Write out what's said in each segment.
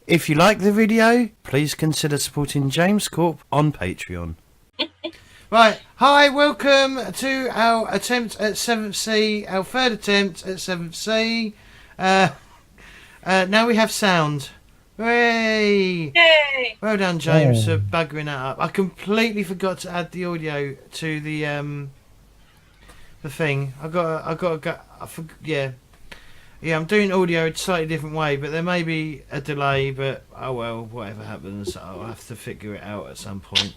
If you like the video, please consider supporting James Corp on Patreon. Right, hi, welcome to our attempt at 7th Sea, our third attempt at 7th Sea. Now we have sound. Hooray! Yay! Well done, James, for buggering that up. I completely forgot to add the audio to the thing. Yeah, I'm doing audio a slightly different way, but there may be a delay, but oh well, whatever happens, I'll have to figure it out at some point.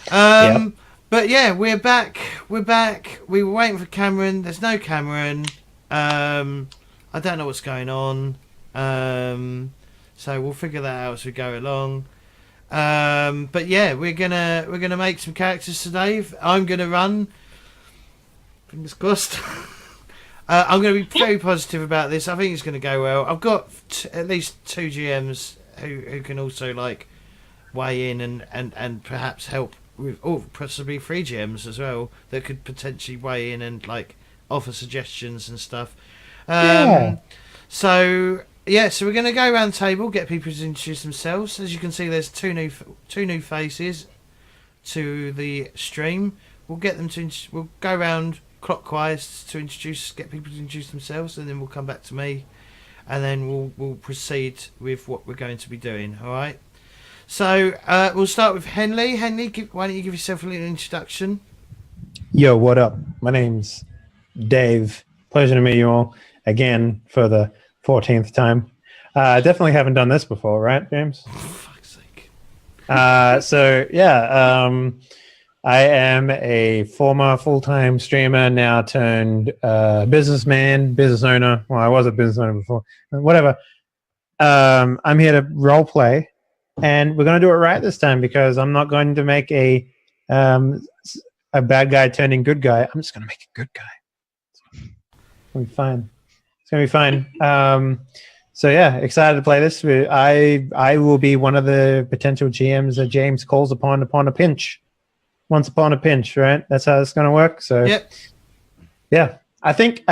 But yeah, we're back. We were waiting for Cameron. There's no Cameron. I don't know what's going on. So we'll figure that out as we go along. But yeah, we're gonna make some characters today. I'm gonna run. Fingers crossed. I'm going to be very positive about this. I think it's going to go well. I've got at least 2 GMs who can also like weigh in and perhaps help with, or possibly 3 GMs as well that could potentially weigh in and like offer suggestions and stuff. So we're going to go around the table, get people to introduce themselves. As you can see, there's two new faces to the stream. We'll get them to. We'll go around clockwise to get people to introduce themselves, and then we'll come back to me, and then we'll proceed with what we're going to be doing. All right. So we'll start with Henley. Henley, why don't you give yourself a little introduction? Yo, what up? My name's Dave. Pleasure to meet you all again for the 14th time. Definitely haven't done this before, right, James? For fuck's sake. I am a former full-time streamer, now turned businessman, business owner. Well, I was a business owner before. Whatever. I'm here to role play, and we're going to do it right this time because I'm not going to make a bad guy turning good guy. I'm just going to make a good guy. It's going to be fine. It's going to be fine. So yeah, excited to play this. I will be one of the potential GMs that James calls upon a pinch. Once upon a pinch, right? That's how it's going to work. So, yep. Yeah, I think,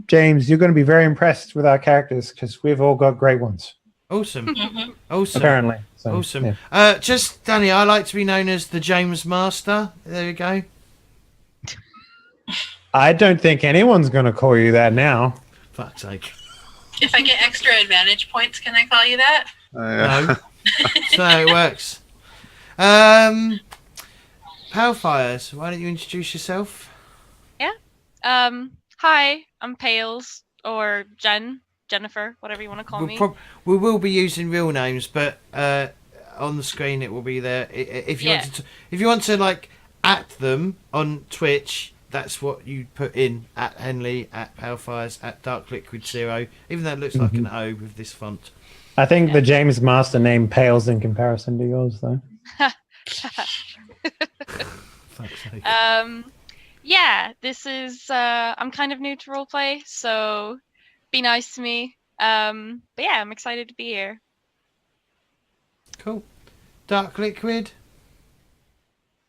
James, you're going to be very impressed with our characters because we've all got great ones. Awesome. Awesome. Apparently. So, awesome. Yeah. Just, Danny, I like to be known as the James Master. There you go. I don't think anyone's going to call you that now. Fuck's sake. If I get extra advantage points, can I call you that? No. So it works. Palfires, why don't you introduce yourself? Yeah. Hi, I'm Pales, or Jennifer, whatever you want to call me. We will be using real names, but on the screen it will be there. If you want to like at them on Twitch, that's what you put in at Henley, at Palfires, at Dark Liquid Zero. Even though it looks like an O with this font. I think the James Master name pales in comparison to yours, though. Yeah, this is I'm kind of new to roleplay, so be nice to me. But yeah, I'm excited to be here. Cool. Dark Liquid.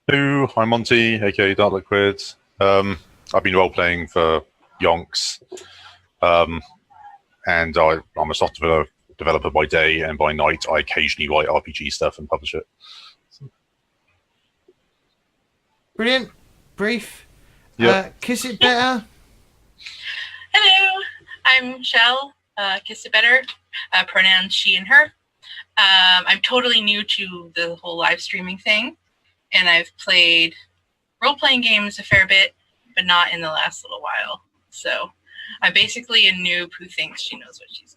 Hello, I'm Monty, aka Dark Liquid. I've been role playing for yonks, and I'm a software developer by day, and by night I occasionally write RPG stuff and publish it. Brilliant. Brief. Yep. Kiss it better. Hello, I'm Chelle. Kiss it better. Pronouns she and her. I'm totally new to the whole live streaming thing, and I've played role-playing games a fair bit, but not in the last little while. So I'm basically a noob who thinks she knows what she's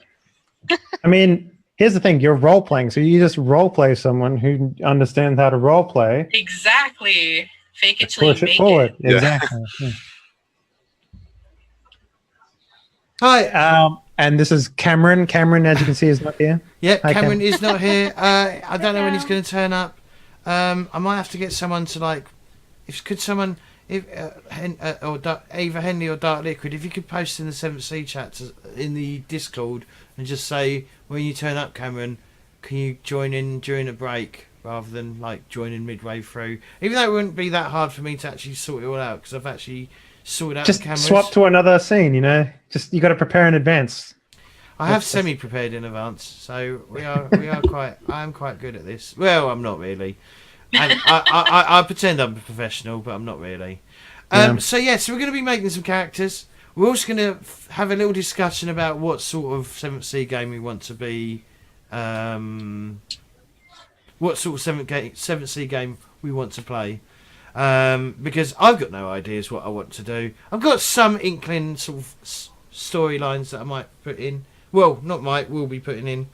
doing. I mean, here's the thing: you're role playing, so you just role play someone who understands how to role play. Exactly. Fake it till you make forward. it. Exactly. Yeah. Hi. And this is Cameron. Cameron, as you can see, is not here. Yep, Hi, Cameron is not here. I don't know when he's going to turn up. I might have to get someone to like. Ava Henley or Dark Liquid, if you could post in the 7th Sea chat in the Discord and just say when you turn up, Cameron, can you join in during a break rather than like joining midway through? Even though it wouldn't be that hard for me to actually sort it all out because I've actually sorted out just the cameras. swap to another scene, you know. Just you got to prepare in advance. I have semi-prepared in advance, so we are quite. I am quite good at this. Well, I'm not really. And I pretend I'm a professional, but I'm not really. So we're going to be making some characters. We're also going to have a little discussion about what sort of 7th Sea game we want to be. What sort of 7th Sea game we want to play. Because I've got no ideas what I want to do. I've got some inkling sort of storylines that I might put in. Well, not might, will be putting in.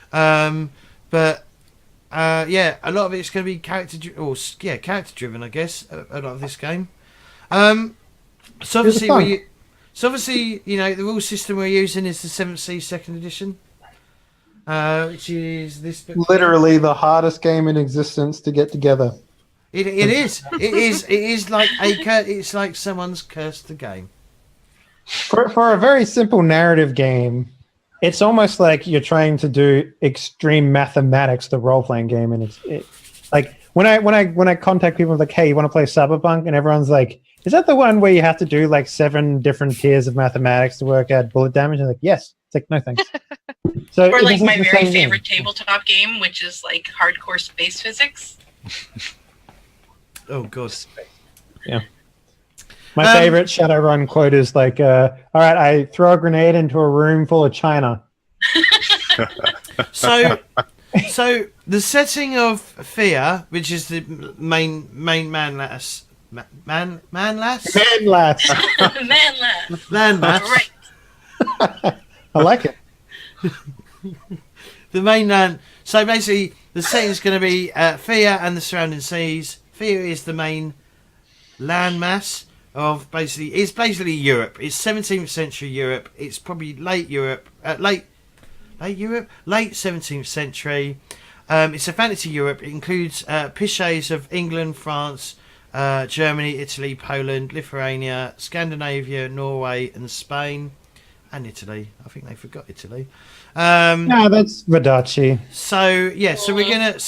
But a lot of it's going to be character driven, I guess. A lot of this game. So obviously, you know, the rule system we're using is the 7th Sea 2nd edition, which is this book. Literally the hardest game in existence to get together. It is. It is like it's like someone's cursed the game. For a very simple narrative game, it's almost like you're trying to do extreme mathematics to role playing game, and it's like when I contact people like, hey, you want to play Cyberpunk, and everyone's like, is that the one where you have to do like 7 different tiers of mathematics to work out bullet damage? And like, yes. It's like, no thanks. So or like my very favorite tabletop game, which is like hardcore space physics. Oh god. Yeah. My favorite Shadowrun quote is like, all right, I throw a grenade into a room full of china. So the setting of Théah, which is the main landmass. Right. I like it. The mainland. So basically, the setting is going to be Théah and the surrounding seas. Théah is the main landmass of it's basically Europe. It's 17th century Europe. It's probably late 17th century. It's a fantasy Europe. It includes clichés of England, France, Germany, Italy, Poland, Lithuania, Scandinavia, Norway, and Spain, and Italy. I think they forgot Italy. No, that's Verdacci. So we're gonna.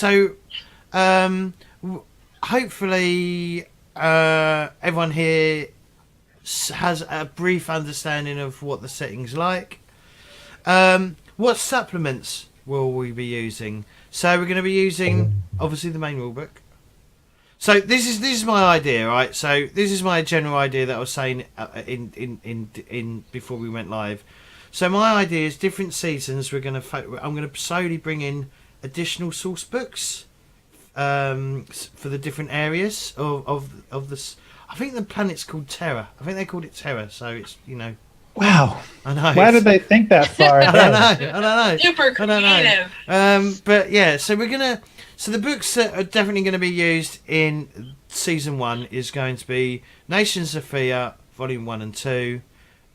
Hopefully, everyone here has a brief understanding of what the setting's like. What supplements will we be using? So we're going to be using obviously the main rulebook. So this is my idea, right? So this is my general idea that I was saying in before we went live. So my idea is different seasons. I'm going to slowly bring in additional source books for the different areas of this. I think the planet's called Terra. I think they called it Terra. So it's, you know. Wow. I know. Why did they think that far ahead? I don't know. Super creative. But yeah, so the books that are definitely going to be used in season 1 is going to be Nations of Théah, volume 1 and 2,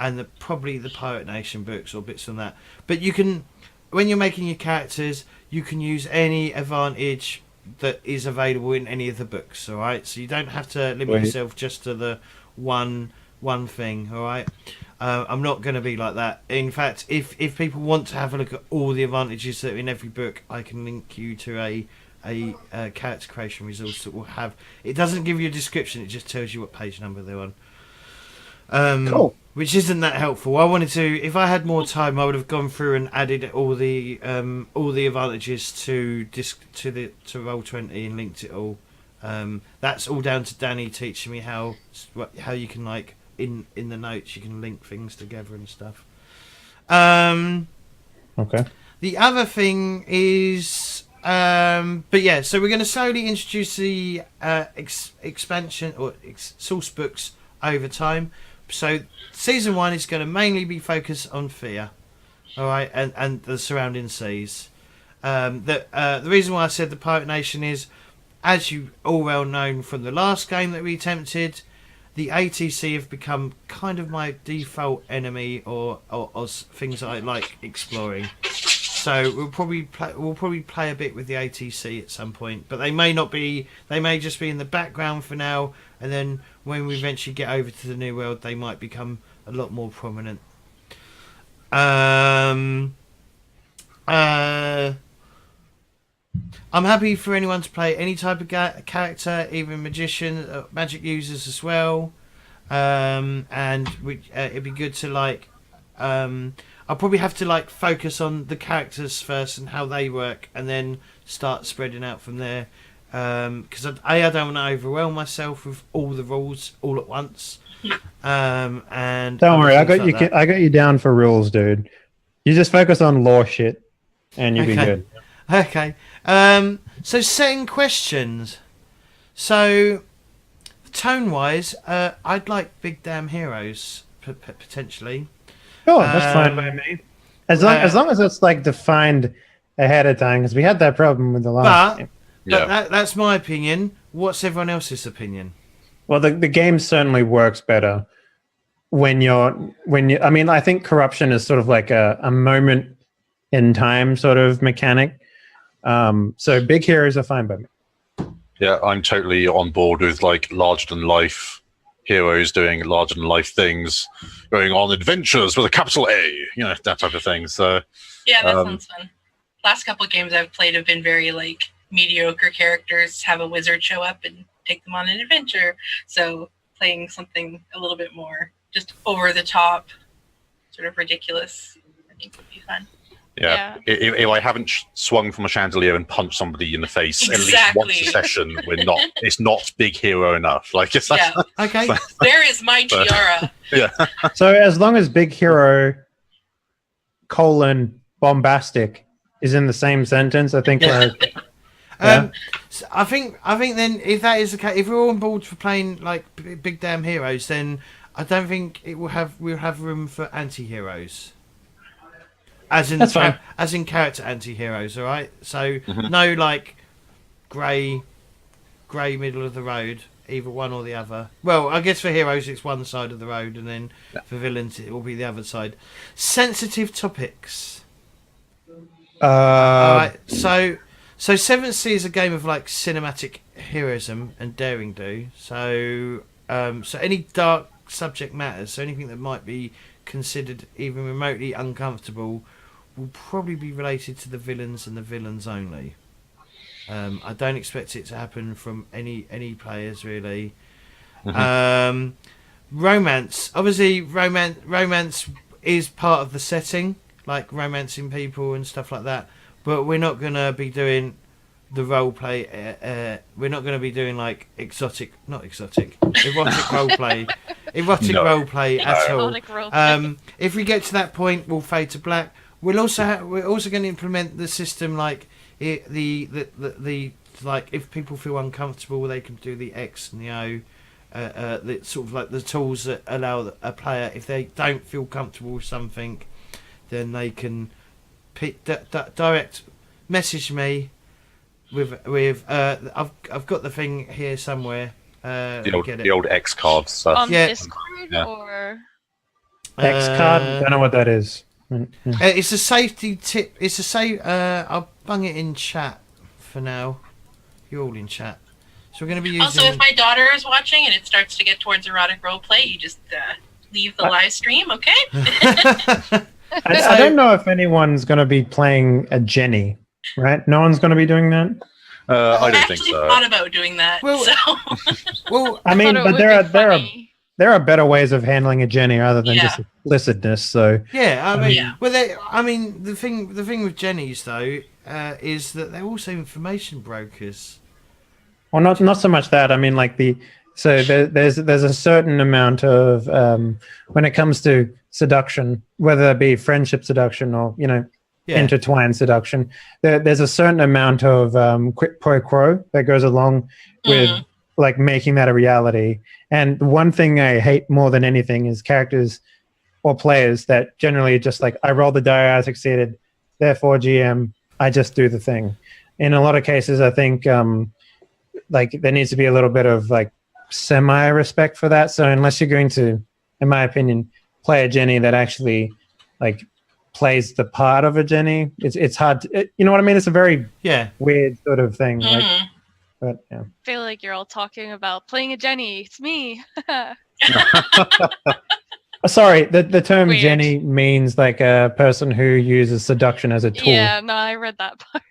and probably the Pirate Nation books or bits from that. But you can, when you're making your characters, you can use any advantage that is available in any of the books. All right, so you don't have to limit yourself just to the one thing. All right. I'm not going to be like that. In fact, if people want to have a look at all the advantages that are in every book, I can link you to a character creation resource that will have. It doesn't give you a description; it just tells you what page number they're on. Cool. Which isn't that helpful. I wanted to. If I had more time, I would have gone through and added all the advantages to Roll20 and linked it all. That's all down to Danny teaching me how you can, like, in the notes you can link things together and stuff. Okay. The other thing is, but yeah, so we're going to slowly introduce the expansion or source books over time. So season 1 is going to mainly be focused on Théah, all right, and the surrounding seas. The reason why I said the Pirate Nation is, as you all well known from the last game that we attempted, the ATC have become kind of my default enemy or things that I like exploring. So we'll probably play a bit with the ATC at some point, but they may not be. They may just be in the background for now, and then when we eventually get over to the New World, they might become a lot more prominent. I'm happy for anyone to play any type of character, even magician, magic users as well. And it'd be good to, like, I'll probably have to like focus on the characters first and how they work, and then start spreading out from there. Because I don't want to overwhelm myself with all the rules all at once. And Don't worry, I other got things you. like that. I got you down for rules, dude. You just focus on lore shit, and you'll be Okay. good. Okay. So setting questions. So tone-wise, I'd like big damn heroes potentially. Oh, that's fine Um, by me. As long as it's like defined ahead of time, because we had that problem with the last game. But that's my opinion. What's everyone else's opinion? Well, the game certainly works better when you. I mean, I think corruption is sort of like a moment in time sort of mechanic. So big heroes are fine by me. Yeah, I'm totally on board with like larger than life heroes doing larger than life things, going on adventures with a capital A, you know, that type of thing. So Yeah, that sounds fun. Last couple of games I've played have been very like mediocre characters, have a wizard show up and take them on an adventure. So playing something a little bit more just over the top, sort of ridiculous, I think would be fun. yeah, if I haven't swung from a chandelier and punched somebody in the face at least once a Exactly. session, it's not big hero enough. Like it's Yeah. Okay. Where is my tiara? So as long as big hero bombastic is in the same sentence, I think we're okay. So I think then if that is the case, if we're all on board for playing like big damn heroes, then I don't think we'll have room for anti-heroes. As in That's fine. as in character anti-heroes, all right? So no like grey middle of the road, either one or the other. Well, I guess for heroes it's one side of the road, and then for villains it will be the other side. Sensitive topics. All right. So Seventh Sea is a game of like cinematic heroism and daring do. So any dark subject matters, so anything that might be considered even remotely uncomfortable, will probably be related to the villains and the villains only. I don't expect it to happen from any players really. Romance, obviously, romance is part of the setting, like romancing people and stuff like that. But we're not gonna be doing the role play. We're not gonna be doing like erotic role play, role play at all. Erotic roleplay. If we get to that point, we'll fade to black. We're also going to implement the system like the like if people feel uncomfortable, they can do the X and the O. The sort of like the tools that allow a player, if they don't feel comfortable with something, then they can direct message me with I've got the thing here somewhere. The old X card stuff. On yeah. Discord Yeah. or X card. Don't know what that is. It's a safety tip. It's a safe. I'll bung it in chat for now. You're all in chat, so we're going to be using. Also, if my daughter is watching and it starts to get towards erotic roleplay, you just leave the live stream, okay? I don't know if anyone's going to be playing a Jenny, right? No one's going to be doing that. I don't think actually so. thought about doing that. Well- so well, I mean, thought it but would there be are funny. there are better ways of handling a Jenny other than Yeah. just explicitness. So yeah. I mean, Yeah. the thing with Jennies though is that they're also information brokers. well, not so much that. I mean, like there's a certain amount of when it comes to seduction, whether that be friendship seduction or Yeah. intertwined seduction. There's a certain amount of quid pro quo that goes along with like making that a reality. And one thing I hate more than anything is characters or players that generally just like, I rolled the die, I succeeded, therefore GM, I just do the thing. In a lot of cases, I think like there needs to be a little bit of like semi-respect for that. So unless you're going to, in my opinion, play a Jenny that actually like plays the part of a Jenny, it's hard to, you know what I mean? It's a very Yeah. weird sort of thing. Like, Mhm. but yeah. I feel like you're all talking about playing a Jenny. It's me. Sorry, the term Weird. Jenny means like a person who uses seduction as a tool. Yeah, no, I read that part.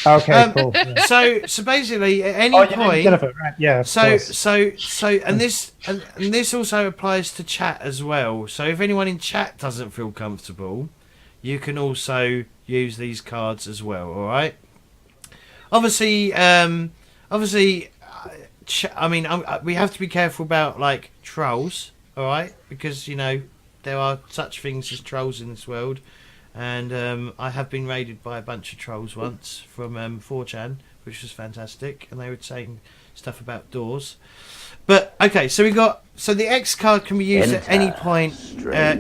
Okay, cool. Yeah. So basically, at any Oh, you mean point. Jennifer, right? Yeah. Of course. And this also applies to chat as well. So if anyone in chat doesn't feel comfortable, you can also use these cards as well. All right. Obviously, we have to be careful about like trolls. All right, because there are such things as trolls in this world, and I have been raided by a bunch of trolls once from 4chan, which was fantastic, and they were saying stuff about doors. But okay, so the X card can be used at any point if a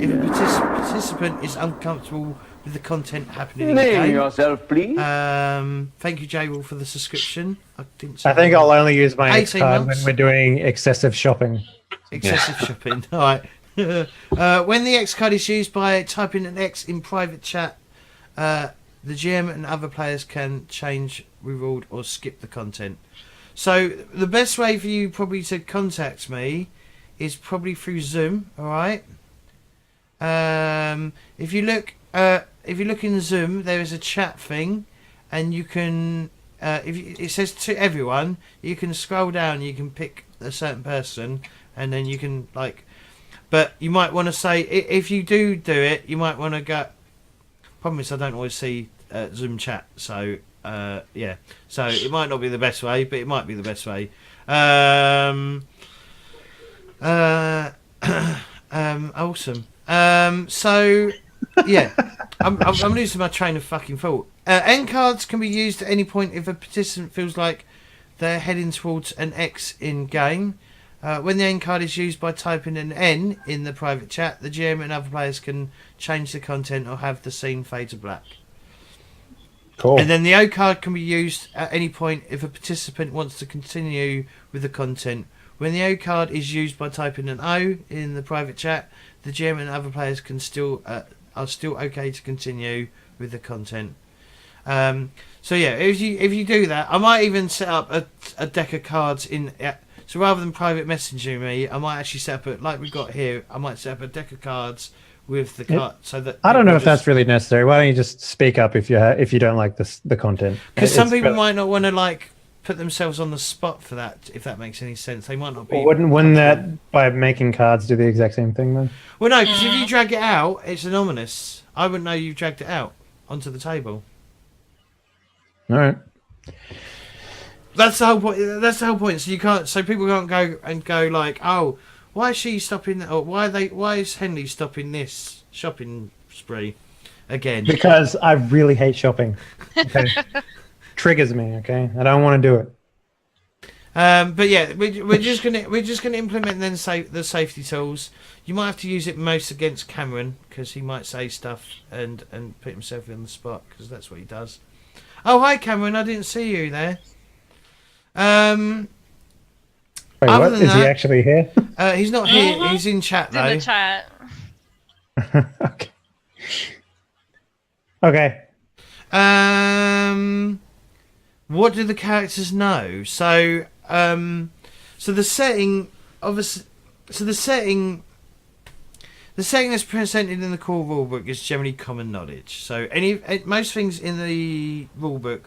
participant is uncomfortable with the content happening in the game. Name yourself, please. Thank you, J-Will, for the subscription. I think I'll only use my X 18 card months. when we're doing excessive shopping. Excessive shopping. All right. When the X card is used by typing an X in private chat, the GM and other players can change, reward, or skip the content. So the best way for you probably to contact me is probably through Zoom. All right. If you look in Zoom, there is a chat thing, and you can. It says to everyone, you can scroll down. You can pick a certain person, and then you can like. But you might want to say if you do it, you might want to go. Problem is, I don't always see Zoom chat, so. Yeah, so it might not be the best way, but it might be the best way. Awesome. So yeah, I'm losing my train of fucking thought. End cards can be used at any point if a participant feels like they're heading towards an X in game. When the end card is used by typing an N in the private chat, the GM and other players can change the content or have the scene fade to black. Cool. And then the O card can be used at any point if a participant wants to continue with the content. When the O card is used by typing an O in the private chat, the GM and other players can are still okay to continue with the content. So yeah, if you do that, I might even set up a deck of cards in. So rather than private messaging me, I might actually set up like we got here. I might set up a deck of cards with the card, so that I don't know if that's really necessary. Why don't you just speak up if you don't like the content? Because some people might not want to like put themselves on the spot for that. If that makes any sense, they might not be. Wouldn't that by making cards do the exact same thing then? Well, no, because if you drag it out, it's anonymous. I wouldn't know you've dragged it out onto the table. All right. That's the whole point. That's the whole point. So you can't. So people can't go like, oh, why is she stopping? Or why is Henley stopping this shopping spree again? Because I really hate shopping. Okay. Triggers me. Okay, I don't want to do it. But yeah, we're just gonna implement then the safety tools. You might have to use it most against Cameron because he might say stuff and put himself in the spot because that's what he does. Oh, hi Cameron, I didn't see you there. Wait, what? Is he actually here? He's not here. He's in chat though. In the chat. Okay. Okay. What do the characters know? So the setting, obviously, the setting that's presented in the core rulebook is generally common knowledge. So most things in the rulebook,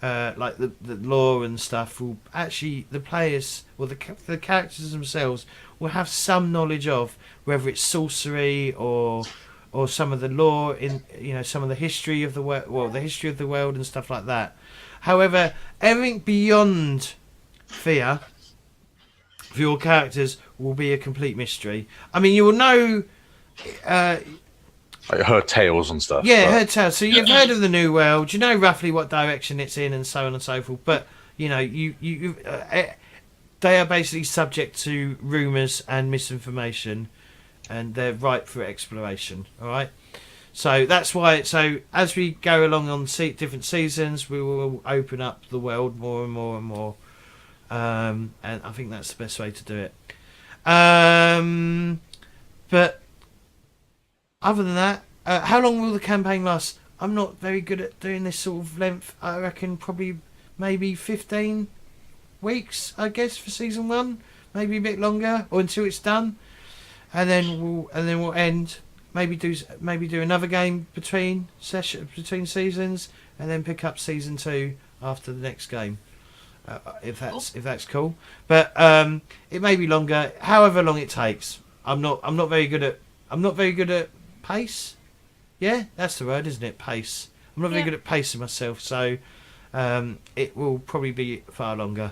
like the lore and stuff, will actually the players or the characters themselves will have some knowledge of, whether it's sorcery or some of the lore in some of the history of the world, the history of the world and stuff like that. However, everything beyond Théah for your characters will be a complete mystery. I mean, you will know. Like her tales and stuff. Yeah, her tales. So you've heard of the New World. You know roughly what direction it's in, and so on and so forth. But they are basically subject to rumours and misinformation, and they're ripe for exploration. All right. So that's why. So as we go along on different seasons, we will open up the world more and more and more, and I think that's the best way to do it. But other than that, how long will the campaign last? I'm not very good at doing this sort of length. I reckon probably maybe 15 weeks, I guess, for season 1. Maybe a bit longer, or until it's done, and then we'll end. Maybe do another game between seasons, and then pick up season 2 after the next game, if that's cool. But it may be longer, however long it takes. I'm not very good at pace. Yeah, that's the word, isn't it? Pace. I'm not very good at pacing myself, so it will probably be far longer.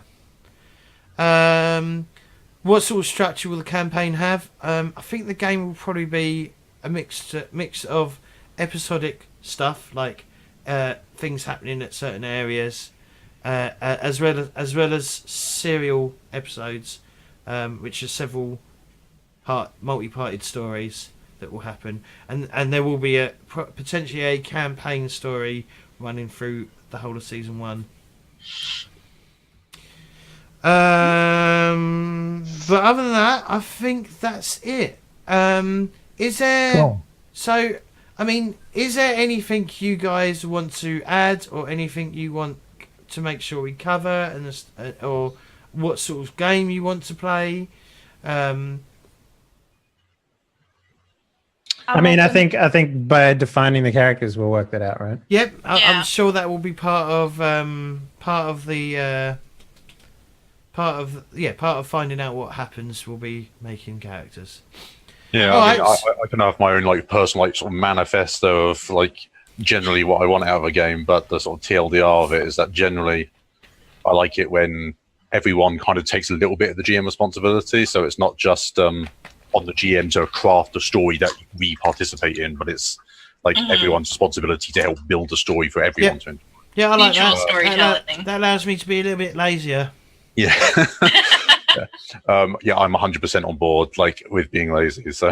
What sort of structure will the campaign have? I think the game will probably be a mix of episodic stuff, like things happening at certain areas, as well as serial episodes, which are several multi-parted stories that will happen, and there will be potentially a campaign story running through the whole of season 1. But other than that, I think that's it. Is there? Cool. So, I mean, is there anything you guys want to add, or anything you want to make sure we cover, and or what sort of game you want to play? I mean, I think by defining the characters, we'll work that out, right? Yep, Yeah. I'm sure that will be part of finding out what happens. Will be making characters. Yeah, I mean, I can have my own like personal like sort of manifesto of like generally what I want out of a game, but the sort of TLDR of it is that generally I like it when everyone kind of takes a little bit of the GM responsibility, so it's not just on the GM to craft a story that we participate in, but it's like everyone's responsibility to help build a story for everyone to enjoy. Yeah, I like Mutual that. storytelling. That allows me to be a little bit lazier. Yeah. Yeah, I'm 100% on board, like, with being lazy. So,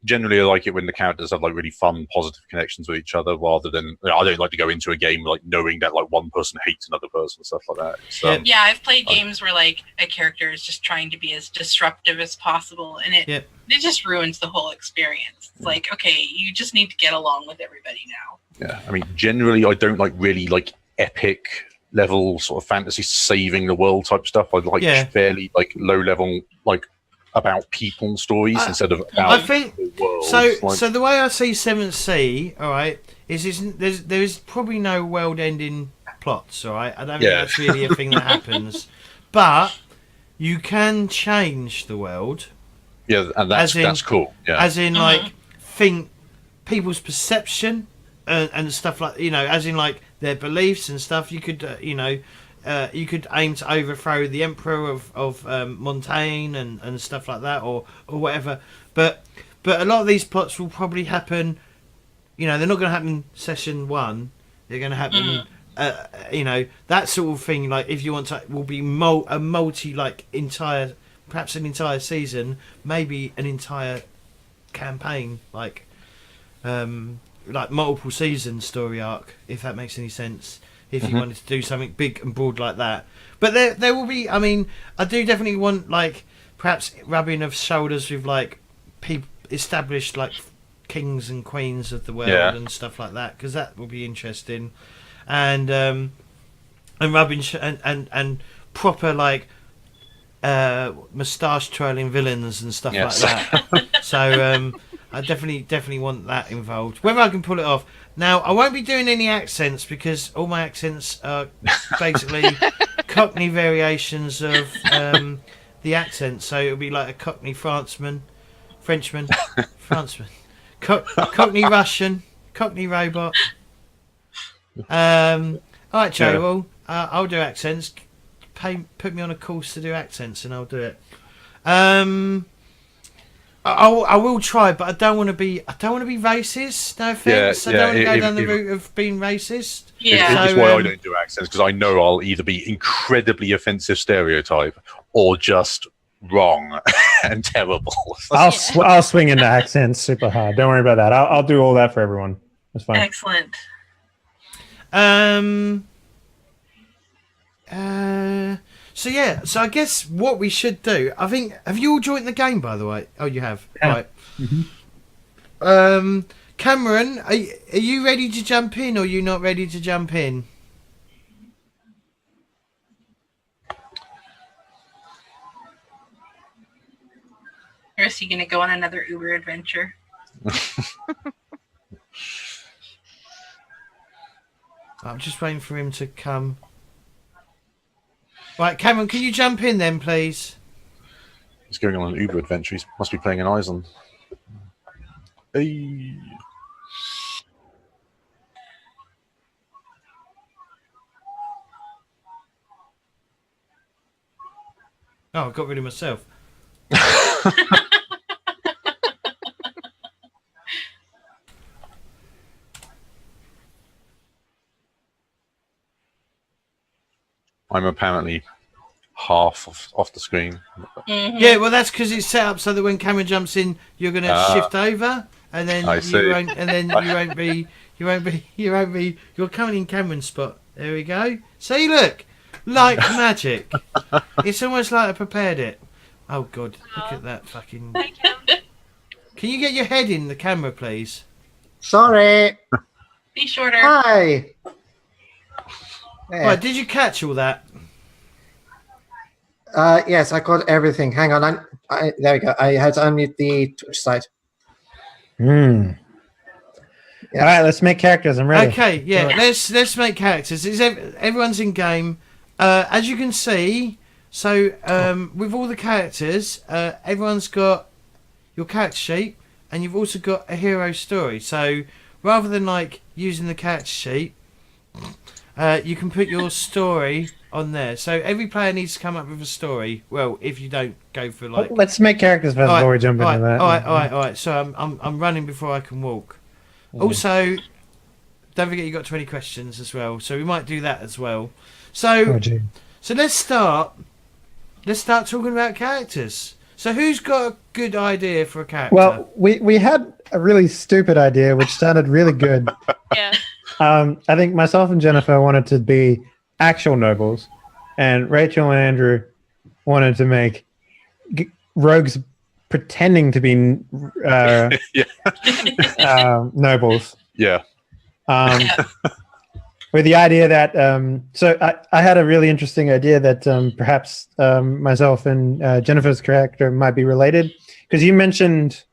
generally, I like it when the characters have like really fun, positive connections with each other, rather than I don't like to go into a game like knowing that like one person hates another person and stuff like that. So, Yeah, I've played games where like a character is just trying to be as disruptive as possible, and it just ruins the whole experience. It's like, okay, you just need to get along with everybody now. Yeah, I mean, generally, I don't like really like epic level sort of fantasy saving the world type stuff. I like fairly like low level like about people stories instead of about I think the world. so the way I see 7th Sea, all right, there is probably no world ending plots, all right. I don't think that's really a thing that happens, but you can change the world. Yeah, and that's cool. Yeah, as in like think people's perception and stuff, like, you know, as in like their beliefs and stuff. You could you could aim to overthrow the Emperor of Montaigne and stuff like that, or whatever. But a lot of these plots will probably happen. You know, they're not going to happen session 1. They're going to happen. You know, that sort of thing. Like, if you want to, will be a multi like entire, perhaps an entire season, maybe an entire campaign, like multiple season story arc, if that makes any sense. If you wanted to do something big and broad like that, but there will be. I mean, I do definitely want like perhaps rubbing of shoulders with like people established like kings and queens of the world and stuff like that, because that will be interesting, and rubbing and proper like moustache twirling villains and stuff like that. So I definitely want that involved. Whether I can pull it off. Now, I won't be doing any accents, because all my accents are basically Cockney variations of the accent. So it'll be like a Cockney Frenchman, Cockney Russian, Cockney robot. All right, Joe. Well, I'll do accents. Put me on a course to do accents, and I'll do it. I will try, but I don't want to be racist. No offense. I don't want to go down the route of being racist. Yeah, that's why I don't do accents, because I know I'll either be incredibly offensive stereotype or just wrong and terrible. I'll swing into accents super hard. Don't worry about that. I'll do all that for everyone. That's fine. Excellent. So yeah, so I guess what we should do, I think, have you all joined the game, by the way? Oh, you have. Yeah. Right. Mm-hmm. Cameron, are you ready to jump in, or are you not ready to jump in? Or is he going to go on another Uber adventure? I'm just waiting for him to come. Right, Cameron, can you jump in then, please? He's going on an Uber adventure. He must be playing an Eisen. Hey. Oh, I got rid of myself. I'm apparently half off the screen. Mhm. Yeah, well, that's because it's set up so that when camera jumps in, you're going to shift over, and then I see. you won't be. You're coming in Cameron's spot. There we go. See, look, like magic. It's almost like I prepared it. Oh God, look at that fucking. Hi, Cam. Can you get your head in the camera, please? Sorry. Be shorter. Hi. There. Right, did you catch all that? Yes, I got everything. Hang on. There we go. I had to unmute the Twitch site. Hmm. Yeah. All right, let's make characters. I'm ready. Okay, yeah, let's make characters. Everyone's in game. As you can see, so with all the characters, everyone's got your character sheet, and you've also got a hero story. So rather than like using the character sheet, you can put your story on there. So every player needs to come up with a story. Well, if you don't go for like, Let's make characters first before we jump into that. all right. So I'm running before I can walk. Also, don't forget you got 20 questions as well. So we might do that as well. So gee. so let's start talking about characters. So who's got a good idea for a character? Well, we had a really stupid idea which sounded really good. Yeah. I think myself and Jennifer wanted to be actual nobles, and Rachel and Andrew wanted to make rogues pretending to be nobles. Yeah. With the idea that, so I had a really interesting idea that perhaps myself and Jennifer's character might be related, because you mentioned,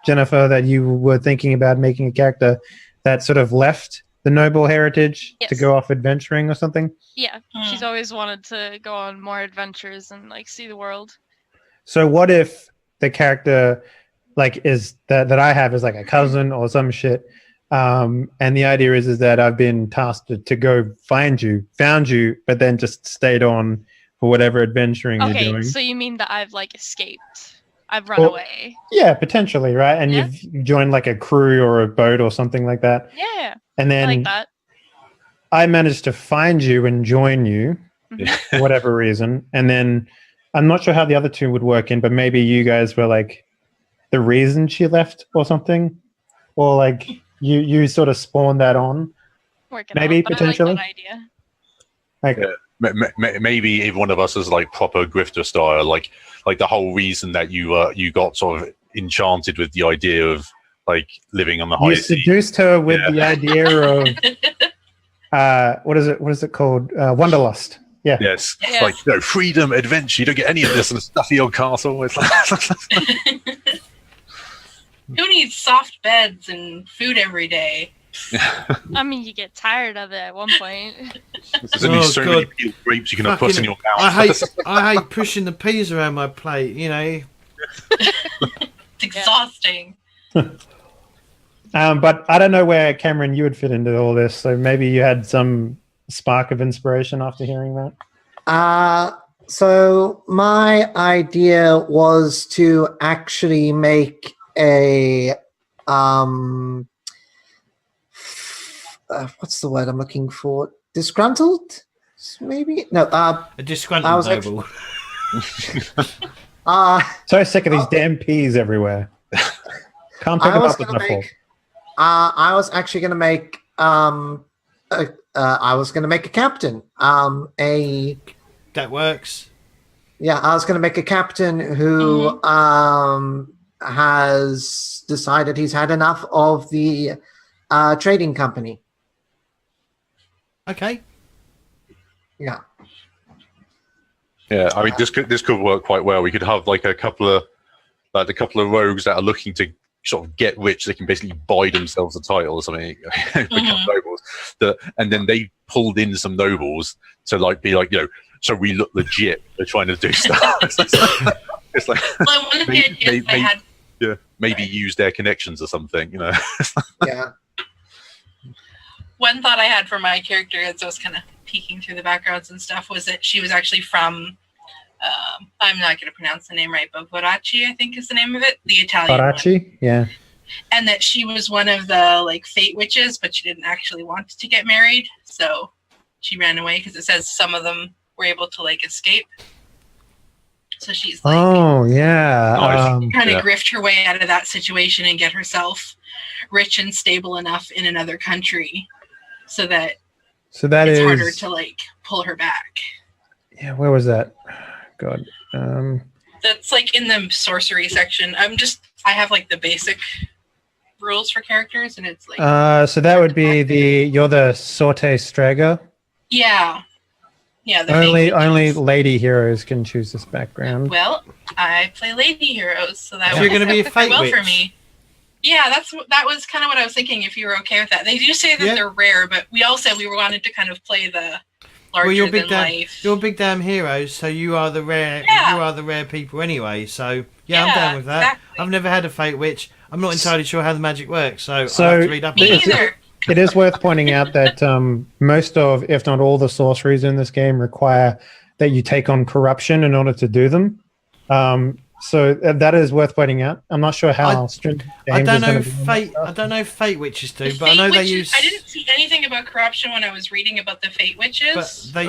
Jennifer, that you were thinking about making a character that sort of left the noble heritage to Yes. go off adventuring or something. Yeah. She's always wanted to go on more adventures and like see the world. So what if the character like is that I have is like a cousin or some shit, and the idea is that I've been tasked to go found you, but then just stayed on for whatever adventuring you're Okay, doing. so you mean that I've like escaped? I've run Well, away. Yeah, potentially, right? And Yeah. you've joined like a crew or a boat or something like that. Yeah, And I then like that. I managed to find you and join you for whatever reason. And then I'm not sure how the other two would work in, but maybe you guys were like the reason she left or something. Or like you sort of spawned that on. Working maybe, out, but potentially. I like that idea. Like, Maybe if one of us is like proper grifter style, like the whole reason that you got sort of enchanted with the idea of like living on the high you seas. seduced her with the idea of what is it called? Wanderlust. Yeah. Yes, Yes. like freedom, adventure. You don't get any of this in a stuffy old castle. It's like Who needs soft beds and food every day? I mean, you get tired of it at one point. there's only Oh, so many God. peeled grapes you can put in your mouth. I hate pushing the peas around my plate. You know. It's exhausting. But I don't know where, Cameron, you would fit into all this. So maybe you had some spark of inspiration after hearing that. So my idea was to actually make a what's the word I'm looking for? Disgruntled? Maybe? No, A I disgruntled was noble. So sick of these damn peas everywhere. Can't pick I them was up with gonna my fork. make I was actually gonna make I was gonna make a captain. That works. I was gonna make a captain who has decided he's had enough of the trading company. Okay. Yeah. Yeah, I mean this could work quite well. We could have like a couple of rogues that are looking to sort of get rich. They can basically buy themselves a title or something, become nobles. And then they pulled in some nobles to like be like, so we look legit. They're trying to do stuff. It's like Well, one of the ideas I had. maybe use their connections or something. Yeah. One thought I had for my character as I was kind of peeking through the backgrounds and stuff was that she was actually from, I'm not going to pronounce the name right, but Voraci, I think is the name of it, the Italian one. Barachi? Yeah. And that she was one of the like fate witches, but she didn't actually want to get married, so she ran away because it says some of them were able to like escape. So she's like trying to grift her way out of that situation and get herself rich and stable enough in another country so that it's harder to like pull her back. Yeah, where was that? God. That's like in the sorcery section. I have like the basic rules for characters, and it's like so that would be you're the Sorte Strega. Yeah. The only lady heroes can choose this background. Well, I play lady heroes, so that you're going to be a fate witch for me. Yeah, that was kind of what I was thinking. If you were okay with that, they do say that they're rare, but we all said we wanted to kind of play the larger than life. You're big damn heroes, so you are the rare. You are the rare people anyway. So I'm down with that. Exactly. I've never had a fate witch. I'm not entirely sure how the magic works, so I'll have to read up on it. It is worth pointing out that most of, if not all, the sorceries in this game require that you take on corruption in order to do them. So that is worth pointing out. I'm not sure how stringent I don't know if fate witches do, but I know they use. I didn't see anything about corruption when I was reading about the fate witches. But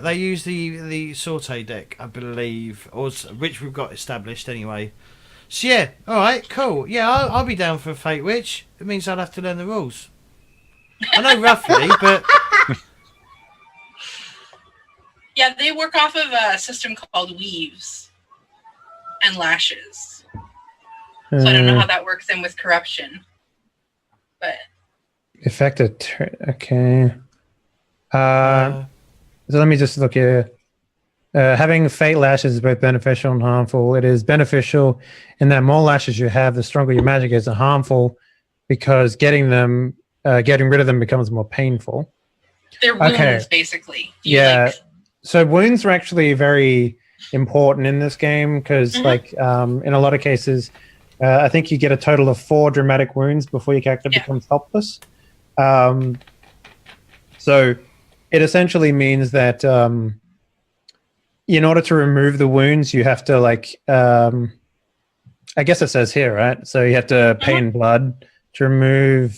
they use the Sorte deck, I believe, which we've got established anyway. So yeah, all right, cool. Yeah, I'll be down for a fate witch. It means I'll have to learn the rules. I know roughly, but yeah, they work off of a system called weaves and lashes. So I don't know how that works in with corruption, but effective. Okay. So let me just look here. Having fate lashes is both beneficial and harmful. It is beneficial in that more lashes you have, the stronger your magic is, and harmful because getting rid of them becomes more painful. They're wounds, basically. So wounds are actually very important in this game because, in a lot of cases, I think you get a total of 4 dramatic wounds before your character becomes helpless. So it essentially means that in order to remove the wounds, you have to I guess it says here, right? So you have to pay in blood to remove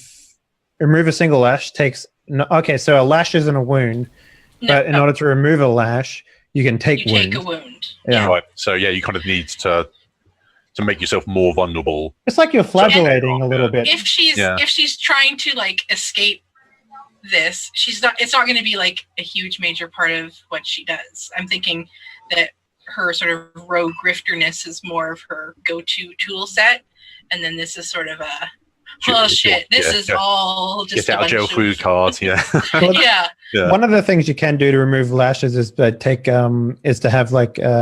a single lash. So a lash isn't a wound, but in order to remove a lash, you can take wounds. Take a wound. Yeah. Right. So you kind of need to make yourself more vulnerable. It's like you're flagellating a little bit. If she's trying to escape this, it's not going to be a huge major part of what she does. I'm thinking that her sort of rogue grifterness is more of her go-to tool set, and then this is sort of a all just get out of jail free cards. Yeah. One of the things you can do to remove lashes is to have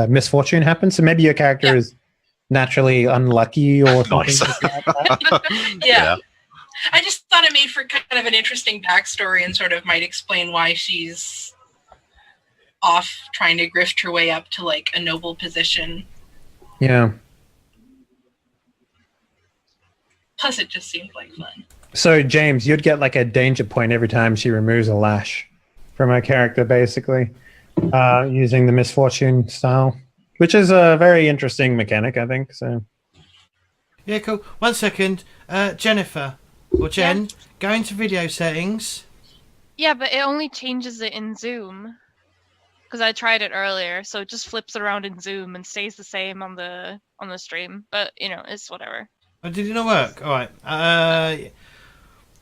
misfortune happen. So maybe your character is naturally unlucky or something like that. Yeah. I just thought it made for kind of an interesting backstory and sort of might explain why she's off trying to grift her way up to a noble position. Yeah. Plus, it just seemed like fun. So, James, you'd get a danger point every time she removes a lash from her character, basically, using the misfortune style, which is a very interesting mechanic, I think. So. Yeah, cool. 1 second. Jennifer, or Jen, go into video settings. Yeah, but it only changes it in Zoom. Because I tried it earlier, so it just flips it around in Zoom and stays the same on the stream. But, it's whatever. Oh, did it not work? All right.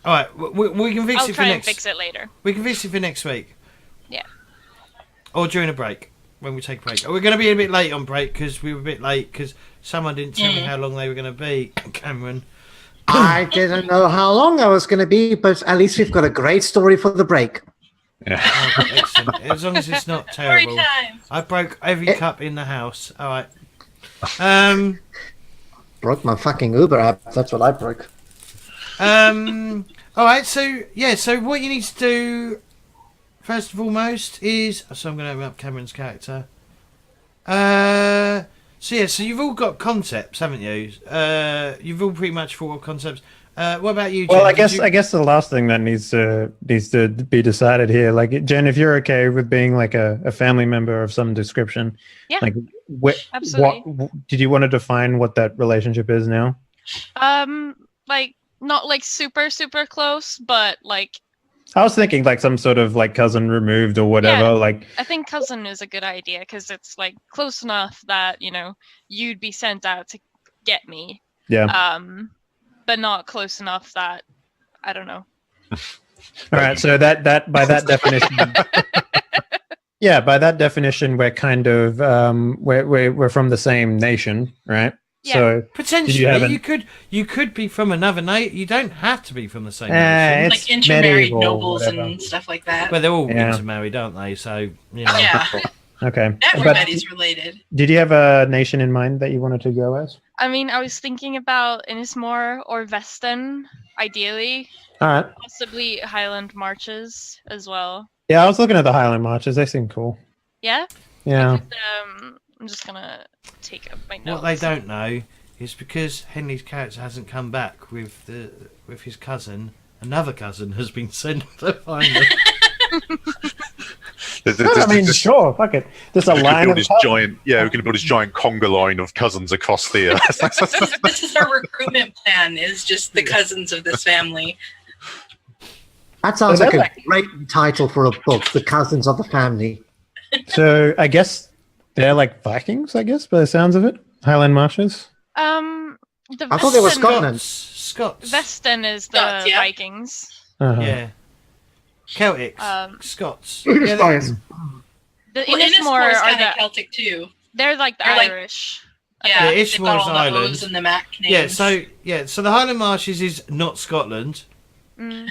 All right. We can fix it for next. I'll try and fix it later. We can fix it for next week. Yeah. Or during a break, when we take a break. We're going to be a bit late on break because we were a bit late because someone didn't tell me how long they were going to be. Cameron. I didn't know how long I was going to be, but at least we've got a great story for the break. Yeah. Oh, excellent. As long as it's not terrible. I broke every cup in the house. All right. Broke my fucking Uber app. That's what I broke. All right. So what you need to do first and foremost is. So I'm going to open up Cameron's character. So yeah, so you've all got concepts, haven't you? You've all pretty much thought of concepts. What about you, Jen? Well, I guess the last thing that needs to be decided here, like Jen, if you're okay with being like a family member of some description, Yeah, like absolutely. what did you want to define what that relationship is now? Like not like super close, but like I was thinking like some sort of like cousin removed or whatever. Yeah. Like I think cousin is a good idea because it's like close enough that you'd be sent out to get me. yeah. But not close enough that I don't know. All right. So that by that definition. Yeah, by that definition, we're kind of we're from the same nation, right? Yeah. So Potentially, you could be from another nation. You don't have to be from the same nation. Like it's intermarried medieval, nobles whatever. and stuff like that. But they're all Yeah. intermarried, aren't they? So Yeah, Okay. everybody's related. Did you have a nation in mind that you wanted to go as? I mean, I was thinking about Innismore or Veston, ideally, All right. possibly Highland Marches as well. Yeah, I was looking at the Highland Marches. They seem cool. Yeah. Yeah. I'm just gonna take up my notes. what they don't know is because Henley's character hasn't come back with his cousin. Another cousin has been sent to find them. I mean, sure. Fuck it. There's a We line can of build this giant, we're going to build this giant conga line of cousins across Théah. This is our recruitment plan. Is just the cousins of this family. That sounds So like a that's great title for a book, The Cousins of the Family. So I guess they're like Vikings, I guess, by the sounds of it. Highland Marches. The I thought they were Veston- Scotland. Scots. Veston is the Scots, yeah. Vikings. Uh-huh. Yeah. Celtics. The Scots. Well, Innismore Innismore is are kind of the Celtic too. they're like the They're like- Irish. Yeah, Yeah, they've got Ishmael's all the Island. O's and the Mac names. So the Highland Marches is not Scotland, Mm.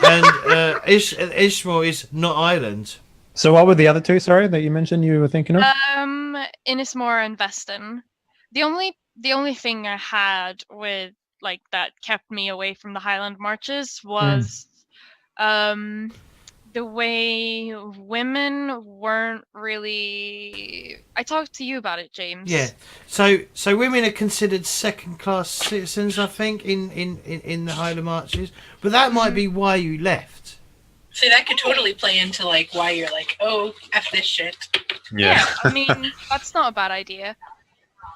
and Ishmael is not Ireland. So what were the other two, sorry, that you mentioned you were thinking of? Innismore and Veston. The only thing I had with like that kept me away from the Highland Marches was the way women weren't really. I talked to you about it, James. Yeah. So women are considered second-class citizens, I think, in the Highland Marches. But that might be why you left. So that could totally play into like why you're like, oh, F this shit. Yeah, I mean that's not a bad idea.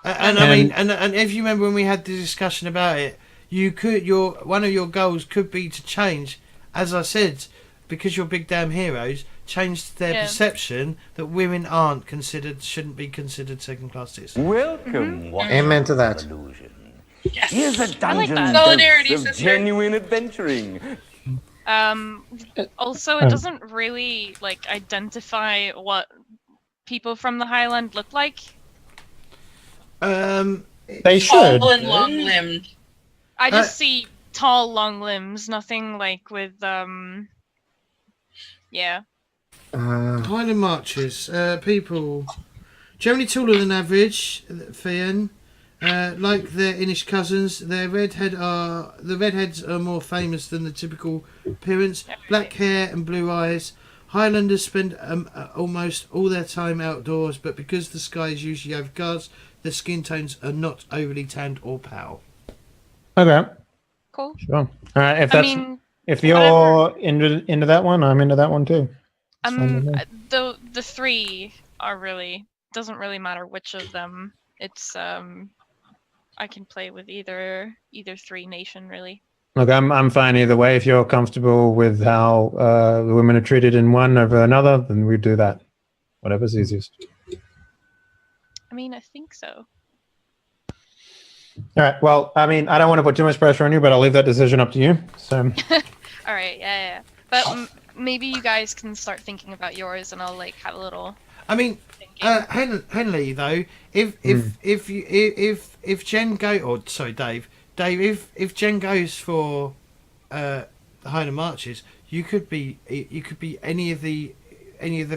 And I mean, and if you remember when we had the discussion about it, one of your goals could be to change, as I said, because you're big damn heroes, change their perception that women shouldn't be considered second class citizens. Welcome. Amen to that. Illusion. Yes. Here's a I like dungeon that. Solidarity, of sister. genuine adventuring. Also, it doesn't really like identify what people from the Highland look like. They should. Tall and long-limbed. I just see tall, long limbs. Nothing like with yeah. Highland Marches, people generally taller than average, Fian. Like their Inish cousins, the redheads are more famous than the typical appearance. Black hair and blue eyes. Highlanders spend almost all their time outdoors, but because the sky is usually overcast, their skin tones are not overly tanned or pale. Okay. Cool. Sure. All right. If I that's mean, if you're into that one, I'm into that one too. the three are really doesn't really matter which of them. It's I can play with either three nation really. Look, I'm fine either way. If you're comfortable with how the women are treated in one over another, then we do that. Whatever's easiest. I mean, I think so. All right. Well, I mean, I don't want to put too much pressure on you, but I'll leave that decision up to you. So. All right, yeah. But maybe you guys can start thinking about yours, and I'll like have a little. I mean, thinking. Henley though, if Jen Dave, if Jen goes for the Highland Marches, you could be any of the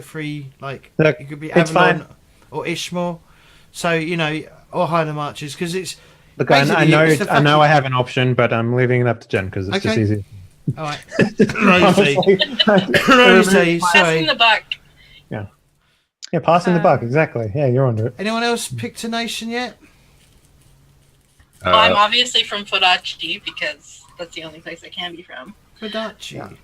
three, like Look, you could be it's Avalon fine. or Ishmael, so or Highland Marches because it's. Look, I basically, know, it's the fact I have an option, but I'm leaving it up to Jen because it's just Okay. easy. All right, Rosie, Passing sorry. the buck. Yeah, passing the buck, exactly. Yeah, you're onto it. Anyone else picked a nation yet? Well, I'm obviously from Fodachi because that's the only place I can be from. Kodachi.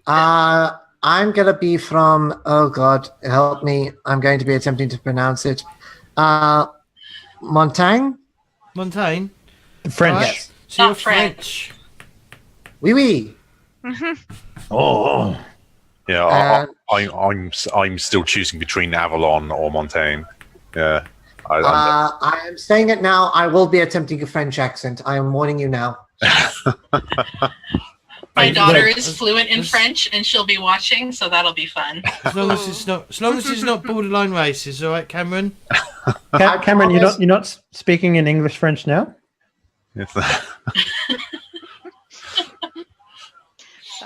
Yeah. I'm going to be from, oh God, help me. I'm going to be attempting to pronounce it. Montaigne? Montaigne. French. Right. Yes. So you're Not French. Oui, oui. Oh. Yeah, I'm still choosing between Avalon or Montaigne. Yeah. I am saying it now. I will be attempting a French accent. I am warning you now. My daughter is fluent in French, and she'll be watching, so that'll be fun. As long as it's not borderline racist, all right, Cameron. Cameron, you're not speaking in English French now?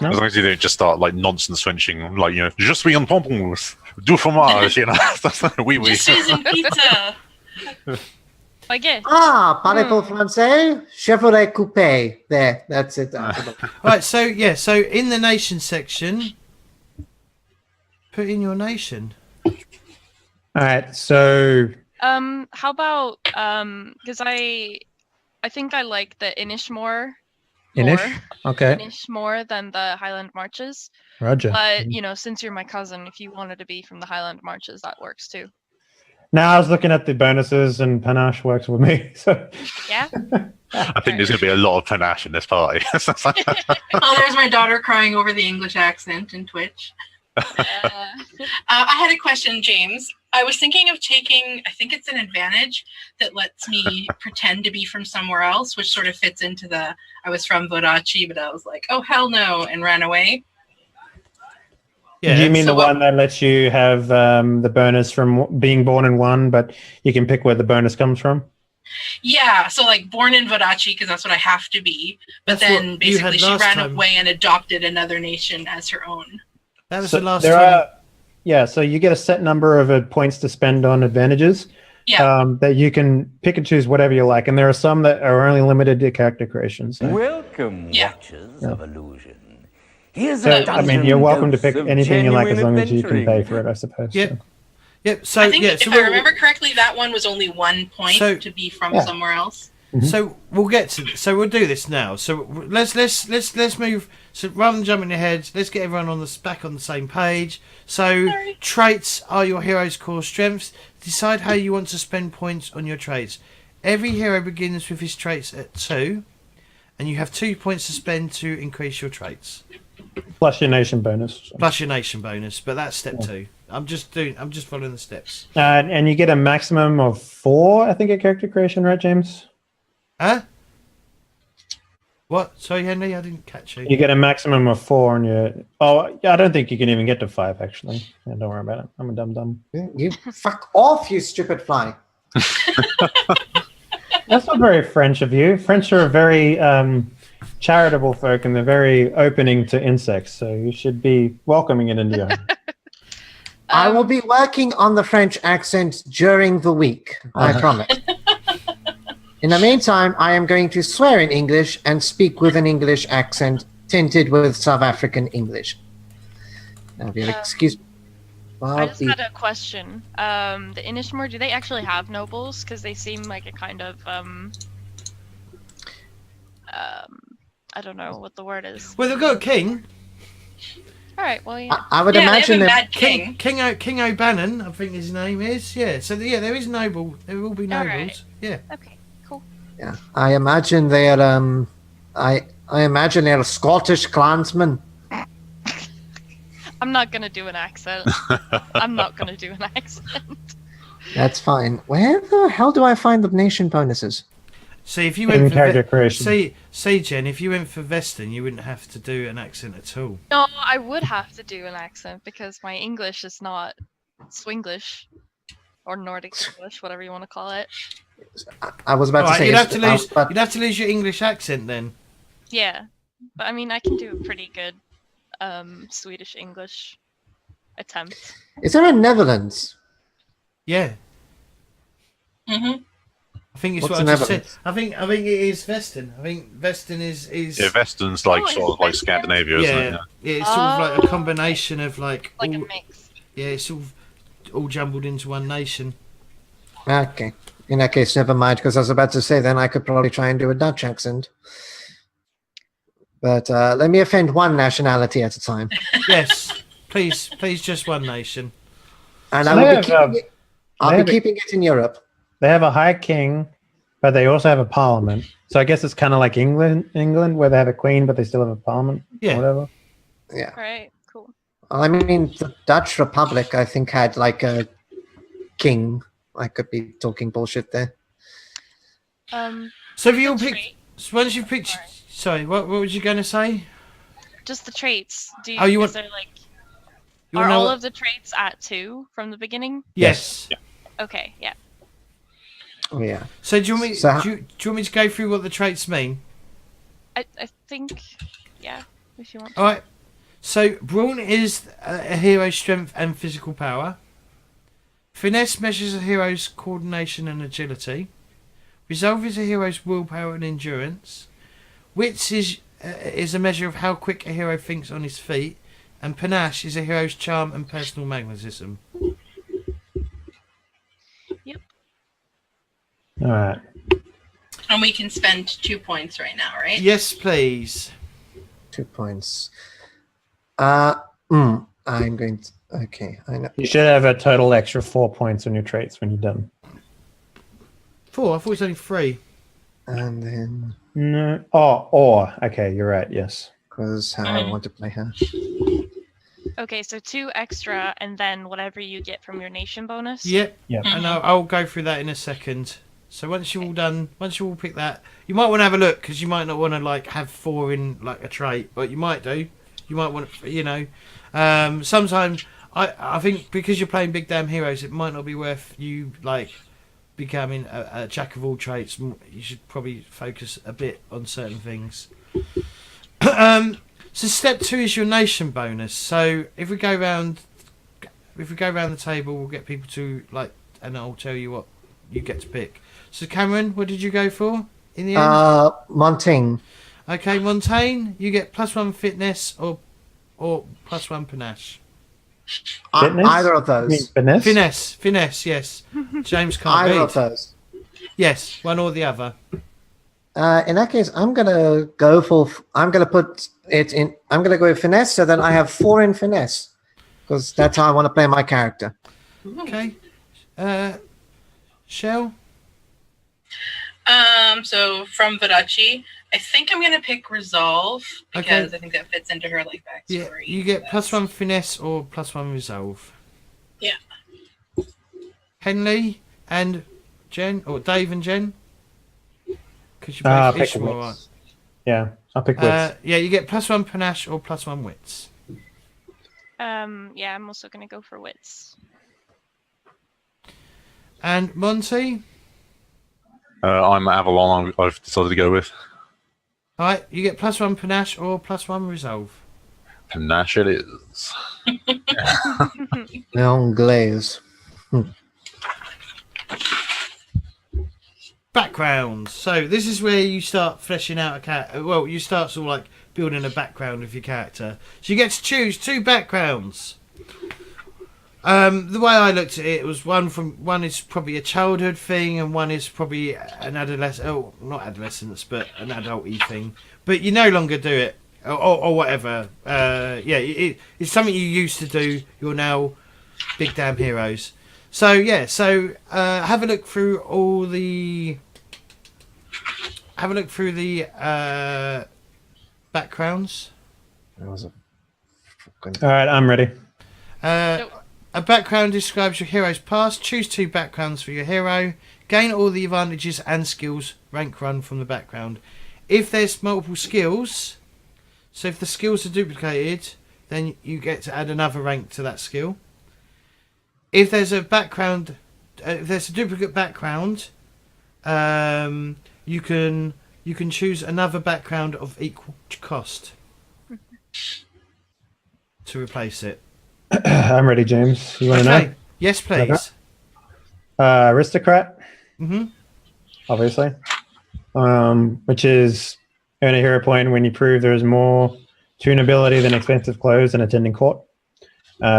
No? As long as you don't just start like nonsense Frenching, like, you know, je suis un pamplemousse, du fromage, you know. Oui, oui. Je suis une pizza. Okay. Ah, parlez-vous français? Chevrolet coupé. There, that's it. Right, so in the nation section, put in your nation. All right, so How about because I think I like the Inish more. Okay. Inish more than the Highland Marches. Roger. But you know, since you're my cousin, if you wanted to be from the Highland Marches, that works too. Now I was looking at the bonuses, and panache works with me. So Yeah. I think there's going to be a lot of panache in this party. Oh, there's my daughter crying over the English accent in Twitch. I had a question, James. I was thinking of taking, I think it's an advantage that lets me pretend to be from somewhere else, which sort of fits into the, I was from Vodachi, but I was like, oh, hell no, and ran away. Yeah. do you mean so the what- one that lets you have the bonus from being born in one, but you can pick where the bonus comes from? Yeah, so like born in Vodachi, because that's what I have to be. But That's then what you had basically she last ran time. away and adopted another nation as her own. That was So the last there time. yeah, so you get a set number of points to spend on advantages. Yeah. That you can pick and choose whatever you like, and there are some that are only limited to character creation. So. Welcome, Yeah. watchers of illusion. Here's So, a I mean, dozen you're welcome to dose pick of anything you like as long genuine as you can pay adventuring. for it, I suppose. Yep. So. Yep. So I think yeah. So if I remember correctly, that one was only 1 point So- to be from Yeah. somewhere else. So we'll get to. So we'll do this now. So let's move. So rather than jumping ahead, let's get everyone back on the same page. So Sorry. traits are your hero's core strengths. Decide how you want to spend points on your traits. Every hero begins with his traits at 2, and you have 2 points to spend to increase your traits Plus your nation bonus. plus your nation bonus. But that's step 2. I'm just following the steps. And you get a maximum of 4, I think, at character creation, right, James? Huh? What? Sorry, Henry, I didn't catch you. You get a maximum of 4 on your. Oh, yeah, I don't think you can even get to 5, actually. Yeah, don't worry about it. I'm a dum. You fuck off, you stupid fly. That's not very French of you. French are very charitable folk, and they're very opening to insects. So you should be welcoming it into your home. I will be working on the French accent during the week. I promise. In the meantime, I am going to swear in English and speak with an English accent tinted with South African English. Now, if you'll excuse me. I just had a question. The Inishmore, do they actually have nobles? Because they seem like a kind of I don't know what the word is. Well, they've got a king. All right. Well, yeah. I would Yeah, imagine they have a that. mad king. King O'Bannon, I think his name is. Yeah. So yeah, there is noble. There will be nobles. Alright. Yeah. Okay. Cool. Yeah, I imagine they're I imagine they're Scottish clansmen. I'm not gonna do an accent. I'm not gonna do an accent. That's fine. Where the hell do I find the nation bonuses? See, if you In went for character creation. see, Jen, if you went for Veston, you wouldn't have to do an accent at all. No, I would have to do an accent because my English is not Swinglish or Nordic English, whatever you want to call it. I was about All to right, say, you'd have to lose. but You'd have to lose your English accent then. Yeah, but I mean, I can do a pretty good Swedish English attempt. is there a Netherlands? Yeah. Hmm. I think it's What's what the I just said. Netherlands? I think it is Veston. I think Veston is. Yeah, Veston's like Oh, sort of like it's Scandinavia, isn't it? Yeah, it's sort of like a combination of like Like all, a mix. yeah, it's sort of all jumbled into one nation. Okay. In that case, never mind, because I was about to say then I could probably try and do a Dutch accent. But let me offend one nationality at a time. Yes, please, just one nation. And So I they will have, be keeping it. I'll they be have a- keeping it in Europe. They have a high king, but they also have a parliament. So I guess it's kind of like England, where they have a queen, but they still have a parliament. Yeah. Or whatever. Yeah. All right, cool. I mean, the Dutch Republic, I think, had like a king. I could be talking bullshit there. So have you all the picked? trait- So once you've picked, sorry, what was you going to say? Just the traits. Do you, Oh, you want- is there like You are wanna know all what- of the traits at 2 from the beginning? Yes. Okay, yeah. Oh, yeah. So do you want me? So- do you want me to go through what the traits mean? I think, yeah, if you want. All right. So brawn is a hero's strength and physical power. Finesse measures a hero's coordination and agility. Resolve is a hero's willpower and endurance. Wits is a measure of how quick a hero thinks on his feet. And panache is a hero's charm and personal magnetism. All right. And we can spend 2 points right now, right? Yes, please. 2 points. I'm going to. Okay, I know. You should have a total extra 4 points on your traits when you're done. 4. I thought it was only 3. And then, No. Oh, okay, you're right. Yes. because how I want to play her. Okay, so 2 extra, and then whatever you get from your nation bonus. Yep. Yep. And I'll go through that in a second. So once you're all done, once you all pick that, you might want to have a look because you might not want to like have 4 in like a trait, but you might do. You might want, sometimes I think because you're playing big damn heroes, it might not be worth you like becoming a jack of all trades. You should probably focus a bit on certain things. So step 2 is your nation bonus. So if we go around the table, we'll get people to like, and I'll tell you what you get to pick. So Cameron, what did you go for in the end? Montaigne. Okay, Montaigne, you get +1 fitness or +1 panache. Fitness? Either of You mean those. Finesse, yes. James can't Either read. of those. Yes, one or the other. In that case, I'm gonna go for. I'm gonna put it in. I'm gonna go with finesse, so then I have 4 in finesse, because that's how I want to play my character. Okay. Chelle? So from Vadachi, I think I'm gonna pick Resolve because Okay. I think that fits into her like Yeah, backstory. you get +1 finesse or +1 resolve. Yeah. Henley and Jen, or Dave and Jen? Because you I'll both pick Ishmael, right? wits. Yeah, I'll pick wits. Yeah, you get +1 panache or +1 wits. Yeah, I'm also gonna go for wits. And Monty? I'm Avalon. I've decided to go with Alright, you get +1 panache or +1 resolve. panache. It is. Anglaise. Background. So this is where you start fleshing out a character. Well, you start sort of like building a background of your character. So you get to choose 2 backgrounds. The way I looked at it was one is probably a childhood thing, and one is probably an adolescent. Oh, not adolescence, but an adult-y thing. But you no longer do it, or whatever. It's something you used to do. You're now big damn heroes. So yeah, have a look through all the. Have a look through the backgrounds. That was a fucking. All right, I'm ready. A background describes your hero's past. Choose 2 backgrounds for your hero. Gain all the advantages and skills rank run from the background. If there's multiple skills, so if the skills are duplicated, then you get to add another rank to that skill. If there's a background, if there's a duplicate background, you can choose another background of equal cost to replace it. I'm ready, James. You want to know? Yes, please. Aristocrat, Mhm. obviously, which is earn a hero point when you prove there is more to an ability than expensive clothes and attending court,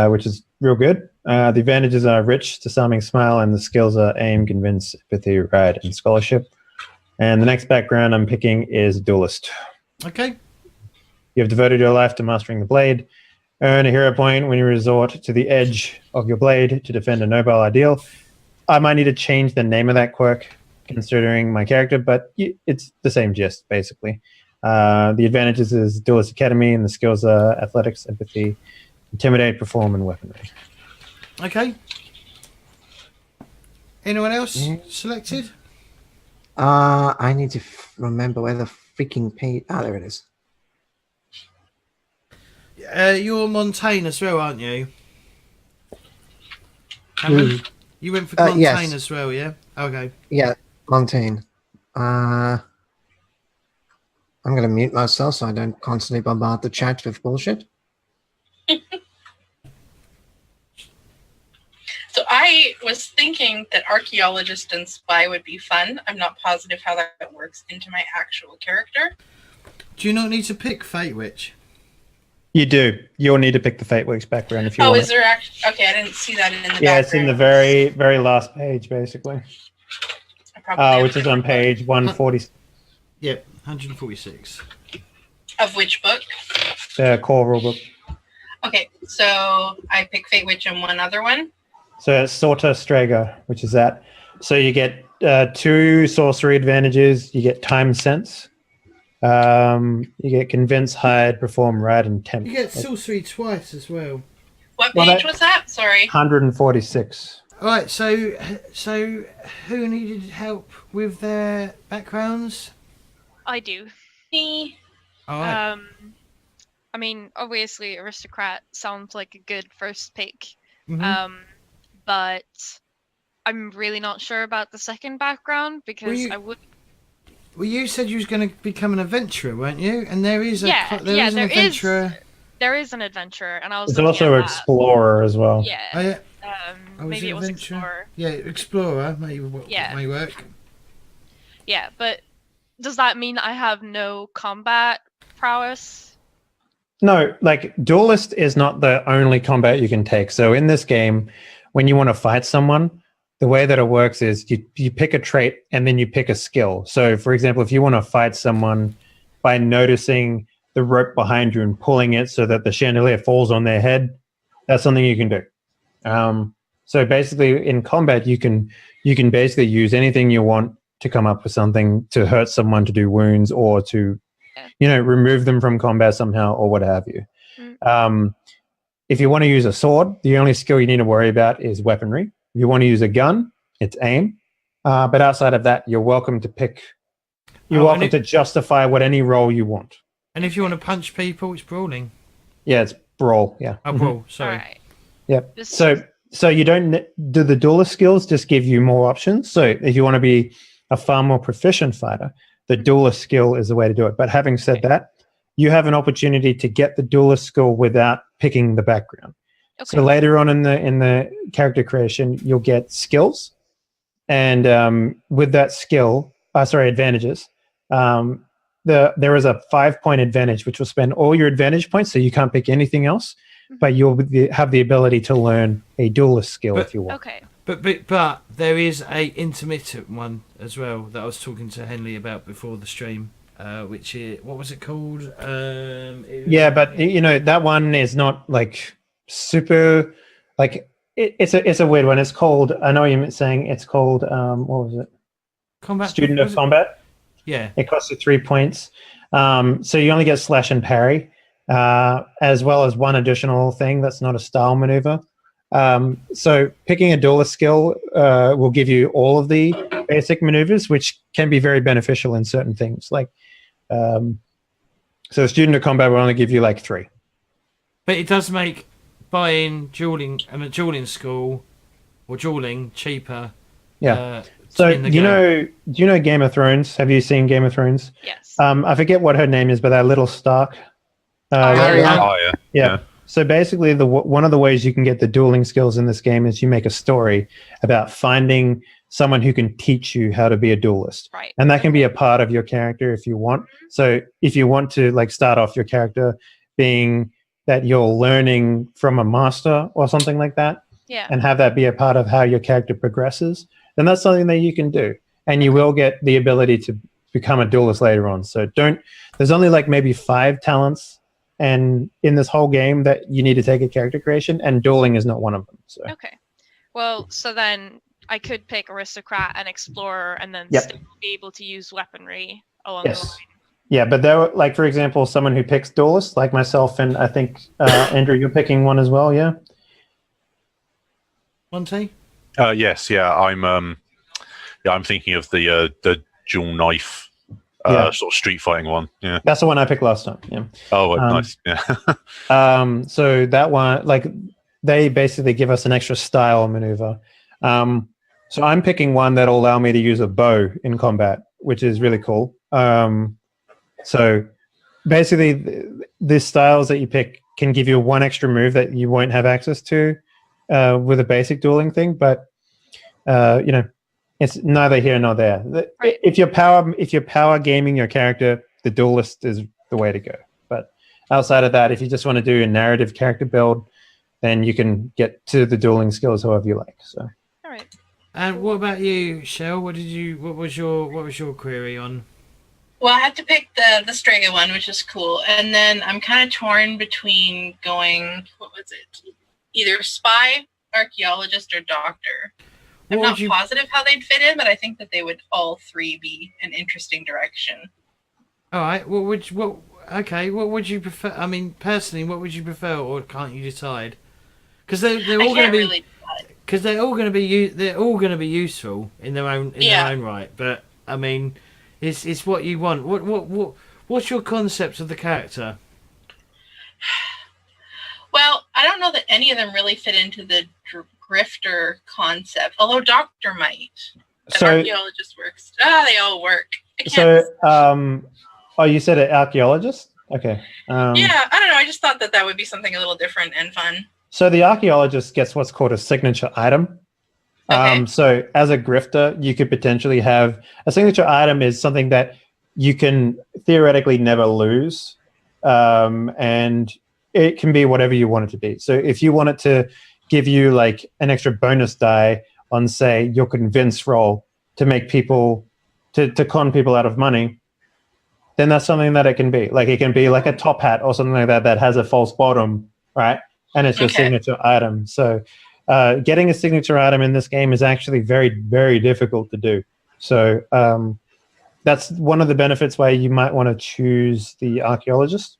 which is real good. The advantages are rich, disarming smile, and the skills are aim, convince, empathy, ride, and scholarship. And the next background I'm picking is duelist. Okay. You have devoted your life to mastering the blade. Earn a hero point when you resort to the edge of your blade to defend a noble ideal. I might need to change the name of that quirk, considering my character, but it's the same gist, basically. The advantages is Duelist Academy, and the skills are athletics, empathy, intimidate, perform, and weaponry. Okay. Anyone else selected? I need to remember where the freaking page. Ah, there it is. You're Montaigne as well, aren't you? Cameron? You went for Montaigne yes. as well, yeah? Okay. Yeah, Montaigne. I'm going to mute myself so I don't constantly bombard the chat with bullshit. So I was thinking that archaeologist and spy would be fun. I'm not positive how that works into my actual character. Do you not need to pick Fate Witch? You do. You'll need to pick the Fate Witch background if you want. Oh, is there actually? Okay, I didn't see that in the background. Yeah, it's in the very, very last page, basically. Which is on page 140. Yep, 146. Of which book? The core rulebook. Okay, so I pick Fate Witch and one other one. So it's Sorta Strago, which is that. So you get 2 sorcery advantages. You get time sense. You get convince, hide, perform, ride, and tempt. You get sorcery twice as well. What page was that? Sorry. 146. All right, so who needed help with their backgrounds? I do. Me. All right. I mean, obviously, aristocrat sounds like a good first pick. Mhm. But I'm really not sure about the second background because I would. Well, you said you was going to become an adventurer, weren't you? And there is an adventurer. There is an adventurer, and I was. There's also an explorer as well. Yeah. Oh, yeah. Maybe it was explorer. Yeah, explorer may work. Yeah, but does that mean I have no combat prowess? No, like duelist is not the only combat you can take. So in this game, when you want to fight someone, the way that it works is you pick a trait and then you pick a skill. So for example, if you want to fight someone by noticing the rope behind you and pulling it so that the chandelier falls on their head, that's something you can do. So basically in combat, you can basically use anything you want to come up with something to hurt someone, to do wounds, or to, remove them from combat somehow, or what have you. If you want to use a sword, the only skill you need to worry about is weaponry. If you want to use a gun, it's aim. But outside of that, you're welcome to pick. You're welcome to justify any role you want. And if you want to punch people, it's brawling. Yeah, it's brawl. Yeah. Oh, brawl. Sorry. All right. Yep. So you don't do the duelist skills. Just give you more options. So if you want to be a far more proficient fighter, the duelist skill is the way to do it. But having said that, you have an opportunity to get the duelist skill without picking the background. Okay. So later on in the character creation, you'll get skills, and with that skill, advantages. There is a 5-point advantage, which will spend all your advantage points, so you can't pick anything else. But you'll have the ability to learn a duelist skill if you want. Okay. But there is a intermittent one as well that I was talking to Henley about before the stream. Which is, what was it called? That one is not like super, like it's a weird one. It's called, I know you're saying it's called what was it? Combat. Student of Combat. Yeah. It costs you 3 points. So you only get slash and parry, as well as one additional thing that's not a style maneuver. So picking a duelist skill will give you all of the basic maneuvers, which can be very beneficial in certain things. Like, so Student of Combat will only give you like 3. But it does make buying dueling and a dueling school or dueling cheaper. Yeah. So do you know Game of Thrones? Have you seen Game of Thrones? Yes. I forget what her name is, but that little Stark. Yeah. So basically, one of the ways you can get the dueling skills in this game is you make a story about finding someone who can teach you how to be a duelist. Right. And that can be a part of your character if you want. So if you want to like start off your character being that you're learning from a master or something like that, Yeah. and have that be a part of how your character progresses, then that's something that you can do. And you will get the ability to become a duelist later on. So there's only like maybe 5 talents and in this whole game that you need to take a character creation, and dueling is not one of them. So Okay. Well, so then I could pick aristocrat and explorer, and then Yep. still be able to use weaponry along the yes. line. Yeah, but there were, like, for example, someone who picks duelist, like myself, and I think, Andrew, you're picking one as well, yeah? Monty? Yes, yeah. I'm thinking of the dual knife Yeah. sort of street fighting one. Yeah. That's the one I picked last time, yeah. Oh, nice. Yeah. So that one, like, they basically give us an extra style maneuver. So I'm picking one that'll allow me to use a bow in combat, which is really cool. So basically, the styles that you pick can give you one extra move that you won't have access to with a basic dueling thing, but you know, it's neither here nor there. Right. If you're power gaming your character, the duelist is the way to go. But outside of that, if you just want to do a narrative character build, then you can get to the dueling skills however you like. So. All right. And what about you, Chelle? What was your query on? Well, I had to pick the Strega one, which is cool. And then I'm kind of torn between going, what was it? Either spy, archaeologist, or doctor. I'm not positive how they'd fit in, but I think that they would all 3 be an interesting direction. All right. What would you prefer? I mean, personally, what would you prefer, or can't you decide? Because they're all going to be, because they're all going to be useful in their own right. But I mean, it's what you want. What's your concept of the character? Well, I don't know that any of them really fit into the grifter concept, although doctor might. So archaeologist works. They all work. You said an archaeologist? Okay. Yeah, I don't know. I just thought that would be something a little different and fun. So the archaeologist gets what's called a signature item. Okay. So as a grifter, you could potentially have a signature item is something that you can theoretically never lose. And it can be whatever you want it to be. So if you want it to give you like an extra bonus die on, say, your convince roll to make people, to con people out of money, then that's something that it can be. Like it can be like a top hat or something like that has a false bottom, right? And it's your signature item. So getting a signature item in this game is actually very, very difficult to do. So that's one of the benefits why you might want to choose the archaeologist.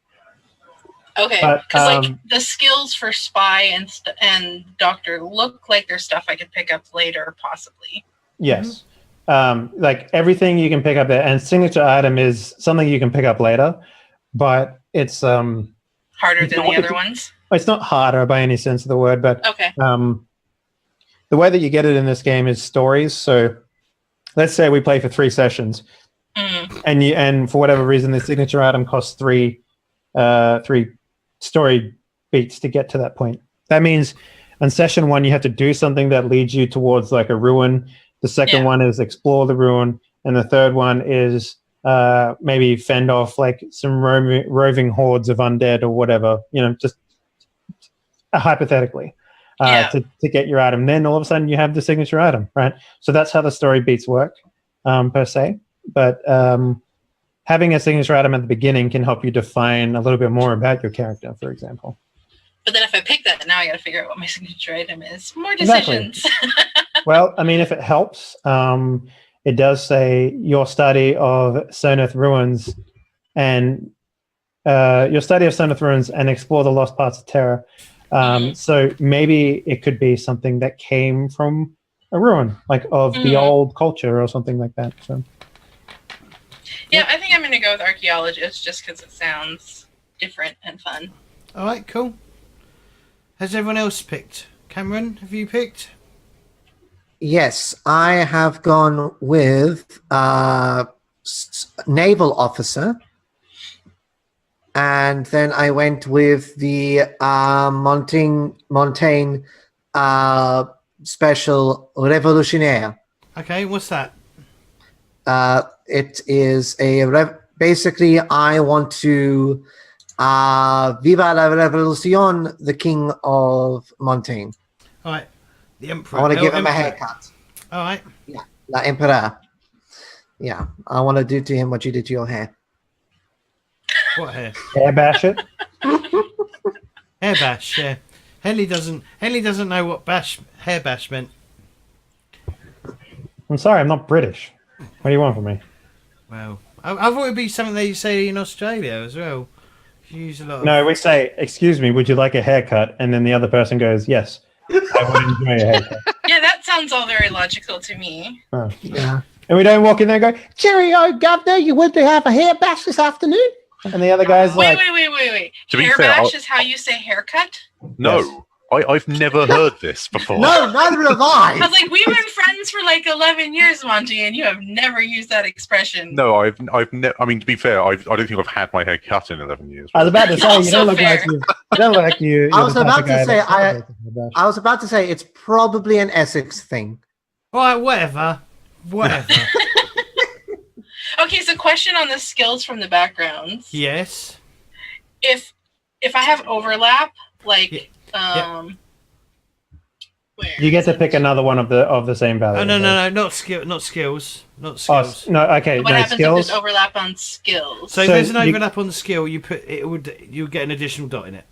Okay, because like the skills for spy and doctor look like they're stuff I could pick up later, possibly. Yes. Like everything you can pick up there, and signature item is something you can pick up later, but it's harder than the other ones. It's not harder by any sense of the word, but okay. The way that you get it in this game is stories. So let's say we play for 3 sessions, and for whatever reason, the signature item costs 3 story beats to get to that point. That means on session 1 you have to do something that leads you towards like a ruin. The second one is explore the ruin, and the third one is maybe fend off like some roving hordes of undead or whatever, just hypothetically, to get your item. Then all of a sudden you have the signature item, right? So that's how the story beats work, per se. But having a signature item at the beginning can help you define a little bit more about your character, for example. But then if I pick that, now I got to figure out what my signature item is. More decisions. Exactly. Well, I mean, if it helps, it does say your study of Soneth ruins and explore the lost parts of Terra. So maybe it could be something that came from a ruin, like of the old culture or something like that. So. Yeah, I think I'm going to go with archaeologist just because it sounds different and fun. All right, cool. Has everyone else picked? Cameron, have you picked? Yes, I have gone with naval officer, and then I went with the Montaigne special revolutionnaire. Okay, what's that? It is basically I want to viva la revolution, the king of Montaigne. All right, The Emperor. I want to give him a Emperor. haircut. All right. Yeah, la emperor. Yeah, la emperor. Yeah, I want to do to him what you did to your hair. What hair? Hair bash it. Hair bash. Yeah. Henley doesn't know what hair bash meant. I'm sorry, I'm not British. What do you want from me? Well, I thought it'd be something that you say in Australia as well. You use a lot. Of... No, we say, "Excuse me, would you like a haircut?" And then the other person goes, "Yes, I would enjoy a haircut." Yeah, that sounds all very logical to me. Oh. Yeah. And we don't walk in there and go, "Cheerio, governor, you want to have a hair bash this afternoon?" And the other guy's Wait. like, To be Hair fair, bash is how you say haircut? No, Yes. I've never heard this before. No, neither have I was I. like, we've been friends for like 11 years, Monty, and you have never used that expression. No, I've never. I mean, to be fair, I don't think I've had my hair cut in 11 years. I was about to say, you Also don't look fair. like you. You don't look like you. I was you're the type about of to guy say, that celebrates a hair bash. I was about to say it's probably an Essex thing. All right, whatever. Okay, so question on the skills from the backgrounds. Yes. If I have overlap, like Yeah. where You get is to it? pick another one of the same value. Oh no, not skills, not Oh, skills. no, okay, What no happens if skills. there's overlap on skills? So if So there's an you- overlap on the skill, you get an additional dot in it.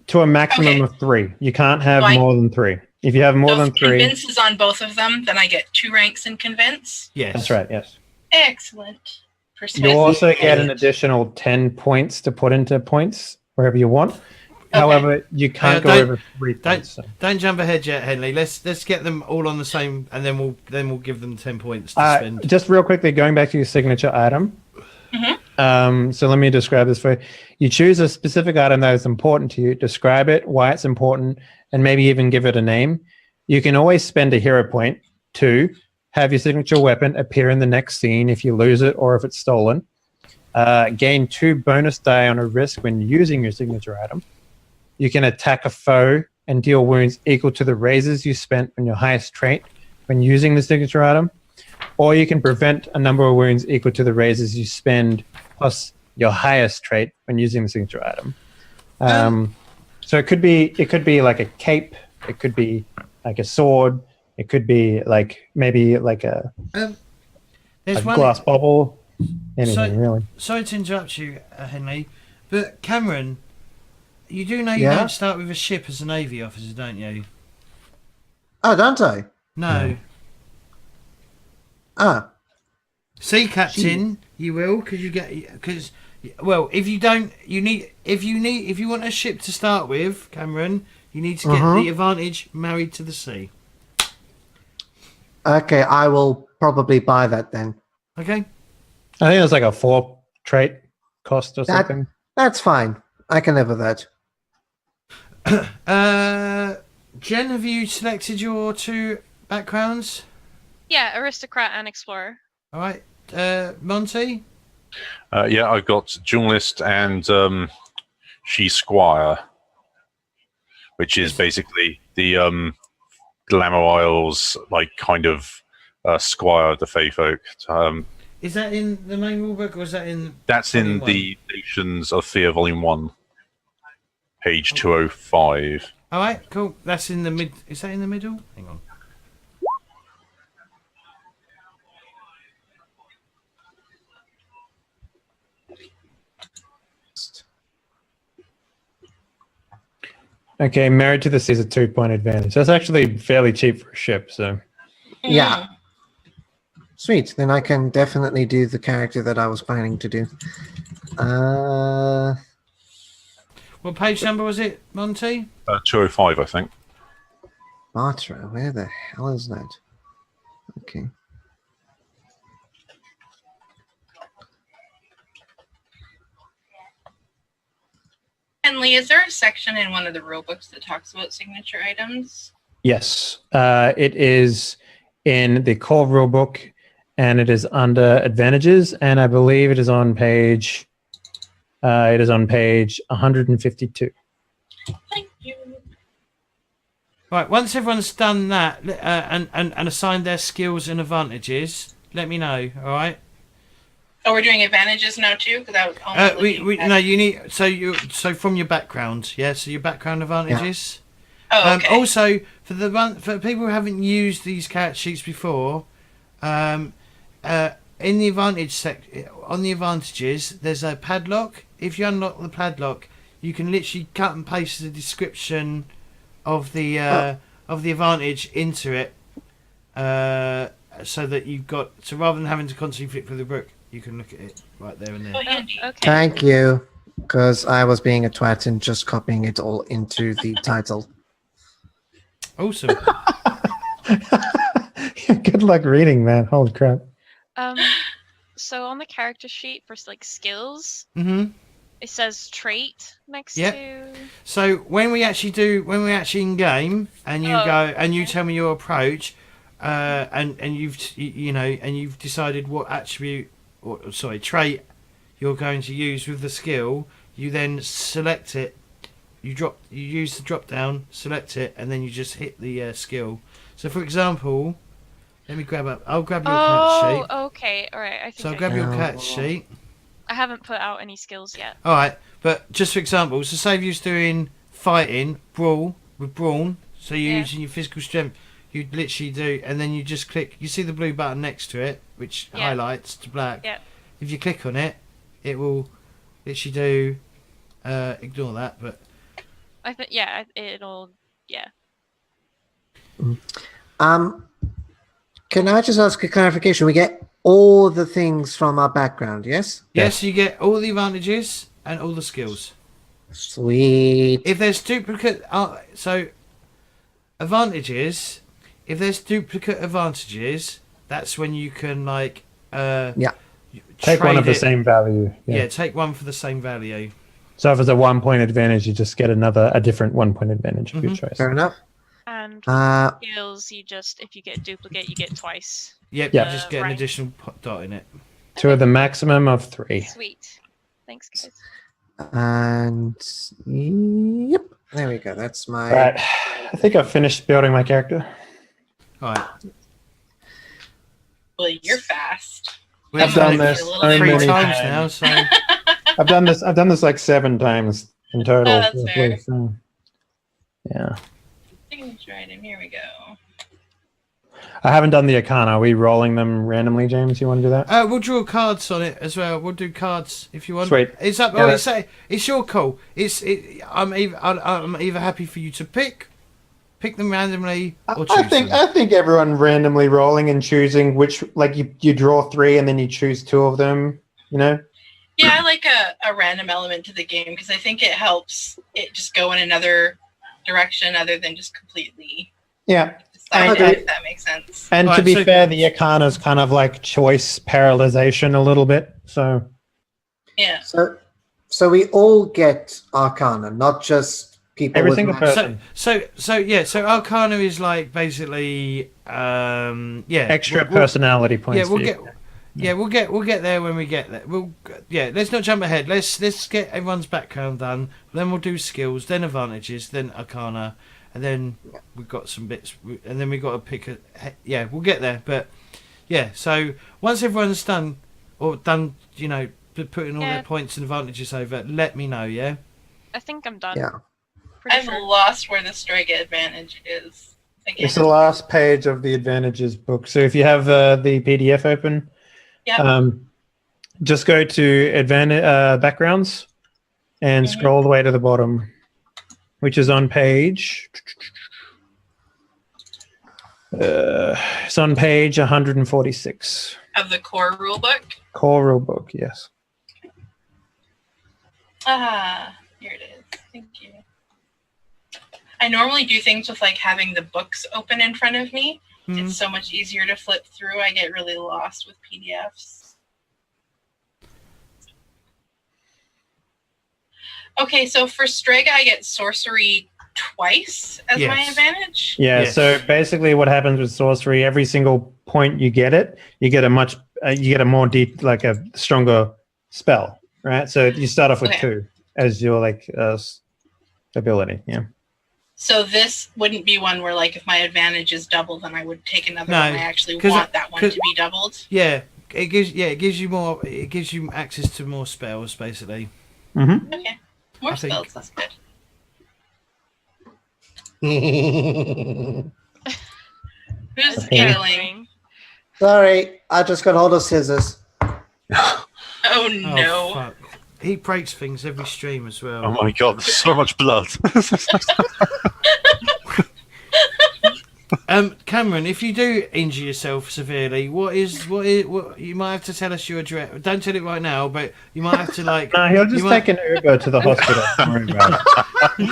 To a maximum Okay. of 3. You can't have Like- more than 3. If you have more So than if 3, convince is on both of them, then I get 2 ranks in convince. Yes. that's right. Yes. Excellent. You also get an Eight. additional 10 points to put into points wherever you want. However, you can't go don't- over 3 points. So. Don't jump ahead yet, Henley. Let's get them all on the same, and then we'll give them 10 points to spend. Just real quickly, going back to your signature item. So let me describe this for you. You choose a specific item that is important to you, describe it, why it's important, and maybe even give it a name. You can always spend a hero point to have your signature weapon appear in the next scene if you lose it or if it's stolen. Gain 2 bonus die on a risk when using your signature item. You can attack a foe and deal wounds equal to the raises you spent on your highest trait when using the signature item. Or you can prevent a number of wounds equal to the raises you spend plus your highest trait when using the signature item. So it could be like a cape, it could be like a sword, it could be like maybe like a There's one. glass bubble, anything So- really. Sorry to interrupt you, Henley, but Cameron, you do know you Yeah? don't start with a ship as a Navy officer, don't you? Oh, don't I? No. Ah, Sea captain, you will, because well, if you don't, if you want a ship to start with, Cameron, you need to get the advantage married to the sea. okay. I will probably buy that then. Okay. I think it's like a 4 trait cost or That- something. That's fine. I can live with that. Jen, have you selected your 2 backgrounds? Yeah, aristocrat and explorer. All right. Monty. Yeah, I've got journalist and she squire, which is basically the Glamour Isles, like kind of squire of the Fey folk. Is that in the main rulebook or is that in? That's in Volume the Nations of Fear, Volume 1, page 205. All right, cool. That's in the mid. Is that in the middle? Hang on. Okay, married to the sea is a 2-point advantage. That's actually fairly cheap for a ship. So Yeah. Sweet. Then I can definitely do the character that I was planning to do. What page number was it, Monty? 205, I think. Bartra. Where the hell is that? Okay. Henley, is there a section in one of the rule books that talks about signature items? yes, it is in the core rulebook, and it is under advantages, and I believe it is on page. It is on page 152. Thank you. Right. Once everyone's done that and assigned their skills and advantages, let me know. All right. Oh, we're doing advantages now too, because I was only looking at- No, you need so from your background, yeah. So your background advantages. Oh, okay. Also, for people who haven't used these character sheets before, in the on the advantages, there's a padlock. If you unlock the padlock, you can literally cut and paste the description of the advantage into it, so that you've got. So rather than having to constantly flip through the book, you can look at it right there and Oh, there. handy. Okay. Thank you, because I was being a twat and just copying it all into the title. Awesome. Good luck reading that. Holy crap. So on the character sheet for like skills, Mhm. it says trait next Yep. to. So when we actually in game, and you Oh, go and you okay. tell me your approach, and you've decided what attribute, or sorry, trait you're going to use with the skill, you then select it. You use the drop down, select it, and then you just hit the skill. So for example, let me grab up. I'll grab your character sheet. Oh, okay. All right. I think So I'll I, grab your Oh. character sheet. I haven't put out any skills yet. All right, but just for example, so say if you're doing fighting, brawl with brawn, so you're Yeah. using your physical strength, you literally do, and then you just click. You see the blue button next to it, which Yeah. highlights to black. Yeah. If you click on it, it will literally do. Ignore that, but I think yeah, it'll yeah. Can I just ask a clarification? We get all the things from our background, yes? yes, you get all the advantages and all the skills. Sweet. If there's duplicate, so advantages. If there's duplicate advantages, that's when you can like. Yeah. Take one trade of the it. same value. Yeah, take one for the same value. So if it's a 1 point advantage, you just get a different 1 point advantage of your Mhm. choice. Fair enough. And skills, you just if you get duplicate, you get twice. Yep, Yeah. you just get an Right. additional dot in it. To the maximum of 3. Sweet. Thanks, guys. And yep, there we go. That's my. Right. I think I've finished building my character. All right. Well, you're fast. We've I've done done it this a little so three many times times. now, so I've done this like 7 times in total. Oh, that's fair. So, yeah. Signature item. Here we go. I haven't done the Arcana. Are we rolling them randomly, James? You want to do that? we'll draw cards on it as well. We'll do cards if you want. Sweet. It's up. Yeah, It's your call. I'm either happy for you to pick them randomly or choose them. I think everyone randomly rolling and choosing which, like you draw 3 and then you choose 2 of them. You know. Yeah, I like a random element to the game because I think it helps it just go in another direction other than just completely Yeah. decide Okay. if that makes sense. And to Alright, be so- fair, the Arcana is kind of like choice paralyzation a little bit. So Yeah. So we all get Arcana, not just people. Every with single max- person. So Arcana is like basically extra we'll- personality points. Yeah, for you. we'll get there when we get there. Let's not jump ahead. Let's get everyone's background done. Then we'll do skills, then advantages, then Arcana, and then we've got some bits, and then we got to pick a. Yeah, we'll get there. But yeah, so once everyone's done, putting all Yeah. their points and advantages over, let me know. Yeah. I think I'm done. Yeah. Pretty I've sure. lost where the strike advantage is. Again. It's the last page of the advantages book. So if you have the PDF open, Yeah. just go to backgrounds and scroll all the way to the bottom, which is on page. It's on page 146. Of the core rulebook. Core rule book, yes. Here it is. Thank you. I normally do things with like having the books open in front of me. Mhm. It's so much easier to flip through. I get really lost with PDFs. Okay, so for Strega, I get sorcery twice as my Yes. advantage. Yeah. Yes. So basically, what happens with sorcery? Every single point you get you get a more deep, like a stronger spell, right? So you start off with Okay. 2 as your ability. Yeah. So this wouldn't be one where, like, if my advantage is double, then I would take another No, one. I actually 'cause want that one to 'cause- be doubled. Yeah. It gives you more. It gives you access to more spells, basically. Mm-hmm. Okay, more I think- spells. That's good. Who's Okay. giggling? Sorry, I just got hold of scissors. Oh Oh, no. fuck. He breaks things every stream as well. Oh my god, there's so much blood. Cameron, if you do injure yourself severely, what you might have to tell us your address. Don't tell it right now, but you might have to like. No, he'll just you might- take an Uber to the hospital. Don't worry about it.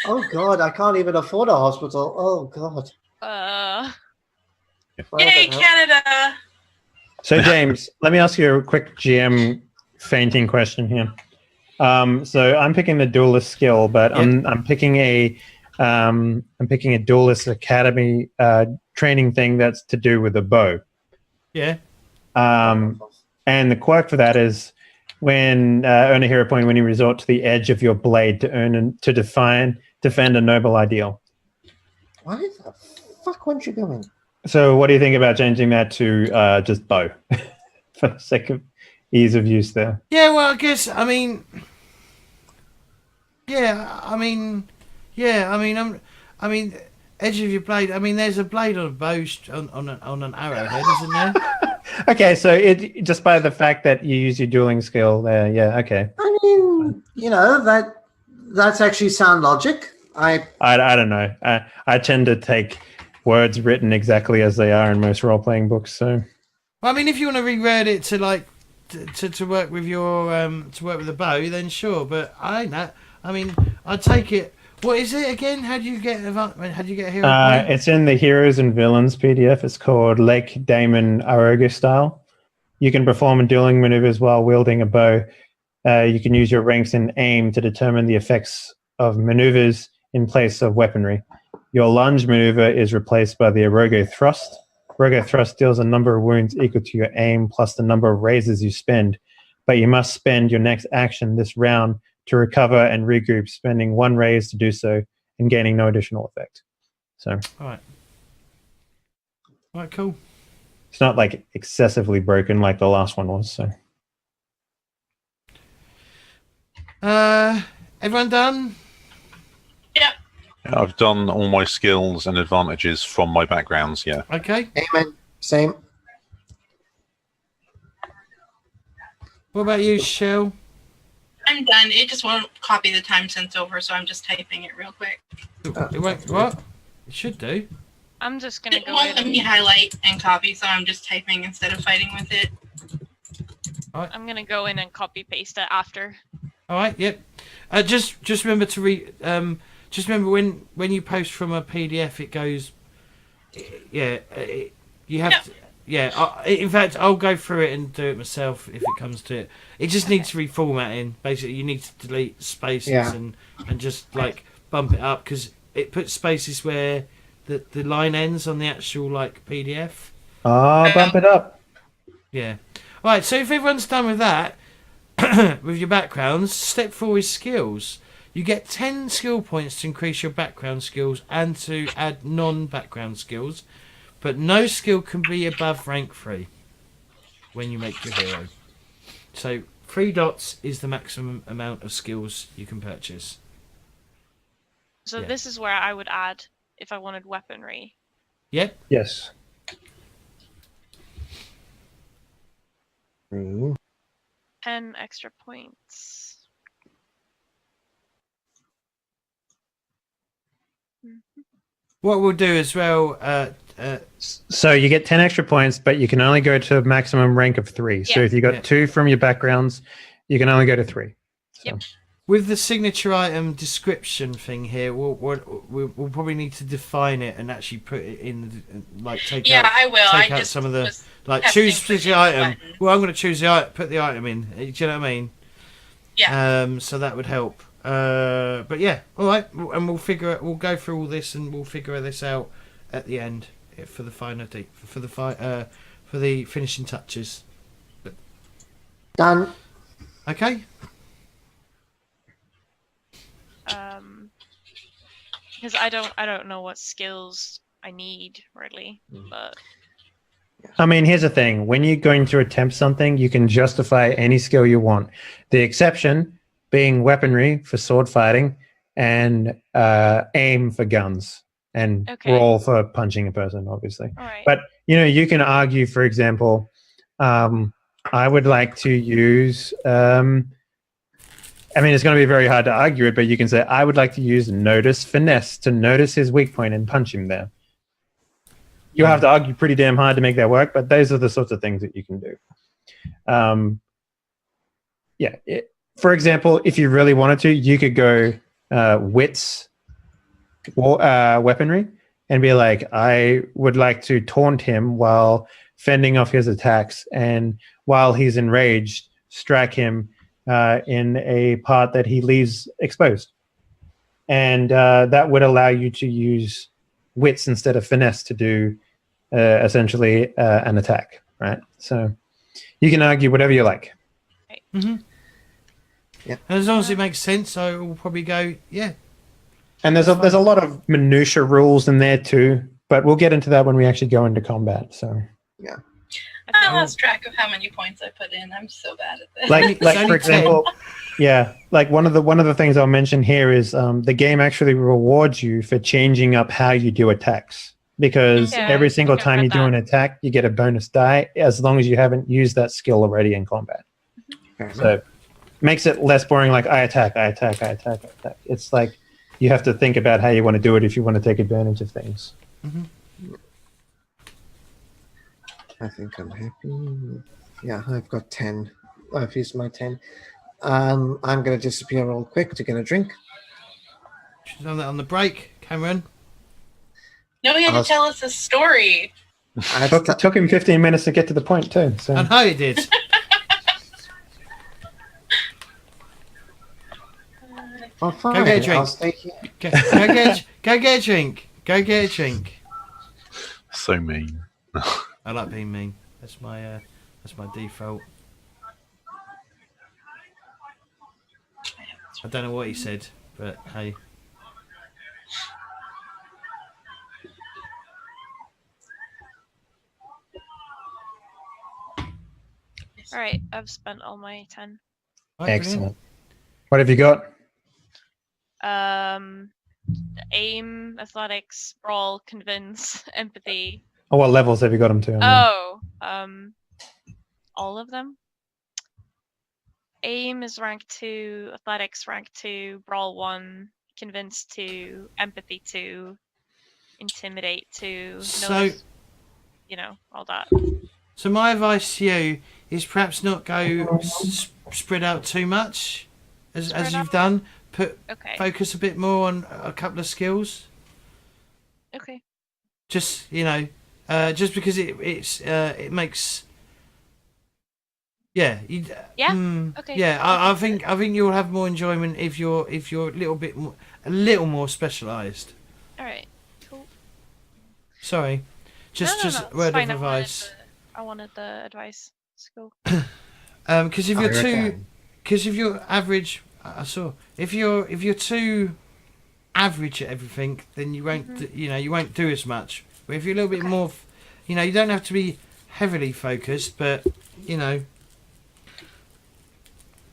Oh God, I can't even afford a hospital. Oh God. Well, Yay, that helps. Canada! So, James, let me ask you a quick GM fainting question here. So I'm picking the duelist skill, but I'm picking a duelist academy training thing that's to do with a bow. Yeah. And the quirk for that is when earn a hero point when you resort to the edge of your blade to defend a noble ideal. Why the fuck weren't you going? So what do you think about changing that to just bow for the sake of ease of use there? Yeah, well, I guess, I mean, edge of your blade. I mean, there's a blade on a bow on an arrowhead, isn't there? Okay, so it just by the fact that you use your dueling skill there, yeah, okay. I mean, that's actually sound logic. I don't know. I tend to take words written exactly as they are in most role-playing books. So, Well, I mean, if you want to reword it to like to work with your to work with the bow, then sure. But I ain't that. I mean, I'd take it. What is it again? How do you get a hero point? it's in the Heroes and Villains PDF. It's called Lake Damon Aroga style. You can perform dueling maneuvers while wielding a bow. You can use your ranks and aim to determine the effects of maneuvers in place of weaponry. Your lunge maneuver is replaced by the Arogo thrust. Arogo thrust deals a number of wounds equal to your aim plus the number of raises you spend, but you must spend your next action this round to recover and regroup, spending one raise to do so and gaining no additional effect. So, All right, cool. it's not like excessively broken like the last one was. So, Everyone done? Yep. I've done all my skills and advantages from my backgrounds, yeah. Okay. Amen. Same. What about you, Chelle? I'm done. It just won't copy the time since over, so I'm just typing it real quick. It won't, what? It should do. I'm just gonna It go won't in. let me highlight and copy, so I'm just typing instead of fighting with it. I'm gonna go in and copy paste it after. All right. Yep. Just remember to just remember when you post from a PDF, it goes. Yeah. You have. Yep. To, yeah. In fact, I'll go through it and do it myself if it comes to it. It just needs reformatting. Basically, you need to delete spaces and just like bump it up because it puts spaces where the line ends on the actual like PDF. bump it up. Yeah. All right. So if everyone's done with that, with your backgrounds, step 4 is skills. You get 10 skill points to increase your background skills and to add non-background skills, but no skill can be above rank 3 when you make your hero. So 3 dots is the maximum amount of skills you can purchase. So Yeah. this is where I would add if I wanted weaponry. Yep. Yes. 3. 10 extra points. What we'll do as well. So you get 10 extra points, but you can only go to a maximum rank of 3. So Yeah. if you got 2 from your backgrounds, you can only go to 3. So. Yep. With the signature item description thing here, we'll probably need to define it and actually put it in, like take Yeah, out. I will. Take I out just some of the was like testing choose for specific the item. button. Well, I'm going to choose the item, put the item in. Do you know what I mean? Yeah. So that would help. But yeah, all right, and we'll go through all this and we'll figure this out at the end for the finality for the finishing touches. Done. Okay. Because I don't know what skills I need really, but I mean, here's the thing. When you're going to attempt something, you can justify any skill you want. The exception being weaponry for sword fighting and aim for guns and roll for punching a person, obviously. All right. But, you can argue, for example, I would like to use... I mean, it's going to be very hard to argue it, but you can say, I would like to use notice finesse to notice his weak point and punch him there. You have to argue pretty damn hard to make that work, but those are the sorts of things that you can do. For example, if you really wanted to, you could go wits weaponry and be like, I would like to taunt him while fending off his attacks, and while he's enraged, strike him in a part that he leaves exposed. And that would allow you to use wits instead of finesse to do essentially an attack, right? So you can argue whatever you like. Mm-hmm. Yeah. And as long as it makes sense, so we'll probably go, yeah. And there's a lot of minutia rules in there too, but we'll get into that when we actually go into combat. So yeah. I lost track of how many points I put in. I'm so bad at this. Like for example, like one of the things I'll mention here is the game actually rewards you for changing up how you do attacks, because every single time you do an attack, you get a bonus die as long as you haven't used that skill already in combat. Mm-hmm. So makes it less boring. Like I attack. It's like you have to think about how you want to do it if you want to take advantage of things. Mm-hmm. I think I'm happy. Yeah, I've got 10. I've used my 10. I'm going to disappear real quick to get a drink. She's on that on the break, Cameron. No, he had to tell us a story. It took him 15 minutes to get to the point too. So. I know he did. Well, fine. Go get a drink. I'll stay here. Go get a drink. Go get a drink. So mean. I like being mean. That's my default. I don't know what he said, but hey. All right, I've spent all my 10. Right, excellent. What have you got? Aim, athletics, brawl, convince, empathy. Oh, what levels have you got them to? All of them. Aim is rank 2, athletics rank 2, brawl 1, convince 2, empathy 2, intimidate 2. So, all that. So my advice to you is perhaps not go spread out too much, as you've done. Focus a bit more on a couple of skills. Okay. Just just because it makes. Yeah. Okay. Yeah, I think you'll have more enjoyment if you're a little more specialised. All right. Cool. Sorry, just no, word of advice. I wanted the advice. It's cool. Because if you're average, if you're too average at everything, then you won't you won't do as much. But if you're a little bit more, you don't have to be heavily focused, but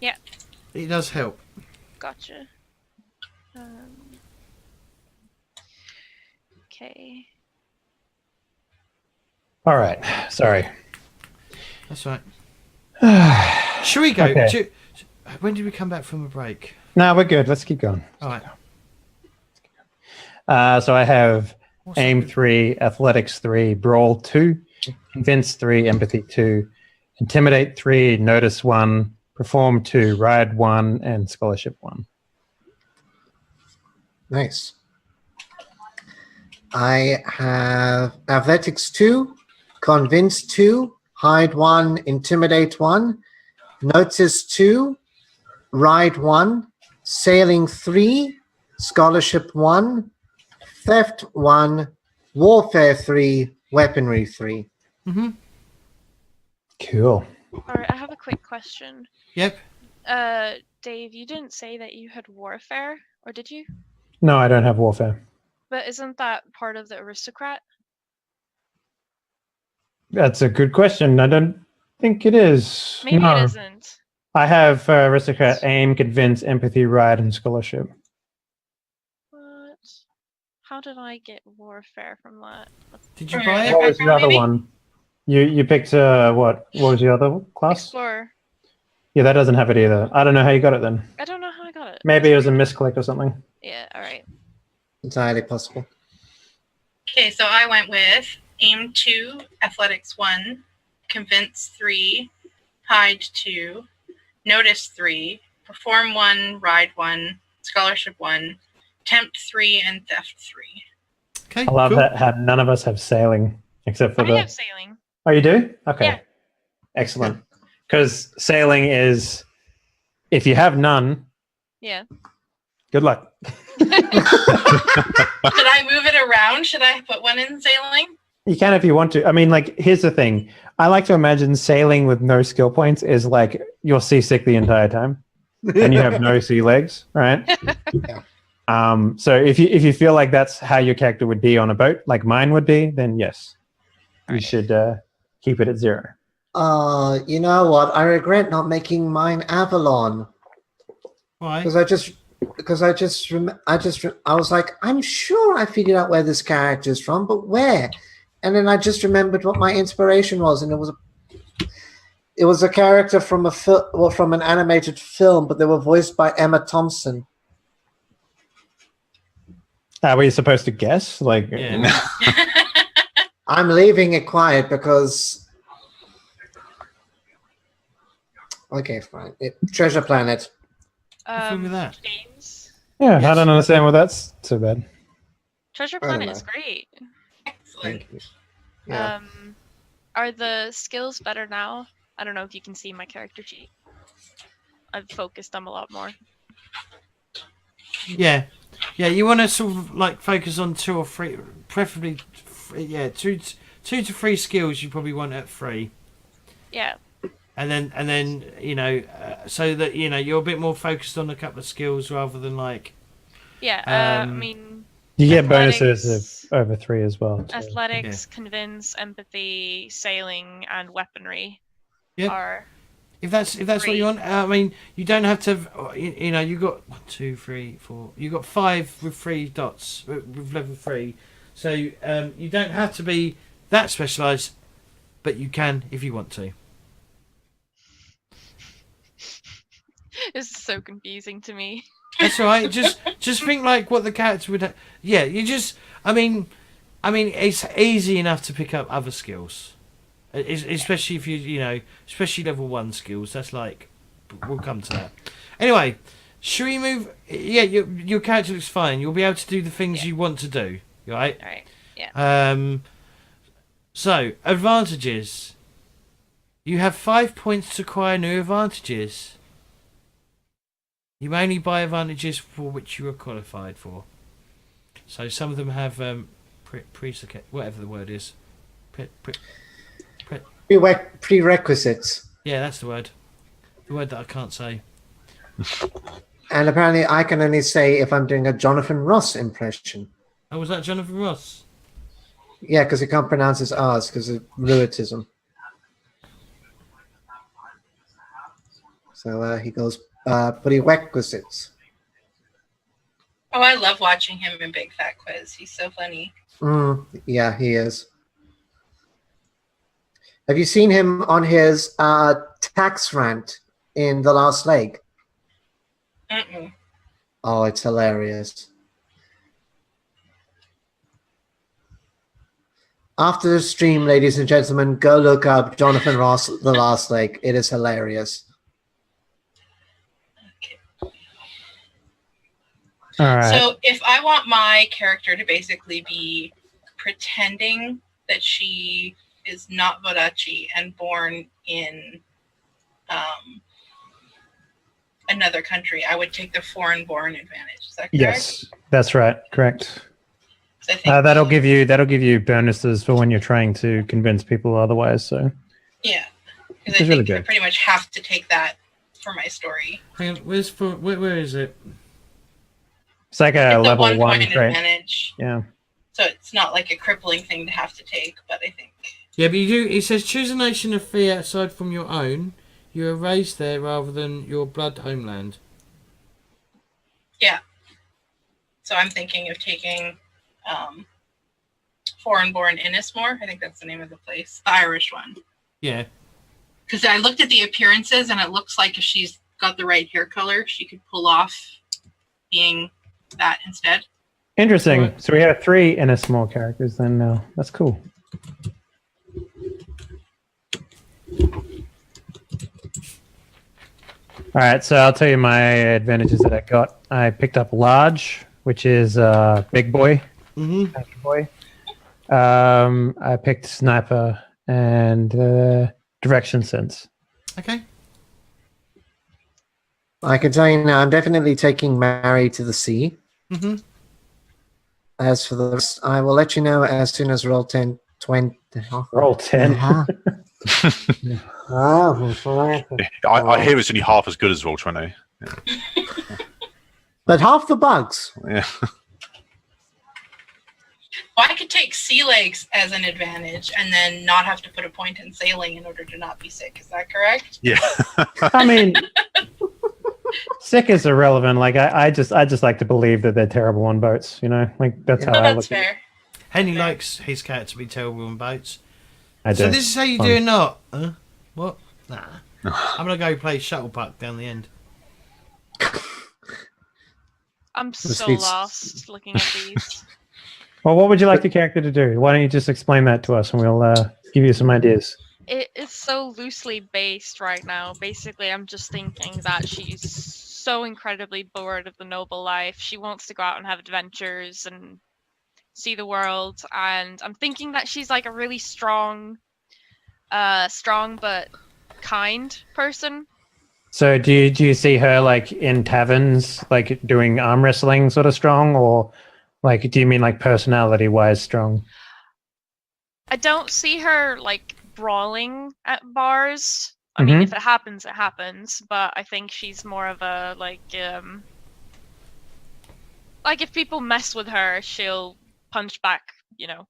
Yeah. it does help. Gotcha. Okay. All right. Sorry. That's right. Should we go? Okay. When did we come back from a break? No, we're good. Let's keep going. All right. So I have aim 3, athletics 3, brawl 2, convince 3, empathy 2, intimidate 3, notice 1, perform 2, ride 1, and scholarship 1. Nice. I have athletics 2, convince 2, hide 1, intimidate 1, notice 2, ride 1, sailing 3, scholarship 1, theft 1, warfare 3, weaponry 3. Mm-hmm. Cool. All right, I have a quick question. Yep. Dave, you didn't say that you had warfare, or did you? No, I don't have warfare. But isn't that part of the aristocrat? That's a good question. I don't think it is. Maybe No. it isn't. I have aristocrat, aim, convince, empathy, ride, and scholarship. What? How did I get warfare from that? Did you Or buy What it? was the other maybe? one? You picked what? What was the other class? Explorer. Yeah, that doesn't have it either. I don't know how you got it then. I don't know how I got it. Maybe it was a misclick or something. Yeah, alright. Entirely possible. Okay, so I went with aim 2, athletics 1, convince 3, hide 2, notice 3, perform 1, ride 1, scholarship 1, tempt 3, and theft 3. Okay, I love cool. that how none of us have sailing except for I the. have sailing. Oh, you do? Okay. Yeah. Excellent. Because sailing is, if you have none, Yeah. good luck. Should I move it around? Should I put one in sailing? You can if you want to. I mean, like, here's the thing. I like to imagine sailing with no skill points is like you're seasick the entire time and you have no sea legs, right? Yeah. So if you feel like that's how your character would be on a boat, like mine would be, then yes, you should keep it at 0. You know what? I regret not making mine Avalon Why? because I was like, I'm sure I figured out where this character is from, but where? And then I just remembered what my inspiration was, and it was a character from from an animated film, but they were voiced by Emma Thompson. Were you supposed to guess? Like, Yeah. I'm leaving it quiet because. Okay, fine. Treasure Planet. What's wrong with that? James. yeah, I Yes. don't understand why that's so bad. Treasure I don't Planet is know. great. Excellent. Thank you. Yeah. Are the skills better now? I don't know if you can see my character sheet. I've focused them a lot more. Yeah, you want to sort of like focus on 2 or 3, preferably, 2 to 3 skills you probably want at 3, Yeah. and then so that you're a bit more focused on a couple of skills rather than like Yeah. I Um, mean, You get Athletics. bonuses of over 3 as well. too. athletics, convince, empathy, sailing, and weaponry Yep. are. if that's what 3. you want. I mean, you don't have to. You got 1, 2, 3, 4. You got 5 with 3 dots with level 3. So you don't have to be that specialised, but you can if you want to. This is so confusing to me. That's all right. Just think like what the character would. Yeah, you just. I mean, it's easy enough to pick up other skills, especially if especially level 1 skills. That's like, we'll come to that. Anyway, should we move? Yeah, your character looks fine. You'll be able to do the things you want to do. Right. All right. Yeah. So advantages. You have 5 points to acquire new advantages. You may only buy advantages for which you are qualified for. So some of them have whatever the word is. Prerequisites. Yeah, that's the word. The word that I can't say. And apparently I can only say if I'm doing a Jonathan Ross impression. Oh, was that Jonathan Ross? Yeah, because he can't pronounce his R's because of rheumatism. So he goes prerequisites. Oh, I love watching him in Big Fat Quiz. He's so funny. Yeah, he is. Have you seen him on his tax rant in The Last Leg? Mm-mm. Oh, it's hilarious. After the stream, ladies and gentlemen, go look up Jonathan Ross, The Last Leg. It is hilarious. All right. So if I want my character to basically be pretending that she is not Vodachi and born in another country, I would take the foreign-born advantage. Is that correct? Yes, that's right. Correct. So I think, That'll give you bonuses for when you're trying to convince people otherwise. So yeah, because Which I is really think I good. pretty much have to take that for my story. Hang on, where is it? it's like a It's a level 1 one-point trait. advantage, Yeah. so it's not like a crippling thing to have to take. But I think Yeah, but you do. It says choose a nation of fear aside from your own. You are raised there rather than your blood homeland. Yeah. So I'm thinking of taking foreign-born Innismore. I think that's the name of the place, the Irish one. Yeah. Because I looked at the appearances, and it looks like if she's got the right hair color, she could pull off being that instead. Interesting. Right. So we have 3 in a small characters then now. That's cool. All right, so I'll tell you my advantages that I got. I picked up large, which is big boy, country boy. I picked sniper and direction sense. Okay. I can tell you now, I'm definitely taking Mary to the sea. Mm-hmm. As for the rest, I will let you know as soon as roll 10, 20. Roll 10. I hear it's only half as good as roll 20. But half the bugs. Yeah. Well, I could take sea legs as an advantage and then not have to put a point in sailing in order to not be sick. Is that correct? Yeah. I mean, sick is irrelevant. Like I just like to believe that they're terrible on boats. You know, like that's how No, I that's look at it. fair. Henry likes his cat to be terrible on boats. I do. So this is how you Fun. do it, not? Huh? What? Nah. I'm gonna go play shuttlepuck down the end. I'm This so needs- lost looking at these. Well, what would you like the character to do? Why don't you just explain that to us, and we'll give you some ideas. It is so loosely based right now. Basically, I'm just thinking that she's so incredibly bored of the noble life. She wants to go out and have adventures and see the world. And I'm thinking that she's like a really strong but kind person. So do you see her like in taverns, like doing arm wrestling, sort of strong, or like do you mean like personality wise strong? I don't see her like brawling at bars. I mean, if it happens, it happens. But I think she's more of a like if people mess with her, she'll punch back. You know.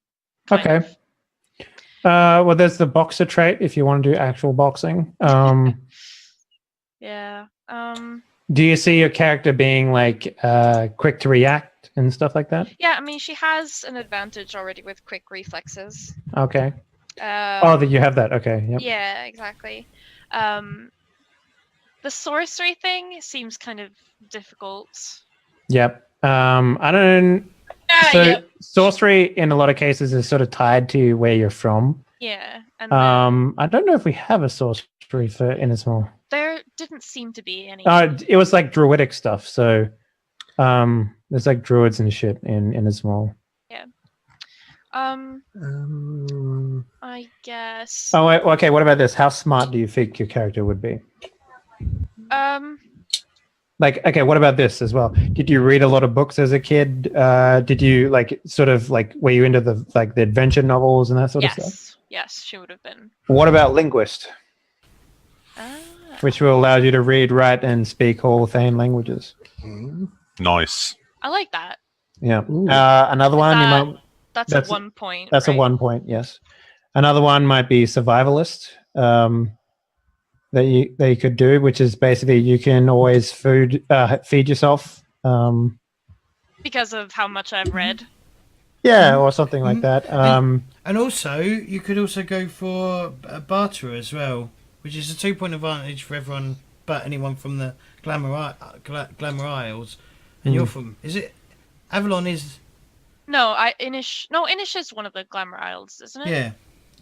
kind Okay. of. Well, there's the boxer trait if you want to do actual boxing. Yeah. Do you see your character being like quick to react and stuff like that? Yeah. I mean, she has an advantage already with quick reflexes. Okay. Oh, that you have that. Okay. Yep. Yeah, exactly. The sorcery thing seems kind of difficult. Yep. I don't. So sorcery in a lot of cases is sort of tied to where you're from. Yeah, and I don't know if we have a sorcery for Innismore. there didn't seem to be any. It was like druidic stuff. So there's like druids and shit in Innismore. I guess. Oh, wait, okay. What about this? How smart do you think your character would be? Like, okay, what about this as well? Did you read a lot of books as a kid? Did you like sort of like were you into the like the adventure novels and that sort of stuff? Yes, she would have been. What about linguist, which will allow you to read, write, and speak all Théah languages? Nice. I like that. Yeah. Another one you might. That's That's- a 1 point. That's right? a 1 point. Yes. Another one might be survivalist. That you could do, which is basically you can always feed yourself. Because of how much I've read. Yeah, or something like that. And also, you could also go for a barter as well, which is a 2 point advantage for everyone but anyone from the Glamour Isles. And you're from, is it? Avalon is. No, Inish is one of the Glamour Isles, isn't it? Yeah,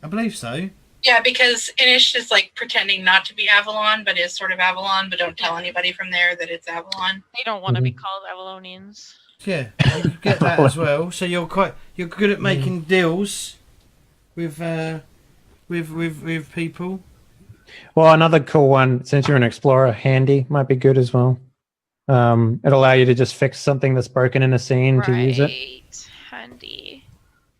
I believe so. Yeah, because Inish is like pretending not to be Avalon, but is sort of Avalon, but don't tell anybody from there that it's Avalon. They don't want to be called Avalonians. Yeah, you could get that as well. So you're good at making deals with people. Well, another cool one, since you're an explorer, handy might be good as well. It'll allow you to just fix something that's broken in a scene to use it. Right, handy.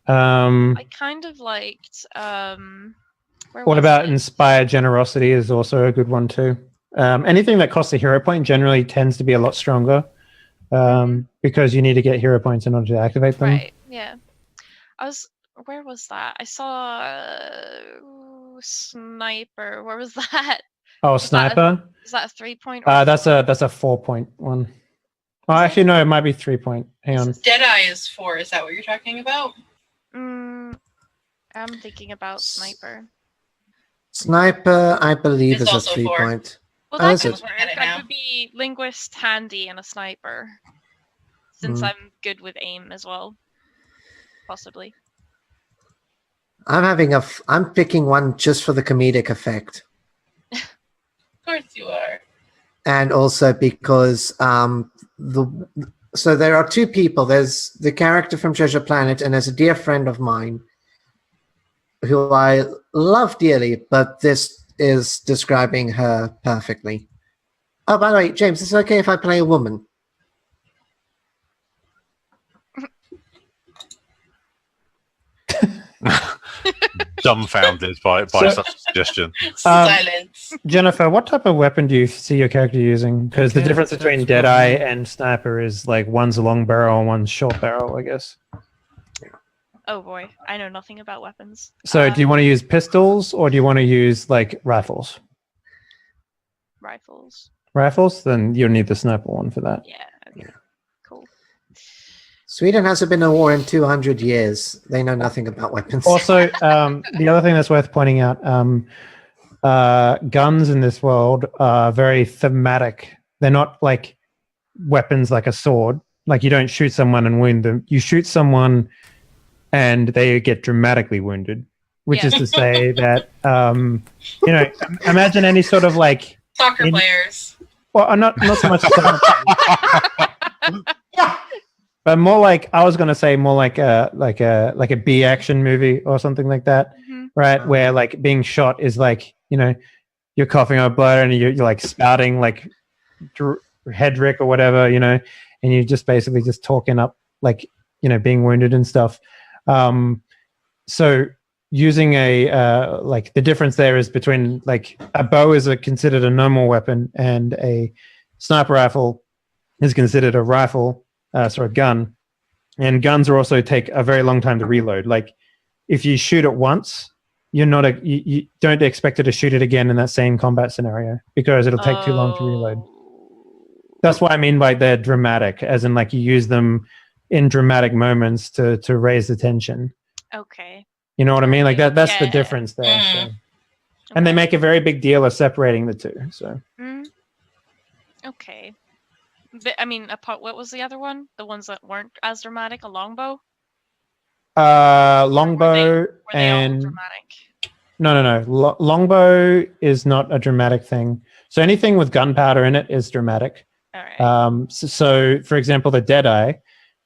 What I kind of liked. Where was about it? inspire generosity is also a good one too. Anything that costs a hero point generally tends to be a lot stronger because you need to get hero points in order to activate them. Right. Yeah. Where was that? I saw sniper. Where was that? Oh, Was that sniper. Is that a 3-point? Or That's a 4-point one. Oh, actually, no, it might be 3-point. Hang on. Deadeye is 4. Is that what you're talking about? I'm thinking about sniper. Sniper, I believe, It's is a also 4. 3-point. Well, Oh, that is could it? Looking at it work. I now. could be linguist, handy, and a sniper. Since I'm good with aim as well. Possibly. I'm picking one just for the comedic effect. Of course you are. And also because so there are two people. There's the character from Treasure Planet, and there's a dear friend of mine who I love dearly, but this is describing her perfectly. Oh, by the way, James, is it okay if I play a woman? Dumbfounded by such a suggestion. Silence. Jennifer, what type of weapon do you see your character using? Because the Okay, difference that's between Deadeye and Sniper is like one's a long barrel and one's short barrel, I guess. Oh boy, I know nothing about weapons. So do you want to use pistols or do you want to use like rifles? Rifles? Rifles? Then you'll need the sniper one for that. Yeah. Okay. Cool. Sweden hasn't been in a war in 200 years. They know nothing about weapons. Also, the other thing that's worth pointing out, guns in this world are very thematic. They're not like weapons like a sword. Like you don't shoot someone and wound them. You shoot someone and they get dramatically wounded, which is to say that, imagine any sort of like... Soccer players. Well, not so much... But more like I was gonna say more like a B action movie or something like that, right? Where like being shot is like you're coughing up blood and you're like spouting like Hedrick or whatever, and you're just basically just talking up like being wounded and stuff. So using a like the difference there is between like a bow is considered a normal weapon and a sniper rifle is considered a rifle. A gun, and guns are also take a very long time to reload. Like if you shoot it once, you don't expect it to shoot it again in that same combat scenario because it'll take too long to reload. That's what I mean by they're dramatic, as in like you use them in dramatic moments to raise the tension. Okay. You know what I mean? Like that's the difference there. So. And they make a very big deal of separating the two. So. Okay. I mean, what was the other one? The ones that weren't as dramatic? A longbow? Longbow were they all and dramatic? No. Longbow is not a dramatic thing. So anything with gunpowder in it is dramatic. All right. So for example, the Deadeye,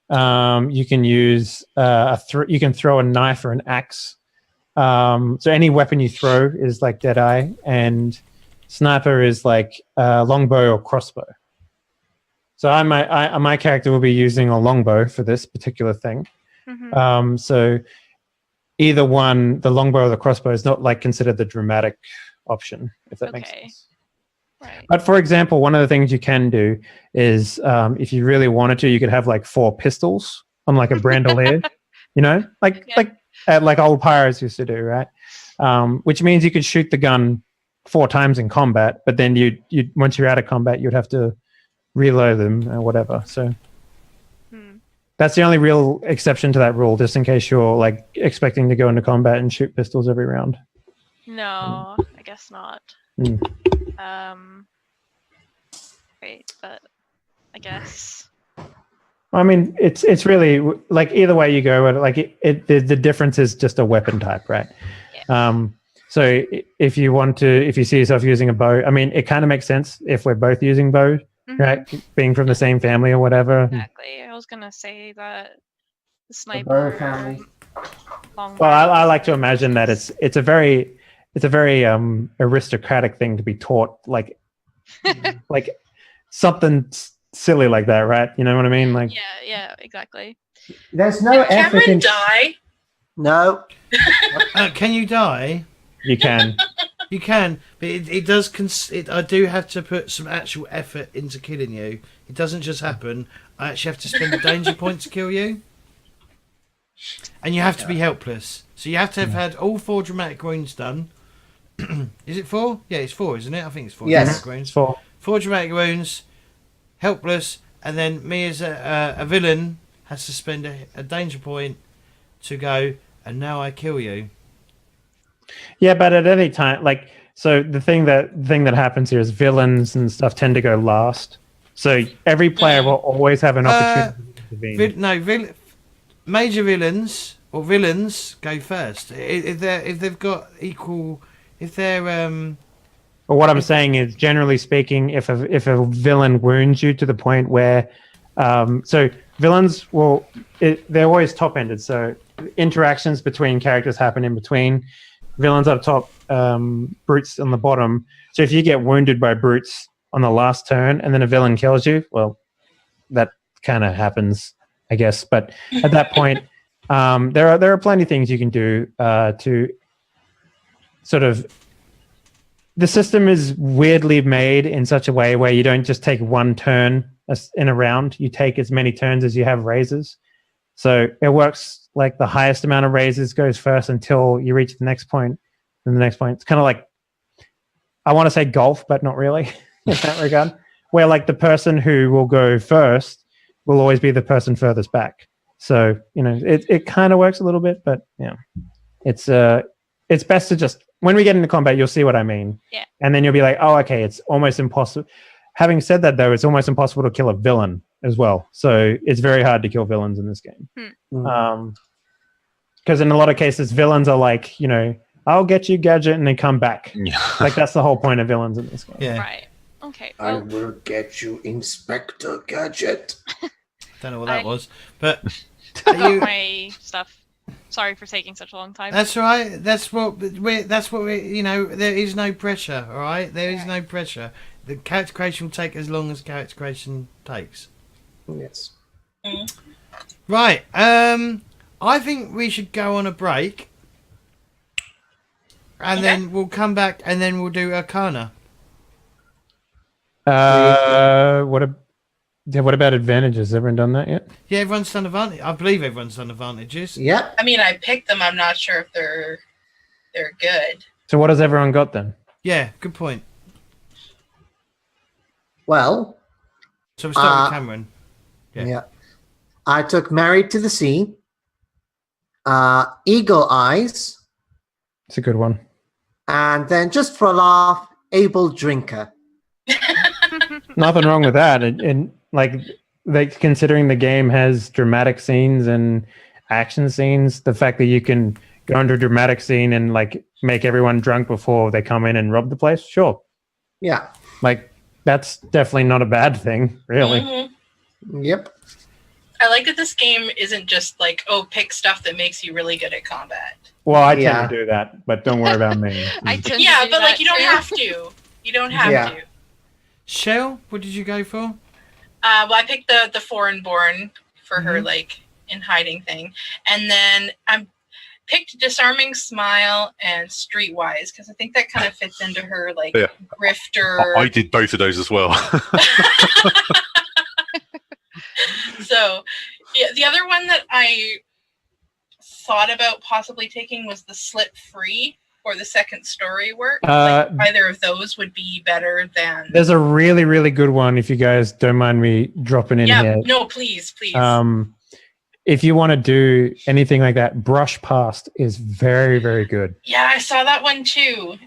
you can use you can throw a knife or an axe. So any weapon you throw is like Deadeye, and Sniper is like longbow or crossbow. So my character will be using a longbow for this particular thing. So either one, the longbow or the crossbow, is not like considered the dramatic option, if that makes sense. Right. But for example, one of the things you can do is if you really wanted to, you could have like 4 pistols on like a bandolier, like old pirates used to do, right? Which means you could shoot the gun 4 times in combat, but then you once you're out of combat, you'd have to reload them or whatever. So that's the only real exception to that rule, just in case you're like expecting to go into combat and shoot pistols every round. No, I guess not. Wait, but I guess. I mean, it's really like either way you go, like the difference is just a weapon type, right? Yeah. So if you see yourself using a bow, I mean, it kind of makes sense if we're both using bow, right? Being from the same family or whatever. Exactly. I was gonna say that the sniper. The bow family. Well, I like to imagine that it's a very aristocratic thing to be taught, like like something silly like that, right? You know what I mean? Like yeah, exactly. There's no Did effort Cameron in... die? No. Can you die? You can. You can, but it does. I do have to put some actual effort into killing you. It doesn't just happen. I actually have to spend a danger point to kill you. And you have to be helpless. So you have to have had all 4 dramatic wounds done. Is it 4? Yeah, it's 4, isn't it? I think it's 4 Yes. dramatic wounds. It's 4. 4 dramatic wounds, helpless, and then me as a villain has to spend a danger point to go, and now I kill you. Yeah, but at any time, like, so the thing that happens here is villains and stuff tend to go last. So every player will always have an opportunity to intervene. Major villains or villains go first if they've got equal. If they're But what I'm saying is, generally speaking, if a villain wounds you to the point where, so villains they're always top-ended. So interactions between characters happen in between. Villains up top, brutes on the bottom. So if you get wounded by brutes on the last turn and then a villain kills you, well, that kind of happens, I guess. But at that point, there are plenty of things you can do to sort of. The system is weirdly made in such a way where you don't just take one turn in a round. You take as many turns as you have raises. So it works like the highest amount of raises goes first until you reach the next point. And the next point, it's kind of like, I want to say golf, but not really in that regard, where like the person who will go first will always be the person furthest back. So, it kind of works a little bit, but yeah, it's best to just, when we get into combat, you'll see what I mean. Yeah. And then you'll be like, oh, okay, it's almost impossible. Having said that, though, it's almost impossible to kill a villain as well. So it's very hard to kill villains in this game. Because in a lot of cases, villains are like, I'll get you, Gadget, and then come back. Yeah. Like, that's the whole point of villains in this game. yeah. Right. Okay. I Well, will get you, Inspector Gadget. Don't know what that was, but about my stuff. Sorry for taking such a long time. that's all right. That's what we. There is no pressure. All right, there is no pressure. The character creation will take as long as character creation takes. Yes. Right. I think we should go on a break, and then we'll come back, and then we'll do Arcana. What about advantages? Has everyone done that yet? Yeah, everyone's done advantage. I believe everyone's done advantages. Yep. I mean, I picked them. I'm not sure if they're good. So what has everyone got then? Yeah, good point. Well, So we'll start with Cameron. yeah. I took Married to the Sea, Eagle Eyes, It's a good one. and then just for a laugh, Able Drinker. Nothing wrong with that. And like considering the game has dramatic scenes and action scenes, the fact that you can go into a dramatic scene and like make everyone drunk before they come in and rob the place, sure. Yeah. Like that's definitely not a bad thing, really. Mhm. Yep. I like that this game isn't just like, pick stuff that makes you really good at combat. Well, I Yeah. tend to do that, but don't worry about me. I tend to Yeah, do but like that you don't too. have to. You don't have Yeah. to. Chelle, what did you go for? Well, I picked the foreign born for her like in hiding thing, and then I picked Disarming Smile and Streetwise because I think that kind of fits into her like Yeah. grifter. I did both of those as well. So, yeah, the other one that I thought about possibly taking was the Slip Free or the Second Story work. Like, either of those would be better than. There's a really, really good one if you guys don't mind me dropping in Yeah, here. no, please. If you want to do anything like that, Brush Past is very, very good. Yeah, I saw that one too.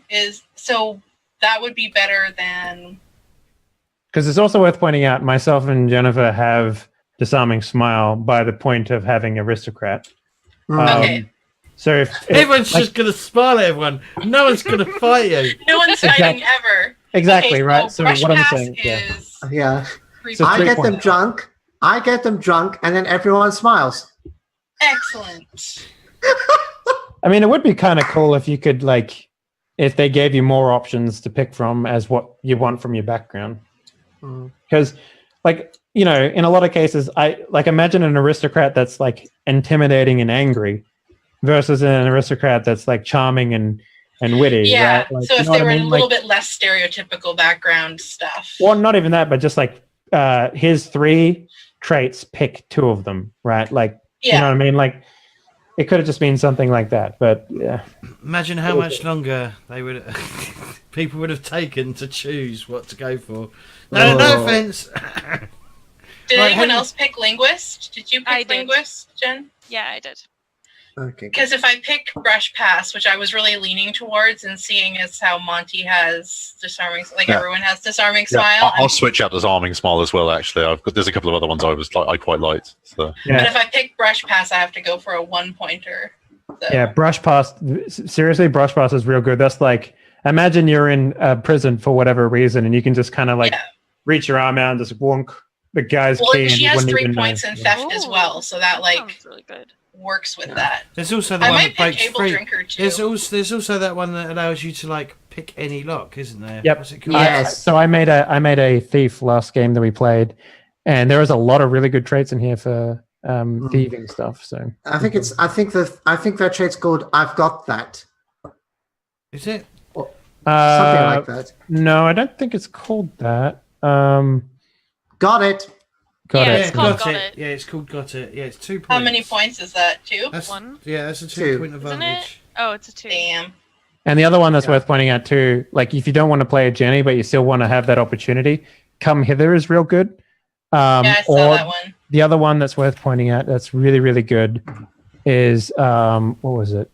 So that would be better than. Because it's also worth pointing out, myself and Jennifer have Disarming Smile by the point of having Aristocrat. Okay. So if Everyone's just going to smile at everyone. No one's going to fight you. No one's fighting ever. exactly Okay, right. So Brush what I'm Pass saying, yeah. is Yeah. creepy. So I 3 get them points. drunk. And then everyone smiles. Excellent. I mean, it would be kind of cool if you could if they gave you more options to pick from as what you want from your background. Because, in a lot of cases, I imagine an aristocrat that's intimidating and angry versus an aristocrat that's charming and witty. Yeah. Right? So if they were a little bit less stereotypical background stuff. Well, not even that, but just his 3 traits, pick 2 of them, right? You know what I mean? it could have just been something like that. But yeah, Imagine how much longer they would people would have taken to choose what to go for. No, no Oh. offense. Did Right, anyone Henry- else pick linguist? Did you I pick did. linguist, Jen? Yeah, I did. Okay. Because if I pick brush pass, which I was really leaning towards, and seeing as how Monty has disarming, like Yeah. everyone has disarming Yeah, smile. I'll switch out disarming smile as well. Actually, there's a couple of other ones I quite liked. So But yeah, if I pick brush pass, I have to go for a 1-pointer. So. yeah. Brush past. Seriously, brush past is real good. That's like, imagine you're in prison for whatever reason, and you can just kind of like Yeah. reach your arm out and just wonk the guy's Well, key. and she you has wouldn't 3 even know. points in theft as Ooh, well, so that like sounds really good. works with that. There's also the I one might that pick breaks able free. drinker too. There's also that one that allows you to like pick any lock, isn't there? Yep. What's it called? Yes. So I made a thief last game that we played, and there was a lot of really good traits in here for thieving stuff. So I think that trait's called "I've got that." Is it? Something like that. No, I don't think it's called that. Got it. Got Yeah, it. it's called Got It. Yeah, it's called Got It. Yeah, it's 2 points. How many points is that? 2? That's, One? Yeah, that's a 2 Two. point Isn't it? advantage. Oh, it's a 2. Damn. And the other one that's Yeah. worth pointing out too, like if you don't want to play a Jenny, but you still want to have that opportunity, Come Hither is real good. Yeah, I saw or that one. the other one that's worth pointing out that's really, really good is what was it?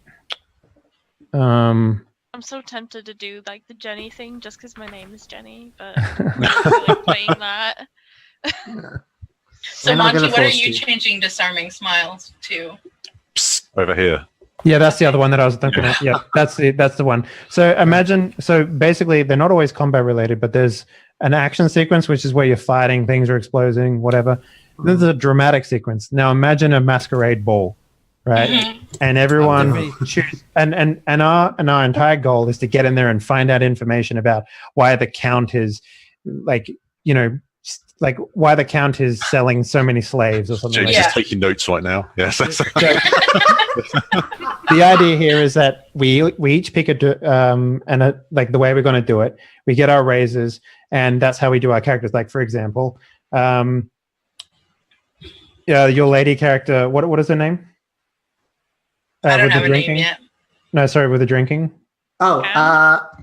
I'm so tempted to do like the Jenny thing just because my name is Jenny, but I'm not really playing that. So I'm not Monty, gonna what are force you you. changing disarming smiles to? Psst, over here. Yeah, that's the other one that I was thinking of. Yeah, that's the one. So imagine, so basically they're not always combat related, but there's an action sequence, which is where you're fighting, things are exploding, whatever. There's a dramatic sequence. Now imagine a masquerade ball, right? Mhm. And everyone definitely- choose, and our entire goal is to get in there and find out information about why the Count is like, you know, like why the Count is selling so many slaves or something James like Yeah. is taking notes right now. Yes. the idea here is that we each pick like the way we're going to do it. We get our raises, and that's how we do our characters. Like for example, your lady character. What is her name? I don't with have the a drinking? name yet. No, sorry, with the drinking. Oh,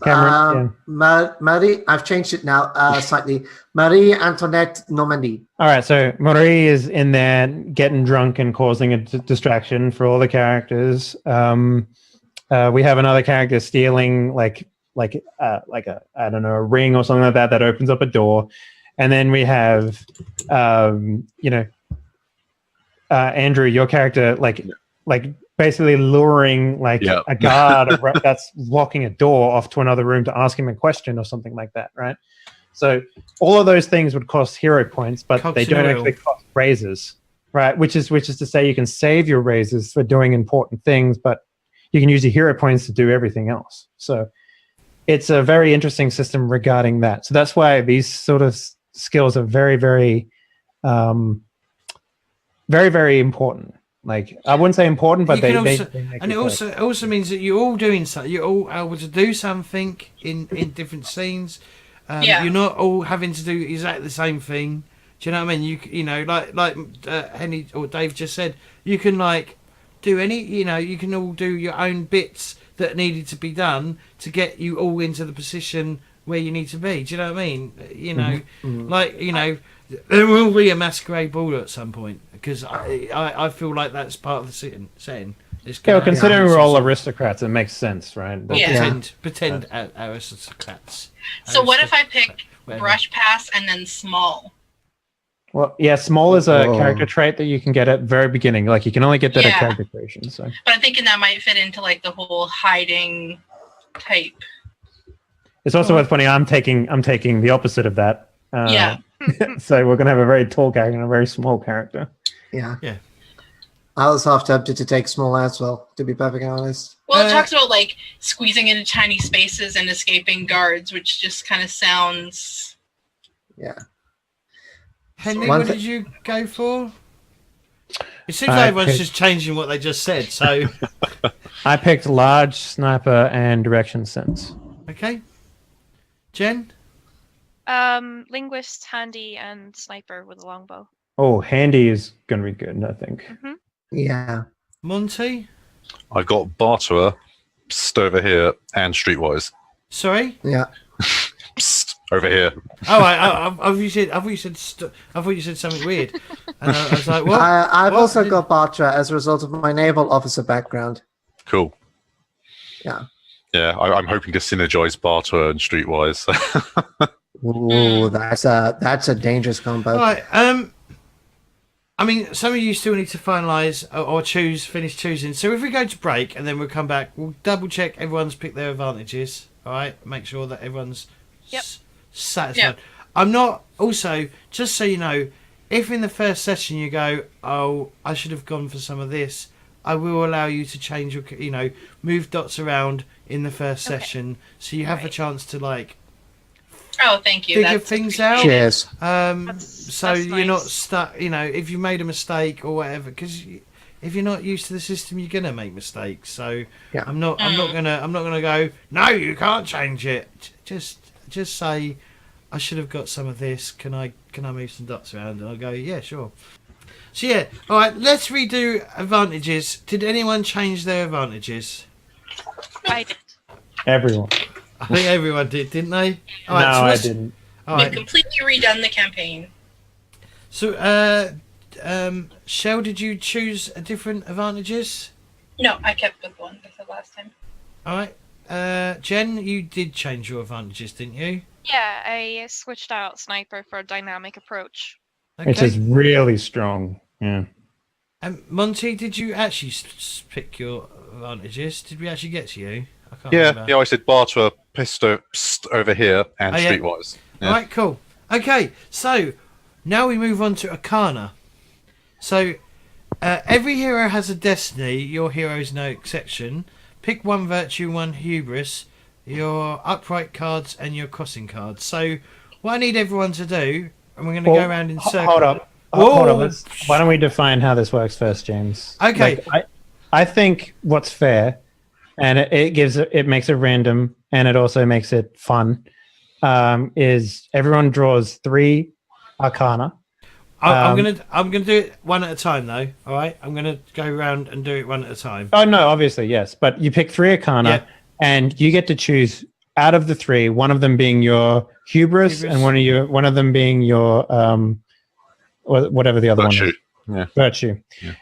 Cameron, Marie. I've changed it now slightly. Mari-Antoinette Normandie. All right, so Mari is in there getting drunk and causing a distraction for all the characters. We have another character stealing like a I don't know, a ring or something like that opens up a door, and then we have Andrew, your character like basically luring a guard that's locking a door off to another room to ask him a question or something like that, right? So all of those things would cost hero points, but Cogs they in don't oil. actually cost raises, right? Which is to say you can save your raises for doing important things, but you can use your hero points to do everything else. So it's a very interesting system regarding that. So that's why these sort of skills are very, very, very, very important. Like I wouldn't say important, but You they can also- make And it also means that you're all doing something. You're all able to do something in different scenes. Yeah. You're not all having to do exactly the same thing. Do you know what I mean? You know, like Henny or Dave just said, you can like do any. You know, you can all do your own bits that needed to be done to get you all into the position where you need to be. Do you know what I mean? You know, like you know, there will be a masquerade ball at some point because I feel like that's part of the setting. It's Yeah, well, gonna considering happen we're all some- aristocrats, it makes sense, right? Or Yeah. pretend aristocrats. So what if I pick Whatever. brush pass and then small? Well, yeah, small is a Whoa. character trait that you can get at very beginning. Like you can only get that at Yeah. character creation. So But I'm thinking that might fit into like the whole hiding type. it's also worth pointing out I'm taking the opposite of that. Yeah. So we're gonna have a very tall character and a very small character. Yeah. Yeah. I was half tempted to take small as well, to be perfectly honest. Well, it Uh, talks about like squeezing into tiny spaces and escaping guards, which just kind of sounds. Yeah. Henry, One what thi- did you go for? It seems I like everyone's picked- just changing what they just said. So, I picked large, sniper, and direction sense. okay. Jen? Linguist, handy, and sniper with a longbow. Oh, handy is gonna be good, I think. Yeah. Monty? I've got Barterer, psst, over here, and Streetwise. Sorry? Yeah. Psst, over here. Oh, I thought you said something weird. And I was like, what? I've What? also got Bartra as a result of my naval officer background. Cool. Yeah. Yeah, I'm hoping to synergize Barterer and Streetwise. Ooh, that's a dangerous combo. All right. I mean, some of you still need to finalise or finish choosing. So if we go to break and then we'll come back, we'll double check everyone's picked their advantages. All right, make sure that everyone's satisfied. Yep. I'm not. Also, just so you know, if in the first session you go, oh, I should have gone for some of this, I will allow you to change your, move dots around in the first session, so you have a chance to Oh, thank you. figure That's things out. Cheers. So that's you're not nice. stuck. If you made a mistake or whatever, because if you're not used to the system, you're gonna make mistakes. So Yeah. I'm not gonna go. No, you can't change it. Just say, I should have got some of this. Can I move some dots around? And I'll go, yeah, sure. So yeah, all right. Let's redo advantages. Did anyone change their advantages? I did. Everyone. I think everyone did, didn't they? All No, right, so I let's- didn't. All We've right. completely redone the campaign. So, Chelle, did you choose a different advantages? No, I kept with the one I said last time. All right. Jen, you did change your advantages, didn't you? Yeah, I switched out sniper for a dynamic approach. Which is really strong. Yeah. Monty, did you actually pick your advantages? Did we actually get to you? I can't Yeah, remember. yeah. I said Barterer, psst, over here, and Oh, yeah. Streetwise. Yeah. All right, cool. Okay, so now we move on to Arcana. So every hero has a destiny. Your hero is no exception. Pick one virtue, one hubris, your upright cards, and your crossing cards. So what I need everyone to do, and we're going to go around in circles. Hold up. Whoa. Hold up. Why don't we define how this works first, James? Okay. I think what's fair, and it makes it random, and it also makes it fun, is everyone draws 3 Arcana. I'm gonna do it one at a time though. All right, I'm gonna go around and do it one at a time. Oh no, obviously yes, but you pick 3 Arcana, Yeah. and you get to choose out of the 3, one of them being your hubris, and one of them being your or whatever the other Virtue. one is. Yeah. Virtue.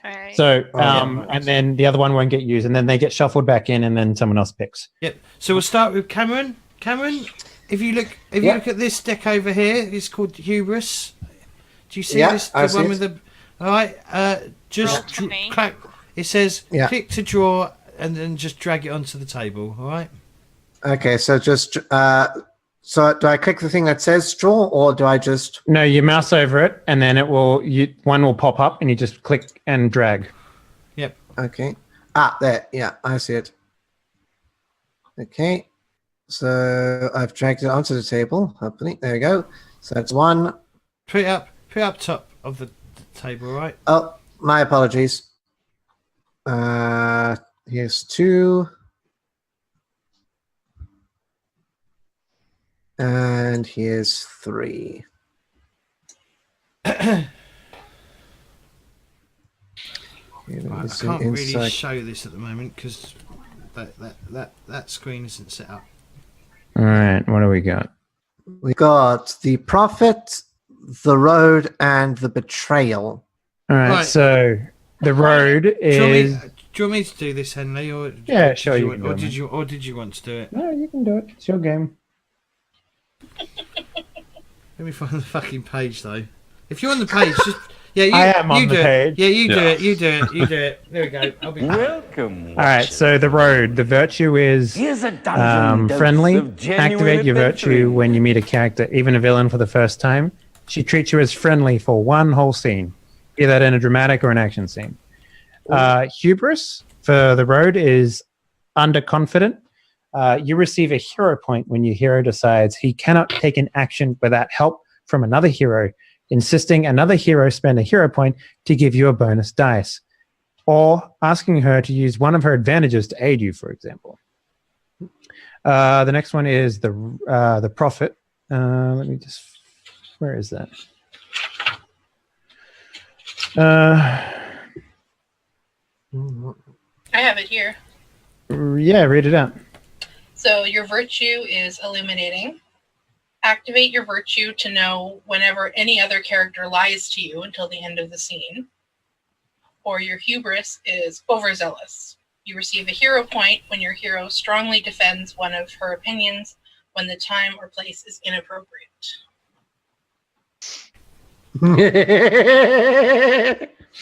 All right. So yeah. and then the other one won't get used, and then they get shuffled back in, and then someone else picks. Yep. So we'll start with Cameron. Cameron, if you look at this deck over here, it's called Hubris. Do you see Yeah, this? I The see one it. with the. All right. Just Roll for me. clack. It says Yeah. click to draw, and then just drag it onto the table. All right. Okay, so just so do I click the thing that says draw, or do I just? No, you mouse over it, and then one will pop up, and you just click and drag. Yep. Okay. There. Yeah, I see it. Okay. So I've dragged it onto the table. Hopefully, there we go. So that's 1. Put it up top of the table. All right. Oh, my apologies. Here's 2. And here's 3. Right, I can't really show this at the moment because that screen isn't set up. All right, what do we got? We got the prophet, the road, and the betrayal. All right, Right. so the road Do is. you want me to do this, Henley, or Yeah, sure, did you you can want, do it, or did you want to do it? No, you can do it. It's your game. Let me find the fucking page though. If you're on the page, just you. I am on you the do page. It. Yeah, you do Yeah. it. You do it. You do it. There we go. I'll be. Welcome. All right, so the road, the virtue is Here's a dungeon dose friendly. of genuine Activate your virtue adventuring. when you meet a character, even a villain, for the first time. She treats you as friendly for one whole scene, be that in a dramatic or an action scene. Hubris for the road is underconfident. You receive a hero point when your hero decides he cannot take an action without help from another hero, insisting another hero spend a hero point to give you a bonus dice, or asking her to use one of her advantages to aid you, for example. The next one is the prophet. Let me just, where is that? I have it here. Yeah, read it out. So your virtue is illuminating. Activate your virtue to know whenever any other character lies to you until the end of the scene. Or your hubris is overzealous. You receive a hero point when your hero strongly defends one of her opinions when the time or place is inappropriate.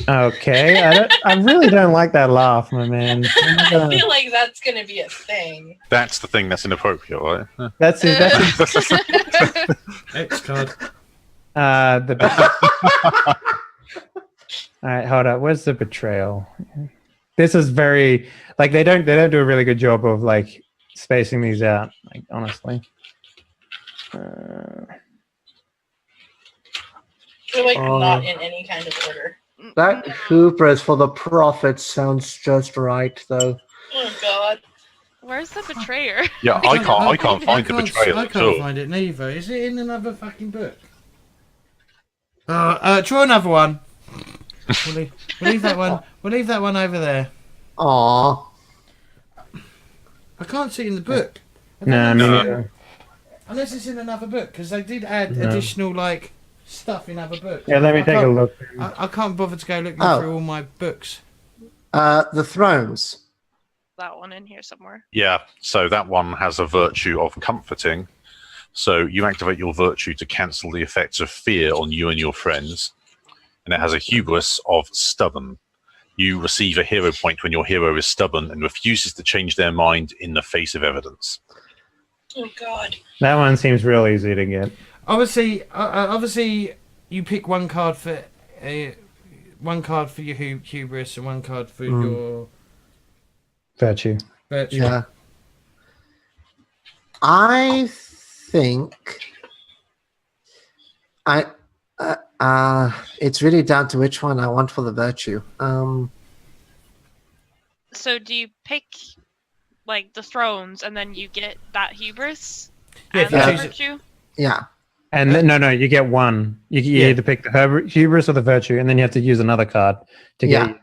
Okay, I really don't like that laugh, my man. I feel like that's going to be a thing. That's the thing that's inappropriate, right? That's it. X card. All right, hold up. Where's the betrayal? This is very like they don't do a really good job of like spacing these out. Like honestly, They're like not in any kind of order. That hubris for the prophet sounds just right, though. Oh God. Where's the betrayer? Yeah, I can't find the betrayal I at can't all. find it neither. Is it in another fucking book? Draw another one. We'll leave that one. We'll leave that one over there. Aww. I can't see it in the book. no, No. Unless it's in another book, because they did add additional like stuff in other books. Yeah, let me take a look. I can't bother to go looking through all my books. The thrones. That one in here somewhere. Yeah, so that one has a virtue of comforting. So you activate your virtue to cancel the effects of fear on you and your friends. And it has a hubris of stubborn. You receive a hero point when your hero is stubborn and refuses to change their mind in the face of evidence. Oh God. That one seems real easy to get. Obviously, you pick one card for your hubris and one card for your Virtue. virtue. Yeah. I think it's really down to which one I want for the virtue. So do you pick like the thrones and then you get that hubris Yeah, and if you the choose it. virtue? Yeah. And no, you get one. You either pick the hubris or the virtue, and then you have to use another card to get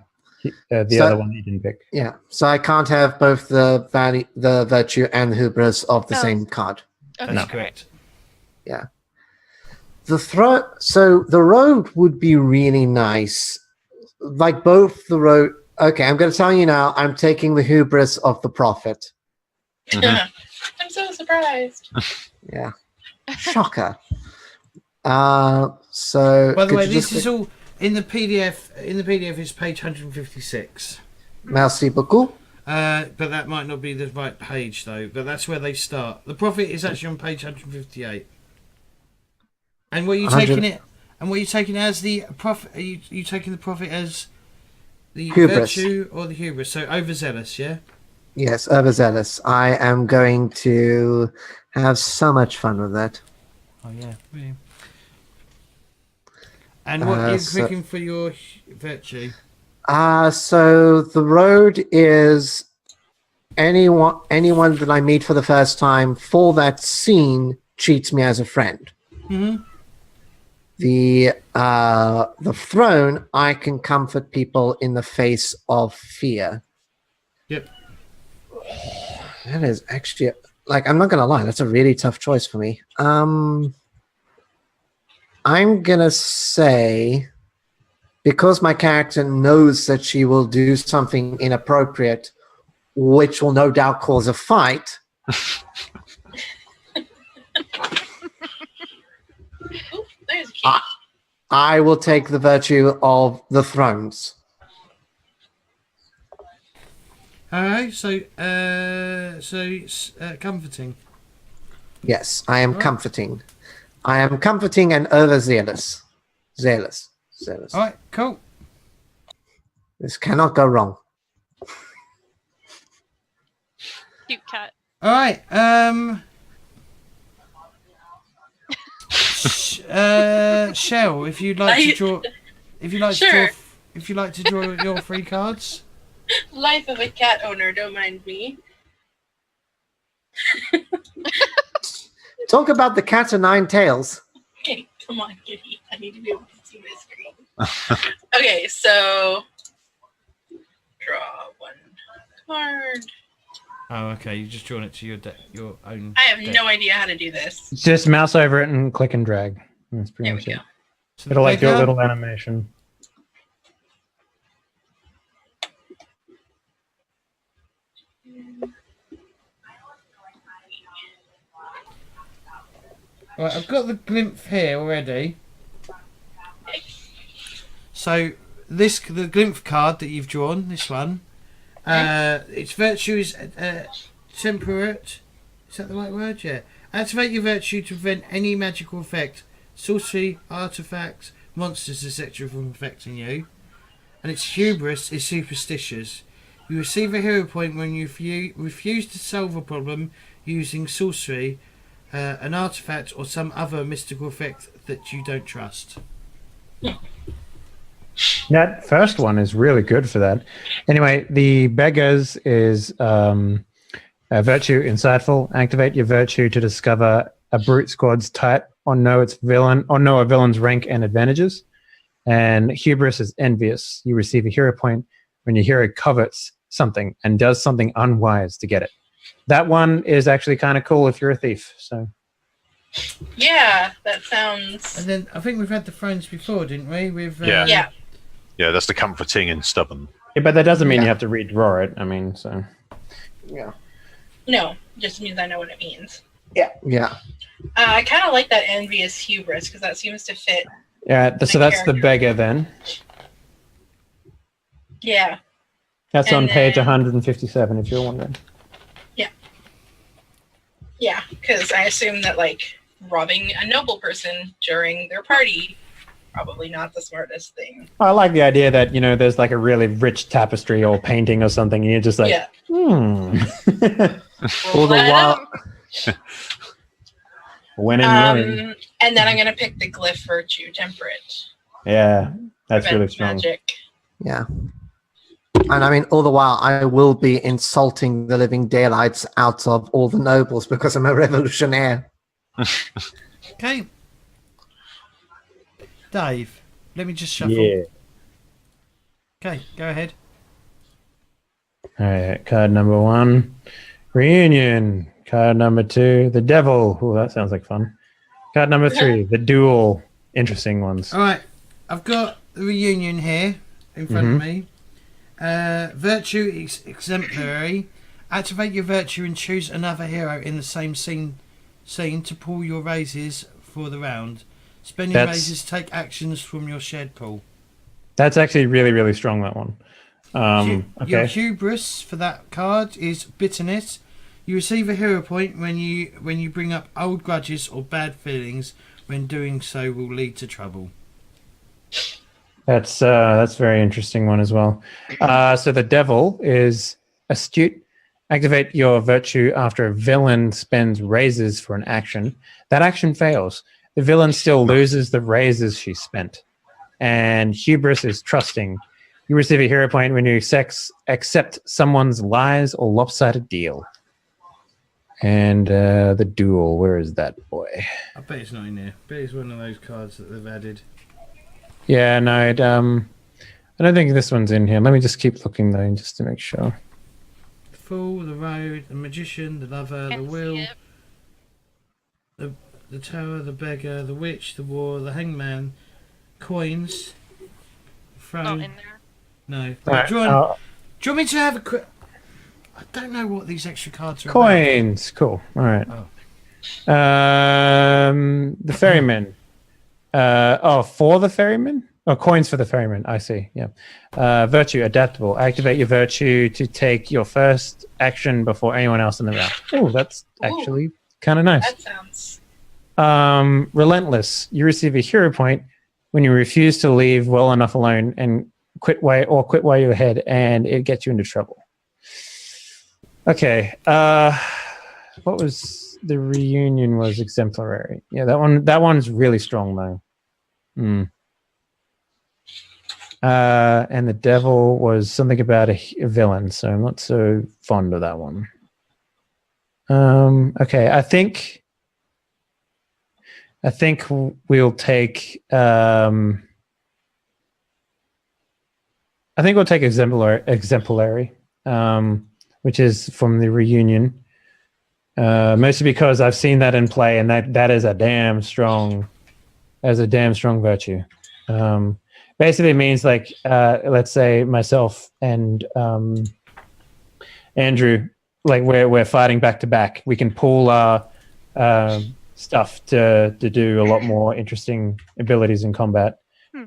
the other one you didn't pick. Yeah. So I can't have both the virtue and the hubris of the same card. Okay, That's correct. Yeah. So the road would be really nice. Like both the road. Okay, I'm going to tell you now. I'm taking the hubris of the prophet. Mhm. I'm so surprised. Yeah. Shocker. So. By the could way, you this just is all in the PDF. In the PDF is page 156. Merci beaucoup. But that might not be the right page though. But that's where they start. The prophet is actually on page 158. And what are you 100 taking it? And what are you taking as the prophet? Are you taking the prophet as the Hubris. virtue or the hubris? So overzealous, yeah. Yes, overzealous. I am going to have so much fun with that. Oh yeah. Really. And what are you so- picking for your virtue? So the road is anyone that I meet for the first time for that scene treats me as a friend. Mm-hmm. The throne, I can comfort people in the face of fear. Yep. That is actually I'm not gonna lie, that's a really tough choice for me. I'm gonna say, because my character knows that she will do something inappropriate, which will no doubt cause a fight. Ooh, there's a key. I will take the virtue of the thrones. Alright, so comforting. Yes, I am Alright. comforting. I am comforting and overzealous. Zealous. Alright, cool. This cannot go wrong. Cute cat. Alright, Chelle, if you'd like to draw Sure. if you'd like to draw your 3 cards. Life of a cat owner, don't mind me. Talk about the cat o' nine tails. Okay, come on, kitty. I need to be able to see my screen. Okay, so draw one card. Oh, okay. You just drawn it to your own. I have deck. no idea how to do this. Just mouse over it and click and drag. That's pretty There we much go. it. So It'll like do a beggar- little animation. Right, I've got the glymph here already. So the glymph card that you've drawn, this one, its virtue is temperate. Is that the right word? Yeah. Activate your virtue to prevent any magical effect, sorcery, artifacts, monsters, etc. from affecting you. And its hubris is superstitious. You receive a hero point when you refuse to solve a problem using sorcery, an artifact, or some other mystical effect that you don't trust. That first one is really good for that. Anyway, the beggars is virtue insightful. Activate your virtue to discover a brute squad's type or know its villain or know a villain's rank and advantages. And hubris is envious. You receive a hero point when your hero covets something and does something unwise to get it. That one is actually kind of cool if you're a thief. So Yeah, that sounds. And then I think we've had the thrones before, didn't we? With Yeah. Yeah, that's the comforting and stubborn. yeah, but that doesn't mean you have to redraw it. I mean, so Yeah. No, just means I know what it means. Yeah. I kind of like that envious hubris because that seems to fit. yeah. So that's the character. beggar then. Yeah. That's And on page then- 157 if you're wondering. Yeah, because I assume that like robbing a noble person during their party probably not the smartest thing. I like the idea that, you know, there's like a really rich tapestry or painting or something, and you're just like, Yeah. All the while, when in Rome. And then I'm gonna pick the glyph virtue temperate. Yeah, that's Prevent really strong. Magic. yeah. And I mean, all the while, I will be insulting the living daylights out of all the nobles because I'm a revolutionaire. Okay. Dave, let me just shuffle. Yeah. Okay, go ahead. All right, card number 1, reunion. Card number 2, the devil. Oh, that sounds like fun. Card number 3, the duel. Interesting ones. All right, I've got the reunion here in front of me. Virtue is exemplary. Activate your virtue and choose another hero in the same scene to pull your raises for the round. Spending That's- raises take actions from your shared pool. That's actually really, really strong, that one. Your Okay. hubris for that card is bitterness. You receive a hero point when you bring up old grudges or bad feelings. When doing so will lead to trouble. That's very interesting one as well. So the devil is astute. Activate your virtue after a villain spends raises for an action. That action fails. The villain still loses the raises she spent. And hubris is trusting. You receive a hero point when you accept someone's lies or lopsided deal. And the duel, where is that boy? I bet it's not in there. I bet it's one of those cards that they've added. Yeah, no, I don't think this one's in here. Let me just keep looking though, just to make sure. The Fool, the Road, the Magician, the Lover, the Will, the Tower, the Beggar, the Witch, the War, the Hangman, Coins, Throne. Not in there. No. Right, Do you want me to have a quick... I don't know what these extra cards are about. coins, cool. All right. Oh. The ferryman. For the ferryman? Oh, coins for the ferryman. I see. Yeah. Virtue, adaptable. Activate your virtue to take your first action before anyone else in the round. Oh, that's actually kind of nice. That sounds. Relentless. You receive a hero point when you refuse to leave well enough alone and quit while you're ahead, and it gets you into trouble. Okay. What was the reunion? Was exemplary. Yeah, that one's really strong though. And the devil was something about a villain, so I'm not so fond of that one. Okay, I think we'll take I think we'll take exemplary, which is from the reunion. Mostly because I've seen that in play, and that is a damn strong virtue. Basically means like, let's say myself and Andrew, like we're fighting back to back. We can pool our stuff to do a lot more interesting abilities in combat,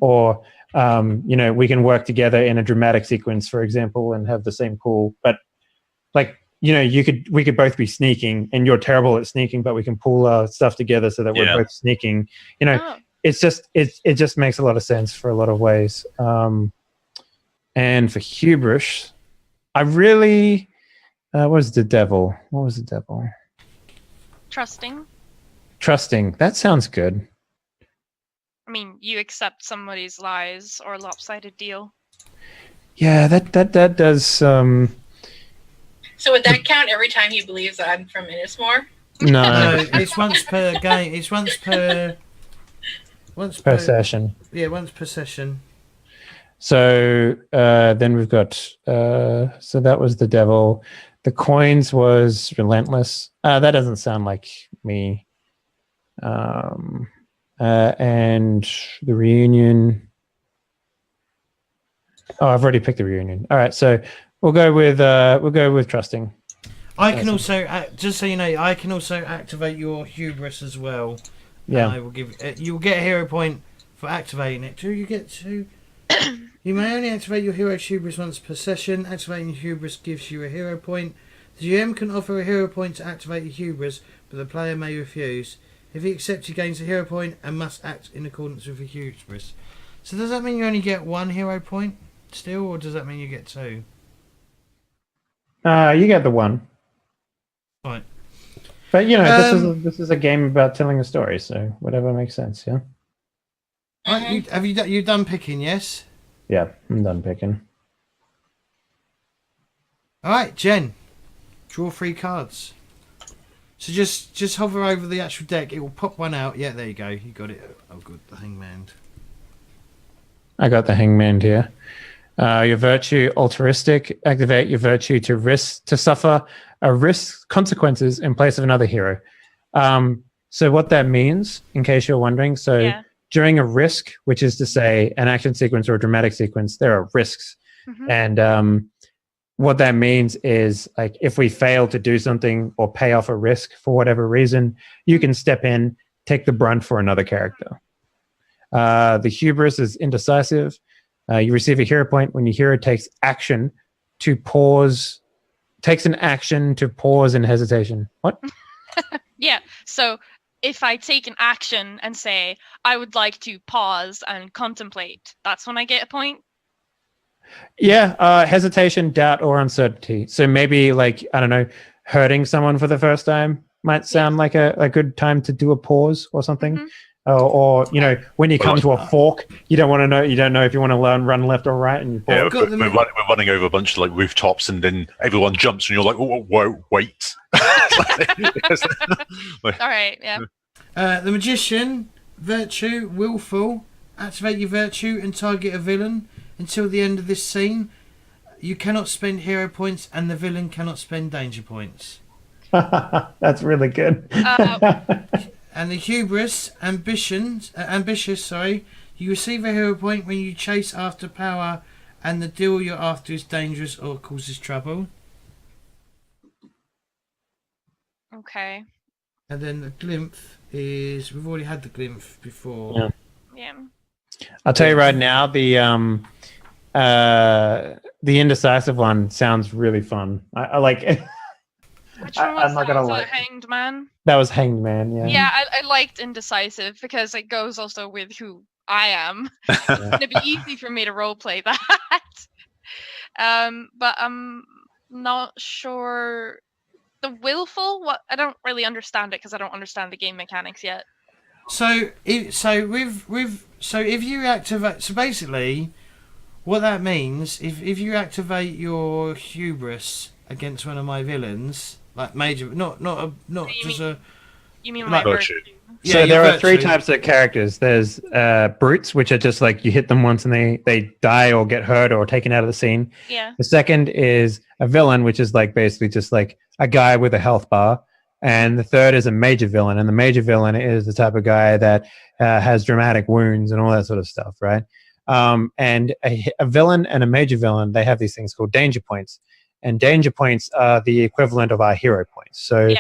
or we can work together in a dramatic sequence, for example, and have the same pool. But like, we could both be sneaking, and you're terrible at sneaking, but we can pool our stuff together so that we're both sneaking. It's just it just makes a lot of sense for a lot of ways. And for hubris, I really what was the devil? Trusting. That sounds good. I mean, you accept somebody's lies or lopsided deal. Yeah, that does. So would that count every time he believes that I'm from Innismore? No, it's once per game. It's once per session. Yeah, once per session. So then we've got. So that was the devil. The coins was relentless. That doesn't sound like me. And the reunion. Oh, I've already picked the reunion. All right, so we'll go with trusting. I can also, just so you know, I can also activate your hubris as well. Yeah. I will give you will get a hero point for activating it. Do you get to? You may only activate your hero's hubris once per session. Activating your hubris gives you a hero point. The GM can offer a hero point to activate your hubris, but the player may refuse. If he accepts, he gains a hero point and must act in accordance with your hubris. So does that mean you only get one hero point still, or does that mean you get two? You get the one. Right. But this is a game about telling a story, so whatever makes sense. Yeah. Right, have you done picking? Yes. Yeah, I'm done picking. All right, Jen. Draw 3 cards. So just hover over the actual deck. It will pop one out. Yeah, there you go. You got it. Oh, good. The Hangman. I got the Hangman here. Your virtue altruistic. Activate your virtue to suffer a risk consequences in place of another hero. So what that means, in case you're wondering, during a risk, which is to say an action sequence or a dramatic sequence, there are risks. Mm-hmm. And what that means is, like, if we fail to do something or pay off a risk for whatever reason, you can step in, take the brunt for another character. The hubris is indecisive. You receive a hero point when your hero takes an action to pause in hesitation. What? Yeah, so if I take an action and say, I would like to pause and contemplate, that's when I get a point? Yeah, hesitation, doubt, or uncertainty. So maybe, like, I don't know, hurting someone for the first time might sound like a good time to do a pause or something. Mm-hmm. Or when you come to a fork, you don't know if you want to run left or right, and you pause. Yeah, we're running over a bunch of like rooftops, and then everyone jumps, and you're like, oh, whoa, wait. All right, yeah. The magician, virtue, willful. Activate your virtue and target a villain until the end of this scene. You cannot spend hero points, and the villain cannot spend danger points. That's really good. And the hubris, ambitious. You receive a hero point when you chase after power, and the deal you're after is dangerous or causes trouble. Okay. And then the glymph is, we've already had the glymph before. Yeah. I'll tell you right now, the indecisive one sounds really fun. I like it. Which one was I'm not gonna lie. Hanged Man? That was Hanged Man, yeah. Yeah, I liked indecisive because it goes also with who I am. It'd be easy for me to roleplay that. But I'm not sure. The willful, what? I don't really understand it because I don't understand the game mechanics yet. So if you activate, so basically, what that means, if you activate your hubris against one of my villains, like major, not just a You mean my Virtue. virtue? Yeah, So your there are three virtue. types of characters. There's brutes, which are just like you hit them once and they die or get hurt or taken out of the scene. Yeah. The second is a villain, which is like basically just like a guy with a health bar. And the third is a major villain. And the major villain is the type of guy that has dramatic wounds and all that sort of stuff, right? And a villain and a major villain, they have these things called danger points. And danger points are the equivalent of our hero points. So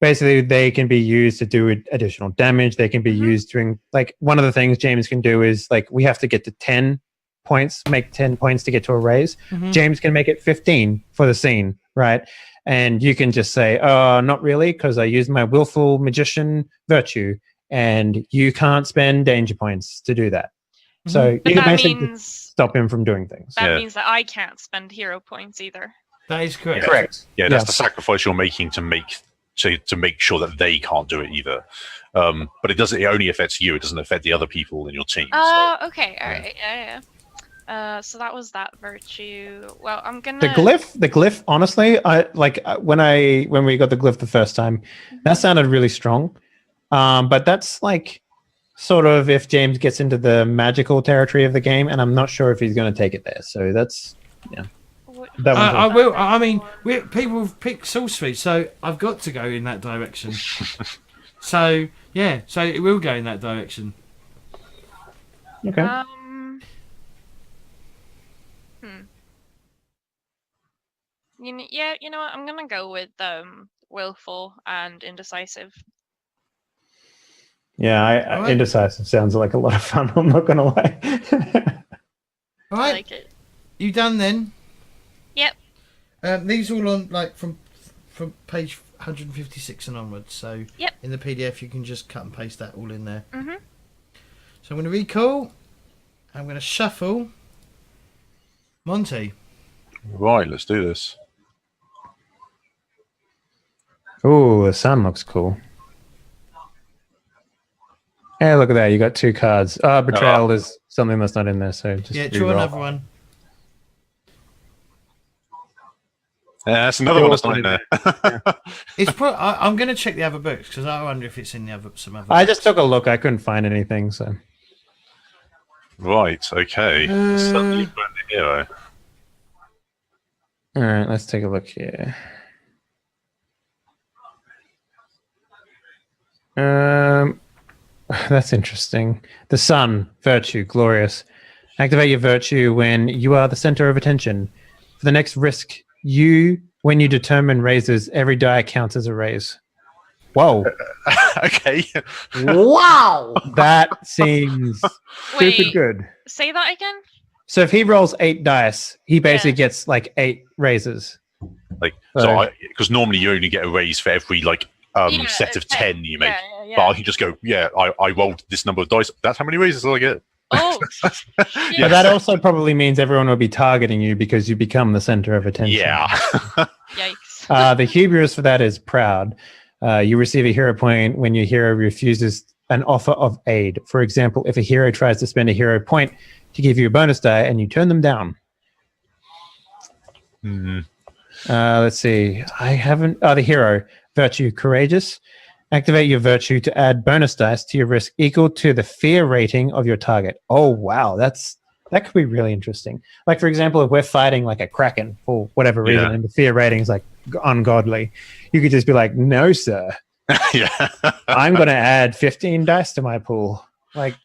basically, they can be used to do additional damage. They can be used during, like, one of the things James can do is, like, we have to get to 10 points, make 10 points to get to a raise. James can make it 15 for the scene, right? And you can just say, oh, not really, because I used my willful magician virtue, and you can't spend danger points to do that. So But you can that basically means stop him from doing things. that means that I can't spend hero points either. That is correct. Correct. Yeah, that's the sacrifice you're making to make sure that they can't do it either. But it doesn't. It only affects you. It doesn't affect the other people in your team. Okay, all right, yeah. So that was that virtue. Well, I'm gonna The glyph. Honestly, when we got the glyph the first time, that sounded really strong. But that's like sort of if James gets into the magical territory of the game, and I'm not sure if he's going to take it there. So that's That I will. I mean, people have picked sorcery, so I've got to go in that direction. So yeah, so it will go in that direction. Okay. You know what? I'm gonna go with willful and indecisive. Yeah, Alright. indecisive sounds like a lot of fun. I'm not gonna lie. All I right, like it. you done then? Yep. These all on like from page 156 and onwards. So Yep. in the PDF you can just cut and paste that all in there. Mhm. So I'm going to recall. I'm going to shuffle. Monty. Right, let's do this. Oh, the sun looks cool. Hey, look at that! You got two cards. Betrayal is something that's not in there, so just Yeah, draw re-roll. another one. Yeah, that's another one that's not in there. It's I'm going to check the other books because I wonder if it's in the some other. I just took a look. I couldn't find anything, so. Right, okay. Suddenly put in the hero. All right, let's take a look here. That's interesting. The sun, virtue, glorious. Activate your virtue when you are the center of attention. For the next risk, when you determine raises, every die counts as a raise. Whoa. Okay. Wow! That seems super Wait. good. Say that again. So if he rolls 8 dice, he basically gets like 8 raises. Like, So- because normally you only get a raise for every Yeah, set of 10 you make. Yeah. But I can just go, I rolled this number of dice. That's how many raises I get. Oh, But that also probably means everyone will be targeting you because you become the center of attention. Yeah. yikes. The hubris for that is proud. You receive a hero point when your hero refuses an offer of aid. For example, if a hero tries to spend a hero point to give you a bonus die and you turn them down. Let's see. I haven't. The hero. Virtue, courageous. Activate your virtue to add bonus dice to your risk equal to the fear rating of your target. Oh, wow. That could be really interesting. Like, for example, if we're fighting like a kraken for whatever reason and the fear rating is like ungodly, you could just be like, no, sir. Yeah. I'm going to add 15 dice to my pool. Like,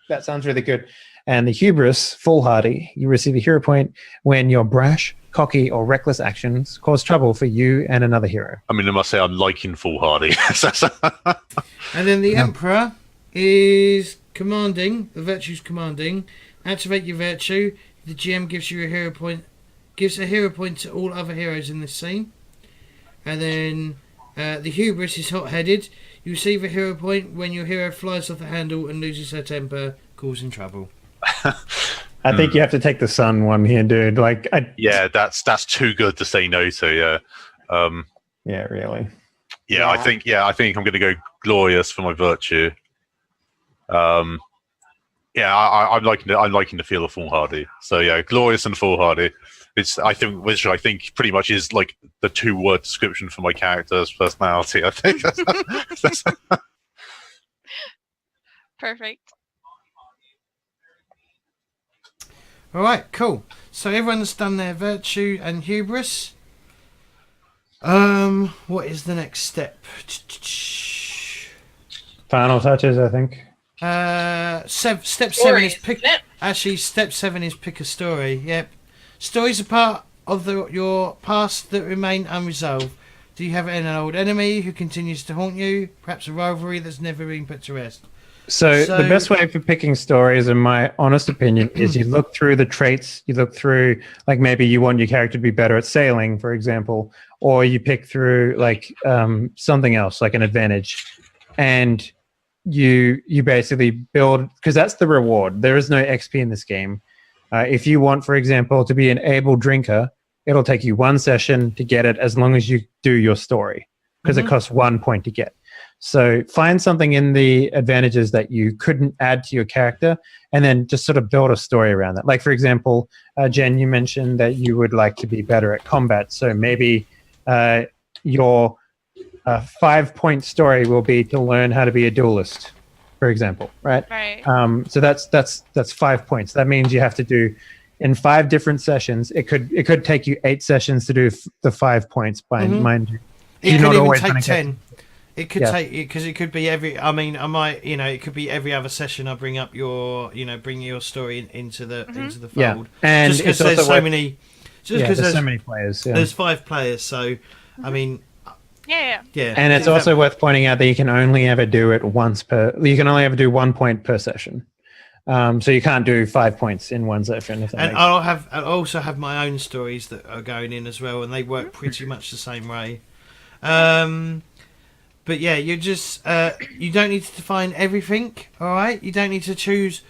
that sounds really good. And the hubris, foolhardy, you receive a hero point when your brash, cocky, or reckless actions cause trouble for you and another hero. I mean, I must say I'm liking foolhardy. And then the Emperor is commanding. The virtue's commanding. Activate your virtue. The GM gives you a hero point. Gives a hero point to all other heroes in this scene. And then the hubris is hot-headed. You receive a hero point when your hero flies off the handle and loses her temper, causing trouble. I think you have to take the sun one here, dude. Like, Yeah, that's too good to say no to. Yeah. Yeah, really. Yeah, I think I'm going to go glorious for my virtue. Yeah, I'm liking the feel of foolhardy. So yeah, glorious and foolhardy. I think pretty much is like the 2-word description for my character's personality. I think. Perfect. All right, cool. So everyone's done their virtue and hubris. What is the next step? Final touches, I think. Step 7 is Stories, pick. isn't it? Actually, step 7 is pick a story. Yep. Stories are part of your past that remain unresolved. Do you have an old enemy who continues to haunt you? Perhaps a rivalry that's never been put to rest. So the best way for picking stories, in my honest opinion, is you look through the traits. You look through, like, maybe you want your character to be better at sailing, for example, or you pick through like something else, like an advantage, and you basically build, because that's the reward. There is no XP in this game. If you want, for example, to be an able drinker, it'll take you 1 session to get it, as long as you do your story, because it costs 1 point to get. So find something in the advantages that you couldn't add to your character, and then just sort of build a story around that. Like, for example, Jen, you mentioned that you would like to be better at combat. So maybe your 5-point story will be to learn how to be a duelist, for example, right? Right. So that's 5 points. That means you have to do in 5 different sessions. It could take you 8 sessions to do the 5 points. Mind you, It you're could not even always take gonna get 10. It could take, because it could be every. I mean, I might, it could be every other session. I bring up bring your story into the fold. Yeah, and just because it's also there's so worth- many. Just because there's so many players. Yeah. There's 5 players, so I mean, Yeah. yeah. And it's also worth pointing out that you can only ever do it once per. You can only ever do 1 point per session. So you can't do 5 points in one session. If that And makes I'll also have my own stories that are going in as well, and they work pretty much the same way. But yeah, you just you don't need to define everything. All right, you don't need to choose.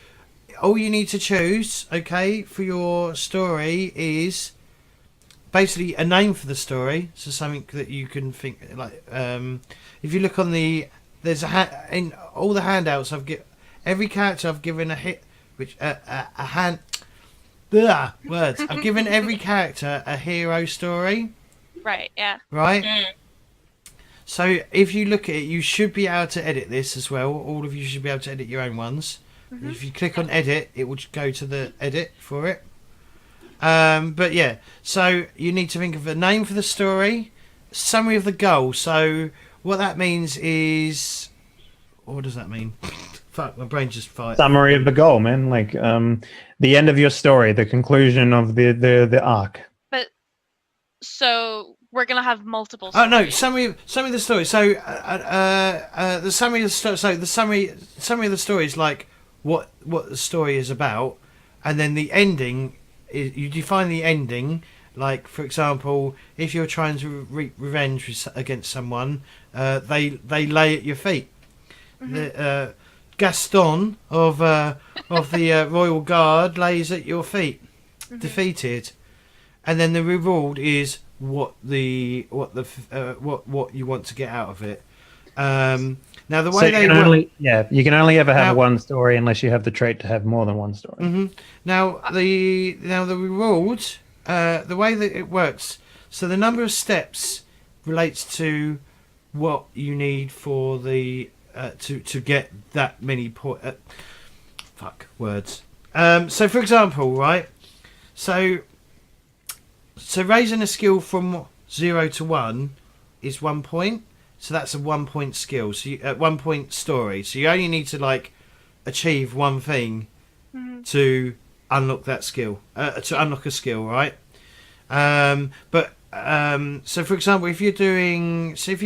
All you need to choose, okay, for your story is basically a name for the story. So something that you can think like. If you look on there's in all the handouts every character I've given a hit, which a hand. Blah, words. I've given every character a hero story. Right. Yeah. Right. Mm. So if you look at it, you should be able to edit this as well. All of you should be able to edit your own ones. If you click on edit, it will go to the edit for it. But yeah, so you need to think of a name for the story, summary of the goal. So what that means is, what does that mean? Fuck, my brain just fired. summary of the goal, man. Like the end of your story, the conclusion of the arc. But so we're gonna have multiple. Oh no, stories. summary of the story. So the summary of the story. So the summary of the story is like what the story is about, and then the ending is, you define the ending. Like, for example, if you're trying to revenge against someone, they lay at your feet. Gaston of the Royal Guard lays at your feet, defeated, and then the reward is what you want to get out of it. Now the way you can only ever have one story unless you have the trait to have more than one story. Now the reward, the way that it works. So the number of steps relates to what you need for the to get that many points. Fuck words. So for example, right. So raising a skill from 0 to 1 is 1 point. So that's a 1 point skill. So 1 point story. So you only need to achieve one thing to unlock that skill. To unlock a skill, right? So for example, if you're doing say if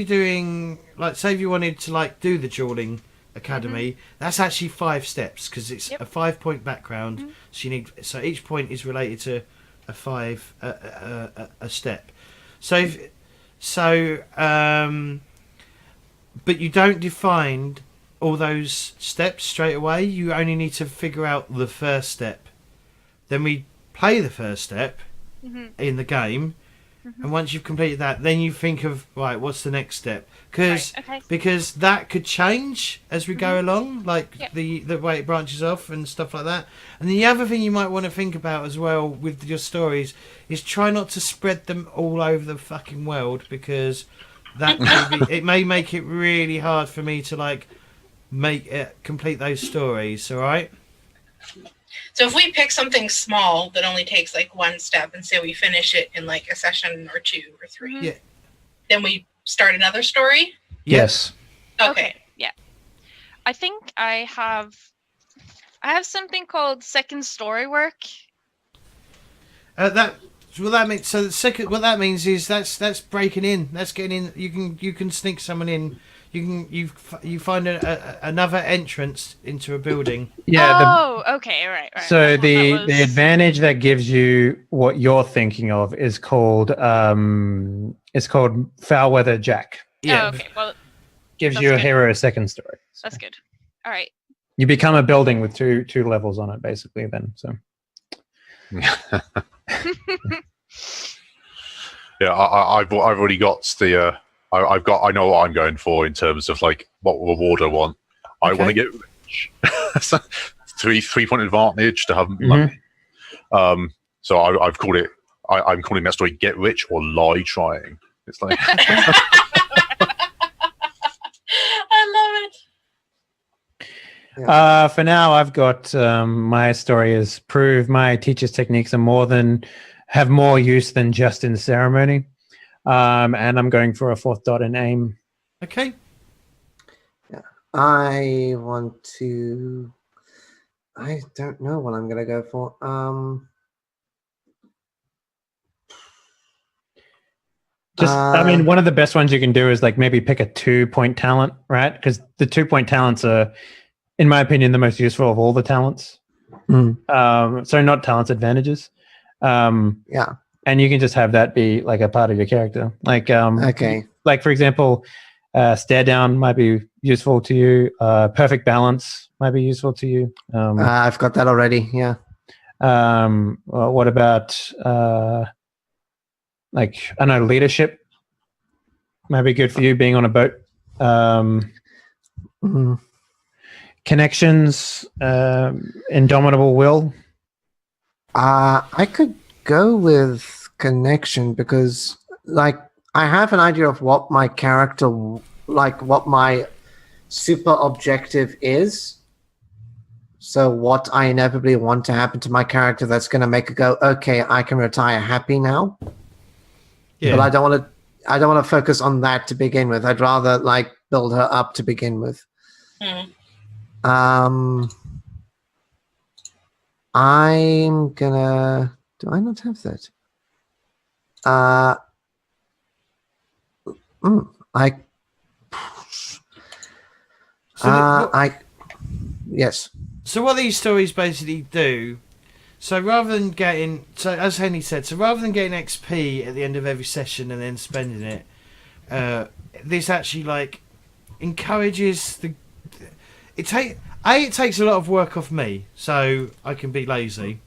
you wanted to do the dueling academy, that's actually 5 steps because it's a 5 point background. So each point is related to a step. But you don't define all those steps straight away. You only need to figure out the first step. Then we play the first step in the game, And once you've completed that, then you think of, right, what's the next step? Okay. Because that could change as we go along, like Yep. the way it branches off and stuff like that. And the other thing you might want to think about as well with your stories is try not to spread them all over the fucking world, because that it may make it really hard for me to like complete those stories. All right. So if we pick something small that only takes like one step and say we finish it in like a session or 2 or 3, Yeah. then we start another story? Yes. Okay. Yeah. I think I have something called second story work. That means so. The second, what that means is that's breaking in. That's getting in. You can sneak someone in. You find another entrance into a building. Yeah. Okay, right. So That the was- advantage that gives you what you're thinking of is called foul weather Jack. Yeah. Oh, okay. Well, Gives That's you a good. hero second story. So that's good. All right. you become a building with two levels on it, basically. Then so Yeah, I've already got the I know what I'm going for in terms of like what reward I want. I want to get rich. So, 3-point advantage to have money. So I've called it. I'm calling that story "Get Rich or Lie Trying." It's like I love it. for now, I've got my story is prove my teacher's techniques are have more use than just in ceremony. And I'm going for a 4th dot in aim. Okay. I don't know what I'm gonna go for. I mean, one of the best ones you can do is like maybe pick a 2-point talent, right? Because the 2-point talents are, in my opinion, the most useful of all the talents. So not talents, advantages. Yeah. And you can just have that be like a part of your character. Like, Okay. like for example, stare down might be useful to you. Perfect balance might be useful to you. I've got that already. Yeah. Well, what about like I don't know, leadership might be good for you being on a boat. Connections, indomitable will. I could go with connection because, like, I have an idea of what my character, like, what my super objective is. So, what I inevitably want to happen to my character that's going to make it go, okay, I can retire happy now. Yeah. But I don't want to focus on that to begin with. I'd rather like build her up to begin with. I'm gonna. Do I not have that? Yes. So what these stories basically do, so rather than getting, so as Henry said, so rather than getting XP at the end of every session and then spending it, this actually like encourages it takes a lot of work off me, so I can be lazy,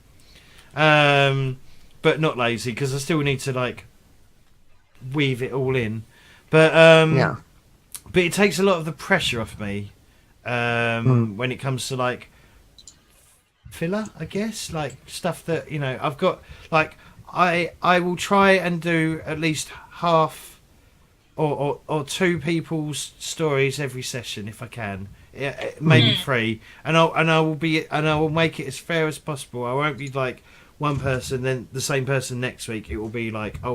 but not lazy because I still need to like weave it all in, but but it takes a lot of the pressure off me when it comes to like filler, I guess, like stuff that, you know, I've got, like I will try and do at least half or 2 people's stories every session if I can, maybe 3, and I will make it as fair as possible. I won't be like one person then the same person next week. It will be like I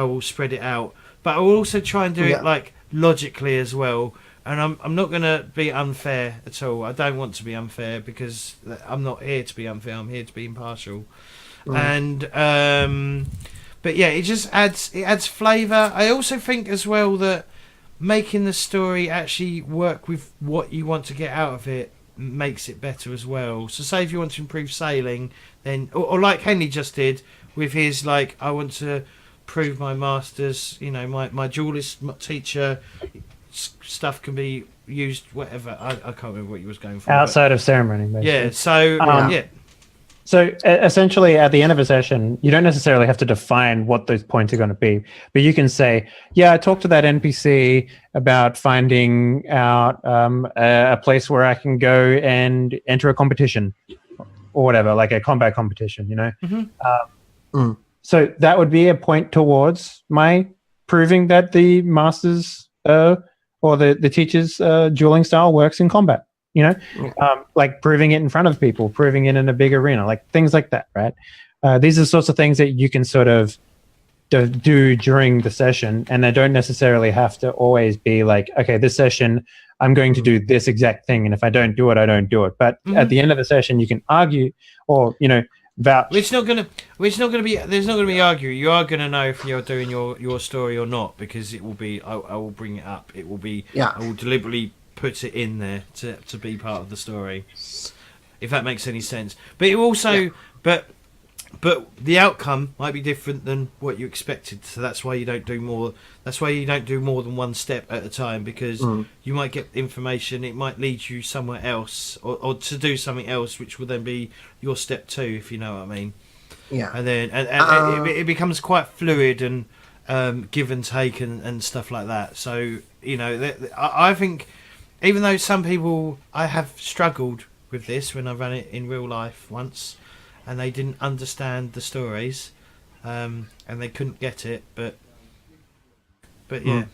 will spread it out, but I will also try and do it like logically as well. And I'm not going to be unfair at all. I don't want to be unfair because I'm not here to be unfair. I'm here to be impartial. And but yeah, it just adds flavour. I also think as well that making the story actually work with what you want to get out of it makes it better as well. So say if you want to improve sailing, then or like Henry just did with his like, I want to prove my masters, you know, my duelist teacher stuff can be used whatever. I can't remember what you was going for. Outside of ceremony, basically. Yeah, so So essentially, at the end of a session, you don't necessarily have to define what those points are going to be, but you can say, "Yeah, I talked to that NPC about finding out a place where I can go and enter a competition, or whatever, like a combat competition." You know, so that would be a point towards my proving that the master's or the teacher's dueling style works in combat. You know, like proving it in front of people, proving it in a big arena, like things like that, right? These are sorts of things that you can sort of do during the session, and they don't necessarily have to always be like, okay, this session I'm going to do this exact thing, and if I don't do it, I don't do it. But at the end of the session, you can argue, or vouch. It's not gonna be. There's not gonna be arguing. You are gonna know if you're doing your story or not, because it will be. I will bring it up. It will be. Yeah. I will deliberately put it in there to be part of the story, if that makes any sense. But it also, but the outcome might be different than what you expected. So that's why you don't do more. That's why you don't do more than one step at a time, because you might get information. It might lead you somewhere else, or to do something else, which will then be your step 2, if you know what I mean. Yeah. And then it becomes quite fluid and give and take and stuff like that. So I think. Even though some people, I have struggled with this when I ran it in real life once, and they didn't understand the stories, and they couldn't get it. But yeah.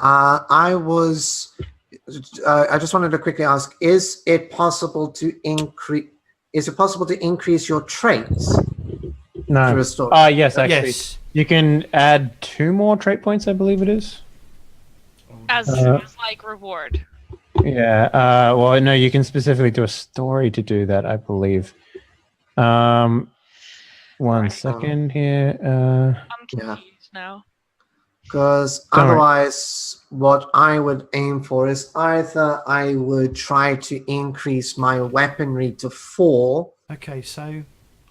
I just wanted to quickly ask: Is it possible to increase? Is it possible to increase your traits? No. Through a story? Yes, actually, Yes. you can add 2 more trait points, I believe it is. As like reward. Yeah. Well, no, you can specifically do a story to do that, I believe. One second here. I'm confused now. Because Don't worry. otherwise, what I would aim for is either I would try to increase my weaponry to 4. Okay, so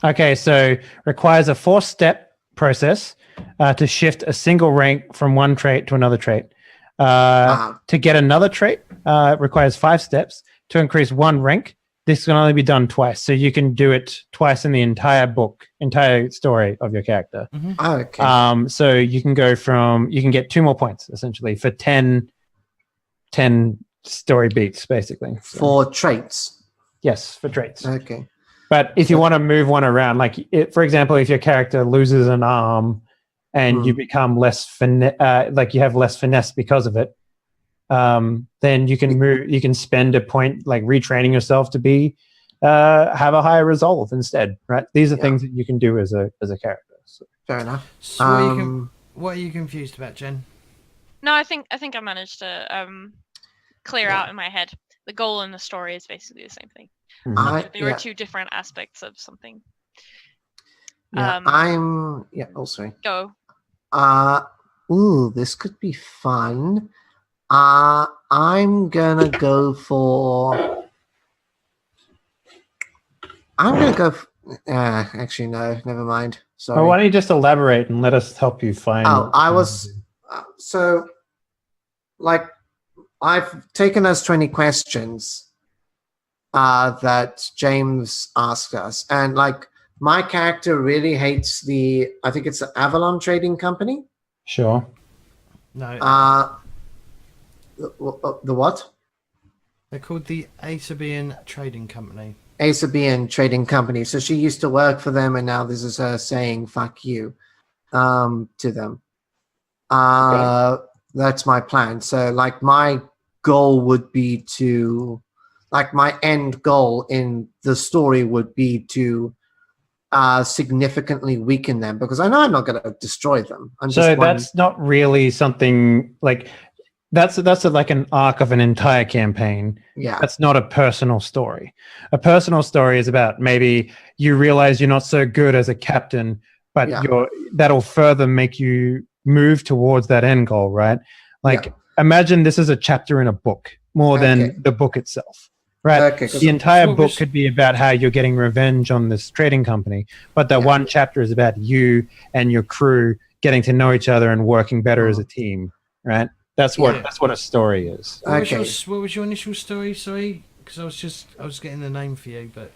Requires a 4-step process to shift a single rank from one trait to another trait. To get another trait, requires 5 steps. To increase 1 rank, this can only be done twice. So you can do it twice in the entire story of your character. Okay. So you can get 2 more points, essentially, for 10 story beats, basically. So, For traits. yes, for traits. Okay. But if you want to move one around, for example, if your character loses an arm and you become less you have less finesse because of it, then you can spend a point like retraining yourself to have a higher resolve instead, right? These are things that you can do as a character. So. Fair enough. So what are you confused about, Jen? No, I think I managed to clear out in my head. The goal and the story is basically the same thing. They were 2 different aspects of something. Sorry. Go. This could be fun. I'm gonna go for. Actually, no. Never mind. Sorry. Well, why don't you just elaborate and let us help you find? I've taken those 20 questions that James asked us, and my character really hates I think it's the Avalon Trading Company. Sure. No. The what? They're called the Asabian Trading Company. Asabian Trading Company. So she used to work for them, and now this is her saying "fuck you" to them. That's my plan. So, my goal would be to, my end goal in the story would be to significantly weaken them, because I know I'm not going to destroy them. That's not really something that's an arc of an entire campaign. Yeah. That's not a personal story. A personal story is about maybe you realize you're not so good as a captain, but that'll further make you move towards that end goal, right? Imagine this is a chapter in a book more than the book itself. Right. Okay, the entire book could be about how you're getting revenge on this trading company, but the one chapter is about you and your crew getting to know each other and working better as a team. Right. That's what a story is. What was your initial story? Sorry, because I was getting the name for you, but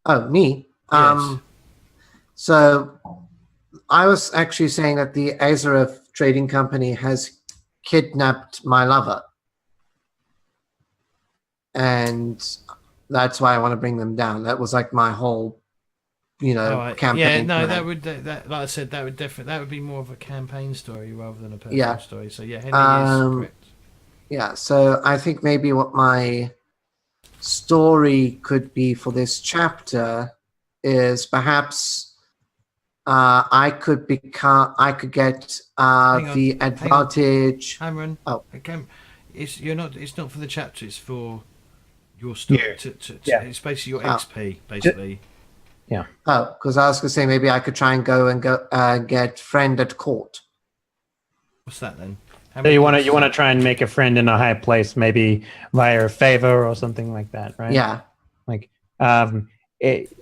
Oh, me. Yes. So I was actually saying that the Azeroth Trading Company has kidnapped my lover, and that's why I want to bring them down. That was like my whole, All right. campaign. Yeah, no, plan. that like I said, that would be more of a campaign story rather than a personal Yeah. story. So yeah, Henry is correct. Yeah, so I think maybe what my story could be for this chapter is perhaps I could get Hang on, the advantage. Cameron. Oh. It's not for the chapter. It's for your story. Yeah. It's basically your Oh. XP, basically. Oh, because I was going to say maybe I could try and go get friend at court. What's that then? So you want to try and make a friend in a high place, maybe via a favor or something like that, right? Yeah. Like,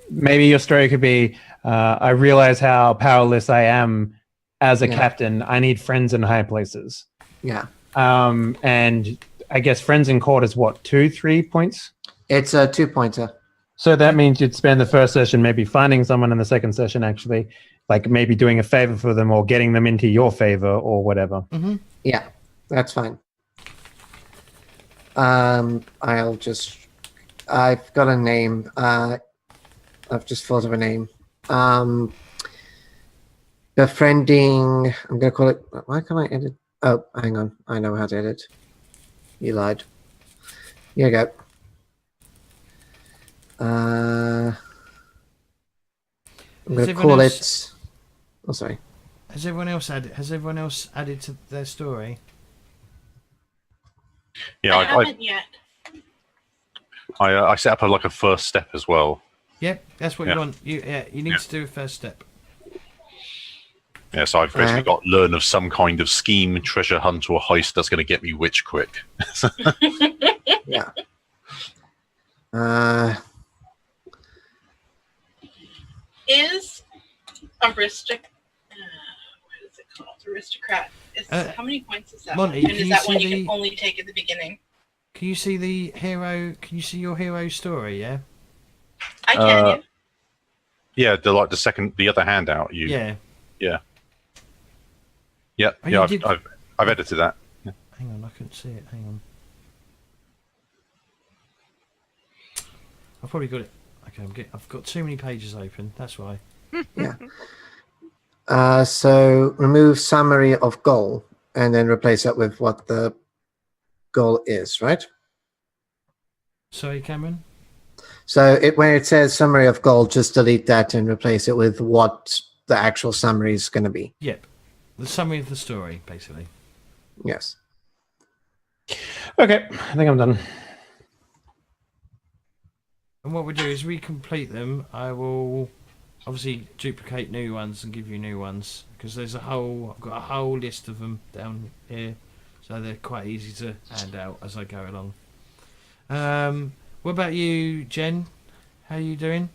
maybe your story could be, I realize how powerless I am as a captain. I need friends in high places. Yeah. And I guess friends in court is what, 2-3 points? It's a 2-pointer. So that means you'd spend the first session maybe finding someone in the second session, actually, like maybe doing a favor for them or getting them into your favor or whatever. Mm-hmm. Yeah, that's fine. I've got a name. I've just thought of a name. Befriending. I'm going to call it. Why can't I edit? Oh, hang on. I know how to edit. You lied. Here you go. I'm going to call it. Oh, sorry. Has everyone else added to their story? Yeah, I haven't yet. I set up like a first step as well. Yep, that's what you want. You need to do a first step. Yeah, so I've basically got learn of some kind of scheme, treasure hunt, or heist that's going to get me rich quick. Yeah. Is aristocrat? What is it called? Aristocrat. How many points is that? Monty, and is that one you can only take at the beginning? Can you see the hero? Can you see your hero's story? Yeah. I can. Yeah, the other handout. Yeah. Yeah, Oh, yeah. you I've edited that. Yeah. Hang on, I couldn't see it. Hang on. I've probably got it. Okay, I've got too many pages open. That's why. Yeah. So remove summary of goal and then replace that with what the goal is, right? Sorry, Cameron. So when it says summary of goal, just delete that and replace it with what the actual summary is going to be. Yep. The summary of the story, basically. Yes. Okay, I think I'm done. And what we do is we complete them. I will obviously duplicate new ones and give you new ones because I've got a whole list of them down here, so they're quite easy to hand out as I go along. What about you, Jen? How are you doing?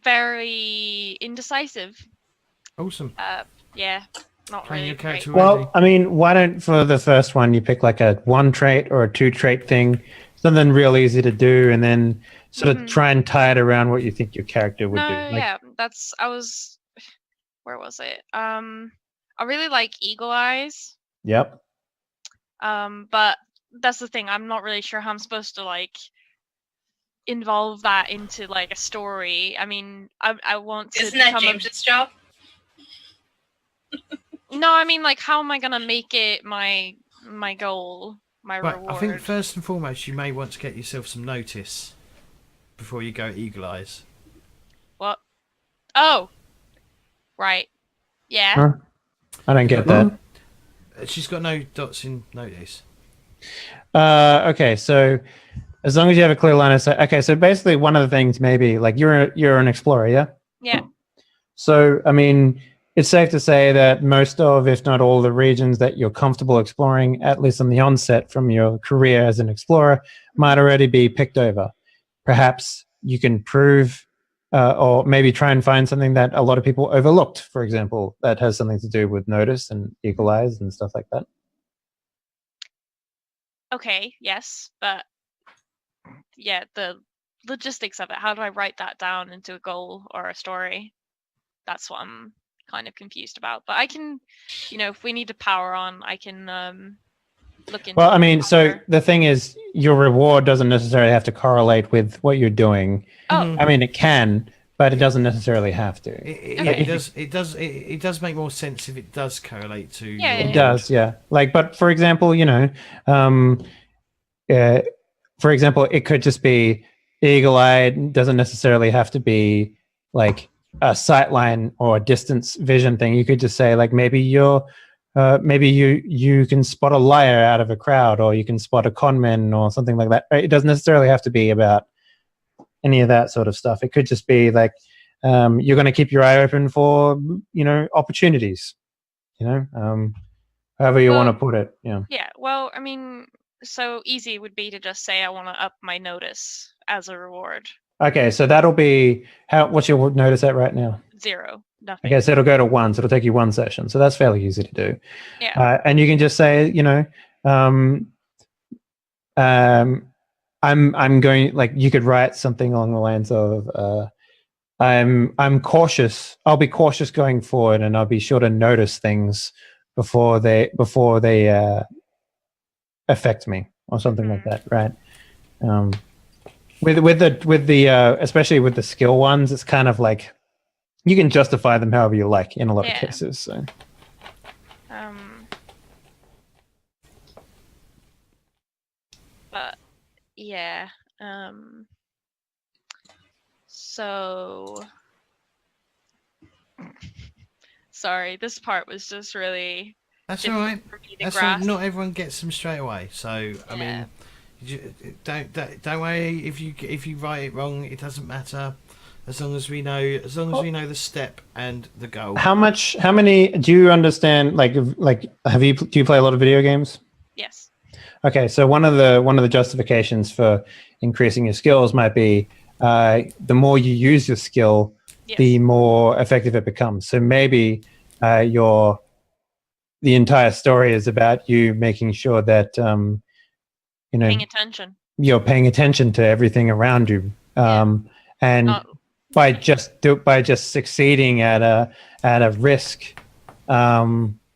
Very indecisive. Awesome. Yeah, not Playing really your great. character already. Well, I mean, why don't for the first one you pick like a 1 trait or a 2 trait thing, something real easy to do, and then sort of try and tie it around what you think your character would do. Yeah, where was it? I really like Eagle Eyes. Yep. But that's the thing. I'm not really sure how I'm supposed to like involve that into like a story. I mean, I want to. Isn't that James's job? No, I mean, like, how am I gonna make it my goal, my reward? I think first and foremost, you may want to get yourself some notice before you go Eagle Eyes. What? Oh, right. Yeah. Huh? I don't get that. She's got no dots in notice. Okay, so as long as you have a clear line of sight. Okay, so basically one of the things maybe like you're an explorer, yeah? Yeah. So I mean, it's safe to say that most of, if not all, the regions that you're comfortable exploring, at least on the onset from your career as an explorer, might already be picked over. Perhaps you can prove or maybe try and find something that a lot of people overlooked, for example, that has something to do with notice and eagle eyes and stuff like that. Okay, yes, but yeah, the logistics of it. How do I write that down into a goal or a story? That's what I'm kind of confused about. But I can, if we need to power on, I can look into. Well, I mean, so after. the thing is, your reward doesn't necessarily have to correlate with what you're doing. Oh, I mean, it can, but it doesn't necessarily have to. It does make more sense if it does correlate to. Yeah, It does, yeah. Like, but for example, for example, it could just be eagle-eyed. Doesn't necessarily have to be like a sightline or a distance vision thing. You could just say like maybe you can spot a liar out of a crowd, or you can spot a con man or something like that. Right? It doesn't necessarily have to be about any of that sort of stuff. It could just be like you're going to keep your eye open for opportunities. However you want to put it. Yeah. Yeah. Well, I mean, so easy would be to just say I want to up my notice as a reward. Okay, so that'll be what's your notice at right now? 0. Nothing. Okay, so it'll go to 1, so it'll take you 1 session. So that's fairly easy to do. Yeah. And you can just say, I'm going, like, you could write something along the lines of I'm cautious. I'll be cautious going forward, and I'll be sure to notice things before they affect me, or something like that, right? With the especially with the skill ones, it's kind of like you can justify them however you like in a lot of cases. So. But yeah. So sorry, this part was just really. That's all right. That's all right. Not everyone gets them straight away. So I mean. Don't worry if you write it wrong. It doesn't matter, as long as we know the step and the goal. How many do you understand? Like do you play a lot of video games? Yes. Okay, so one of the justifications for increasing your skills might be the more you use your skill, the more effective it becomes. So maybe the entire story is about you making sure that. Paying attention. You're paying attention to everything around you, and by just succeeding at a risk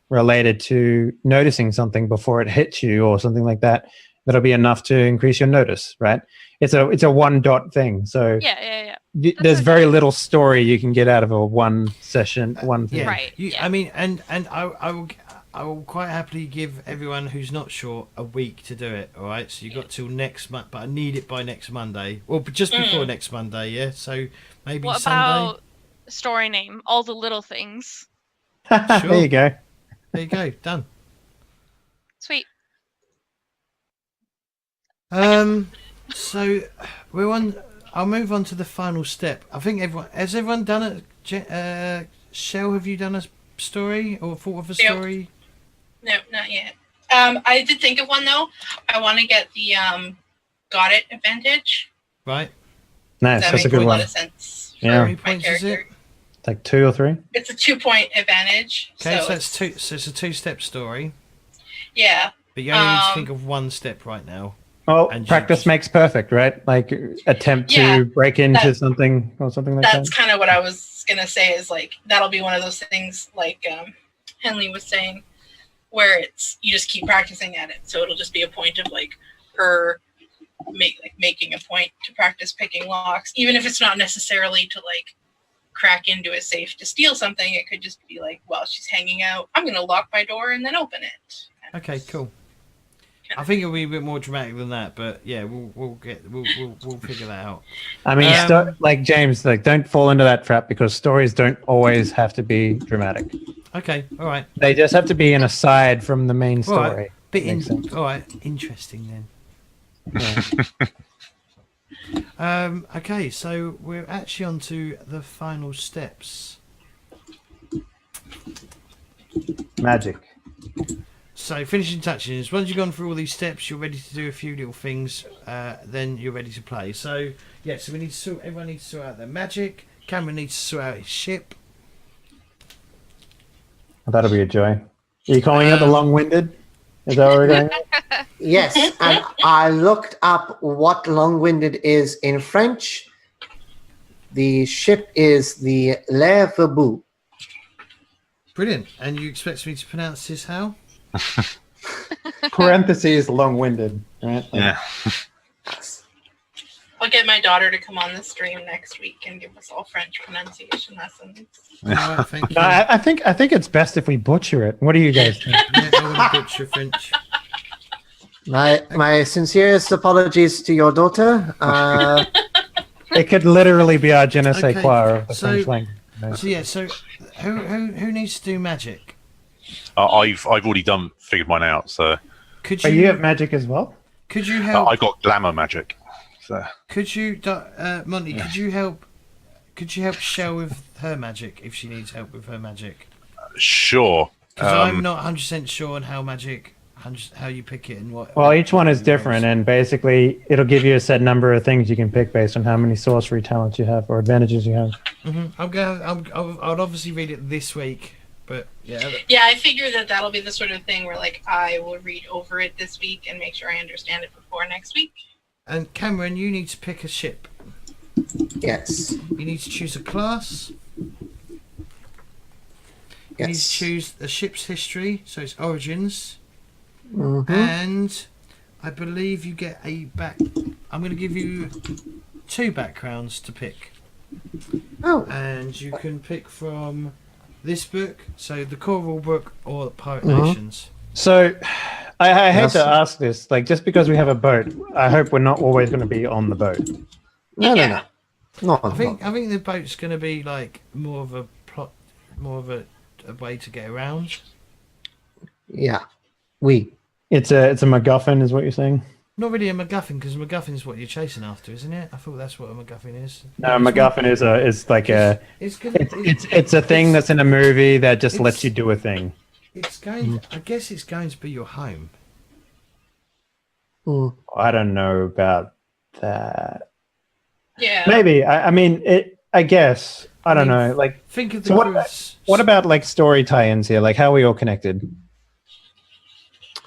related to noticing something before it hits you or something like that, that'll be enough to increase your notice, right? It's a one dot thing, so there's very little story you can get out of a one session, one thing. Right. I mean, and I will quite happily give everyone who's not sure a week to do it. All right, so you've got till next month, but I need it by next Monday, or just before next Monday. Yeah, so maybe what Sunday. What about story name? All the little things. Sure. There you go. There you go. Done. Sweet. So we're on. I'll move on to the final step. I think everyone done it. Chelle, have you done a story or thought of a story? No, not yet. I did think of one though. I want to get the got it advantage. Right. Nice. That's a good one. That makes a lot of sense. Yeah. How many points is it? Like 2 or 3. It's a 2-point advantage. Okay, so that's two. So it's a 2-step story. Yeah. But you only need to think of one step right now. Oh, practice makes perfect, right? Like attempt to break into something or something like that. That's kind of what I was gonna say. Is like that'll be one of those things, like Henley was saying, where it's you just keep practicing at it. So it'll just be a point of like her making a point to practice picking locks, even if it's not necessarily to like crack into a safe to steal something. It could just be like, while she's hanging out, I'm gonna lock my door and then open it. Okay, cool. I think it'll be a bit more dramatic than that, but yeah, we'll figure that out. I mean, like James, like don't fall into that trap because stories don't always have to be dramatic. Okay, all right. They just have to be an aside from the main story. All right, interesting then. Yeah. Okay, so we're actually on to the final steps. Magic. So finishing touches. Once you've gone through all these steps, you're ready to do a few little things. Then you're ready to play. So yeah, so everyone needs to sort out their magic. Cameron needs to sort out his ship. That'll be a joy. Are you calling it the long-winded? Is that where we're going? Yes, and I looked up what long-winded is in French. The ship is the Le Verbou. Brilliant. And you expect me to pronounce this how? Parentheses long-winded, right? Like, Yeah. I'll get my daughter to come on the stream next week and give us all French pronunciation lessons. All right, thank you. No, I think it's best if we butcher it. What do you guys think? Yeah, I want to butcher French. My sincerest apologies to your daughter. It could literally be our je ne sais Okay, quoi of the so- French language. So yeah, so who needs to do magic? I've already figured mine out. So Could But you have magic as well? could you help? I got glamour magic. So Could you, Monty? Could you help? Could you help Chelle with her magic if she needs help with her magic? sure. Because I'm not 100% sure on how you pick it and what. Well, each one is different, and basically it'll give you a set number of things you can pick based on how many sorcery talents you have or advantages you have. I'll obviously read it this week, but yeah. Yeah, I figure that'll be the sort of thing where like I will read over it this week and make sure I understand it before next week. And Cameron, you need to pick a ship. Yes. You need to choose a class. You need to Yes. choose the ship's history, so its origins. Mhm. And I believe you get a back. I'm going to give you 2 backgrounds to pick. Oh. And you can pick from this book, so the core rule book, or Pirate Mhm. Nations. So, I hate Yes. to ask this, like just because we have a boat, I hope we're not always going to be on the boat. No. No. I think the boat's going to be like more of a plot, more of a way to get around. Yeah. We. It's a MacGuffin, is what you're saying? Not really a MacGuffin, because MacGuffin is what you're chasing after, isn't it? I thought that's what a MacGuffin is. No, MacGuffin is like a It's gonna. it's a thing that's in a movie that just lets you do a thing. It's going. I guess it's going to be your home. Mm. I don't know about that. Yeah. Maybe. I mean, I guess. I don't know. Like, Think of the so cruise. what about like story tie-ins here? Like, how are we all connected?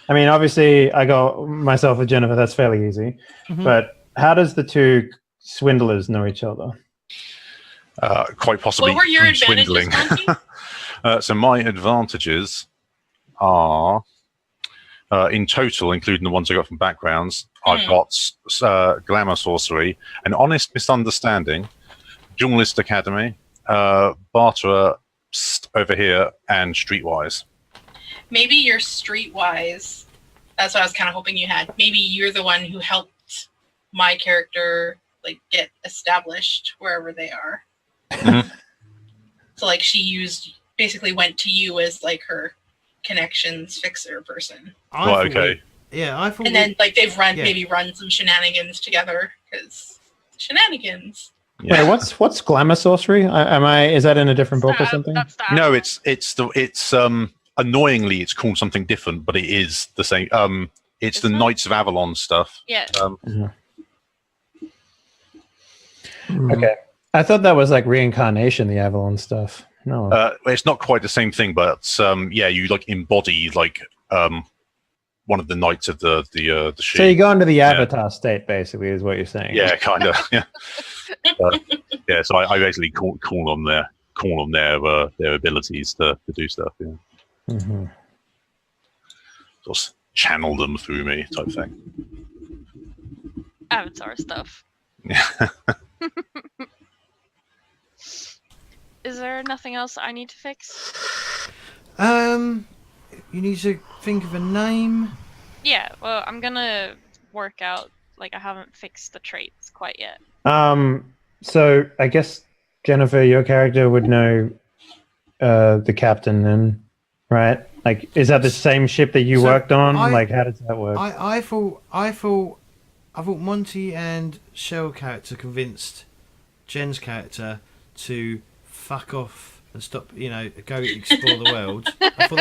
I mean, obviously, I got myself with Jennifer. That's fairly easy. Mhm. But how does the 2 swindlers know each other? Quite possibly What were your through advantages, swindling. Monty? So my advantages are, in total, including the ones I got from backgrounds, I've got glamour sorcery, an honest misunderstanding, journalist academy, barterer over here, and streetwise. Maybe you're streetwise. That's what I was kind of hoping you had. Maybe you're the one who helped my character like get established wherever they are. Mhm. So like she basically went to you as like her connections fixer person. I Right, thought okay. I thought. And then like they've Yeah. maybe run some shenanigans together because shenanigans. Yeah. Wait, what's glamour sorcery? Is that in a different book or something? That's that. No, it's annoyingly it's called something different, but it is the same. It's the Isn't it? Knights of Avalon stuff. Yeah. Okay. I thought that was like reincarnation, the Avalon stuff. No. It's not quite the same thing, but yeah, you like embody like one of the knights of the sheep. So you go into the avatar state, basically, is what you're saying. Yeah, kind of. Yeah. Yeah. So I basically call on their abilities to do stuff. Yeah. Mm-hmm. Just channel them through me, type thing. Avatar stuff. Yeah. Is there nothing else I need to fix? You need to think of a name. Yeah, well, I'm gonna work out. Like, I haven't fixed the traits quite yet. So I guess Jennifer, your character would know the captain then, right? Like, is that the same ship that you So worked on? I- Like, how does that work? I thought Monty and Chelle character convinced Jen's character to fuck off and stop. Go explore the world. I thought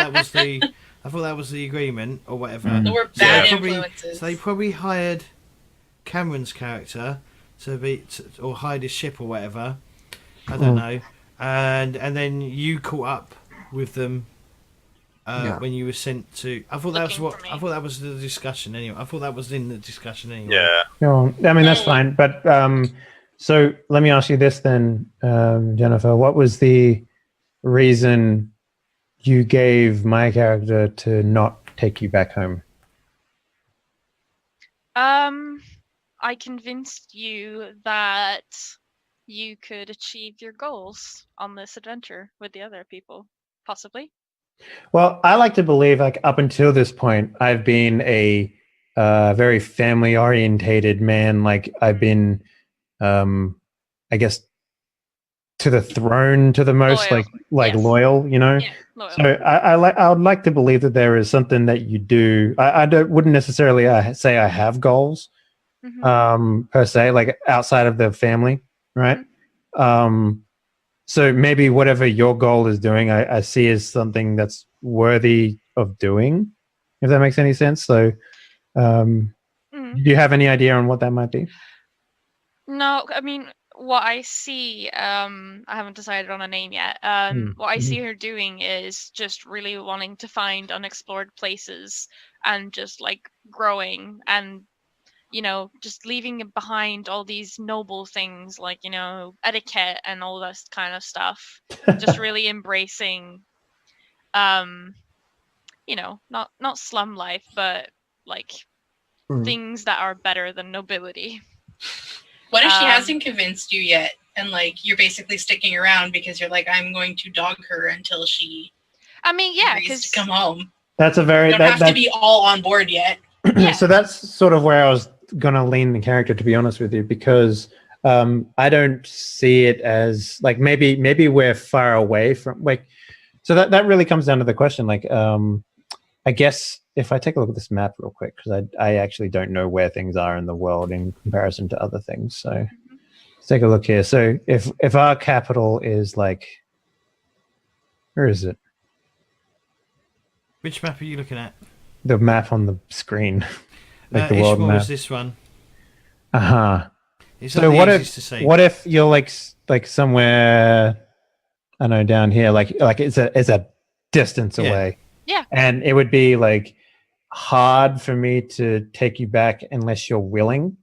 that was the agreement or whatever. Mm. There were So bad they probably- influences. So they probably hired Cameron's character or hide his ship or whatever. I don't know. And then you caught up with them Yeah. when you were sent to. I thought that was Looking what. for me. I thought that was the discussion anyway. I thought that was in the discussion anyway. Yeah. No, I mean that's fine. But so let me ask you this then, Jennifer. What was the reason you gave my character to not take you back home? I convinced you that you could achieve your goals on this adventure with the other people, possibly. Well, I like to believe, like up until this point, I've been a very family-orientated man. Like I've been, I guess, to the throne, to the most, Loyal. like Yes. loyal. You know. Yeah, loyal. So I would like to believe that there is something that you do. Wouldn't necessarily say I have goals, Mhm. per se, like outside of the family, right? So maybe whatever your goal is doing, I see as something that's worthy of doing, if that makes any sense. So, Mhm. do you have any idea on what that might be? No, I mean, what I see, I haven't decided on a name yet. What I see her doing is just really wanting to find unexplored places and just like growing and, you know, just leaving behind all these noble things like, you know, etiquette and all this kind of stuff. Just really embracing, you know, not slum life, but like things that are better than nobility. What if she hasn't convinced you yet, and like you're basically sticking around because you're like, I'm going to dog her until she I mean, yeah, agrees because to come home. That's a very You don't have to be all on board yet. Yeah. So that's sort of where I was gonna lean the character, to be honest with you, because I don't see it as like maybe we're far away from like. So that really comes down to the question, like I guess if I take a look at this map real quick, because I actually don't know where things are in the world in comparison to other things. So let's take a look here. So if our capital is like, where is it? Which map are you looking at? The map on the screen, like the world Ishmael map. is this one. It's So not the what easiest to if see. what if you're like somewhere, I don't know, down here, like it's a distance Yeah. away. Yeah. And it would be like hard for me to take you back unless you're willing,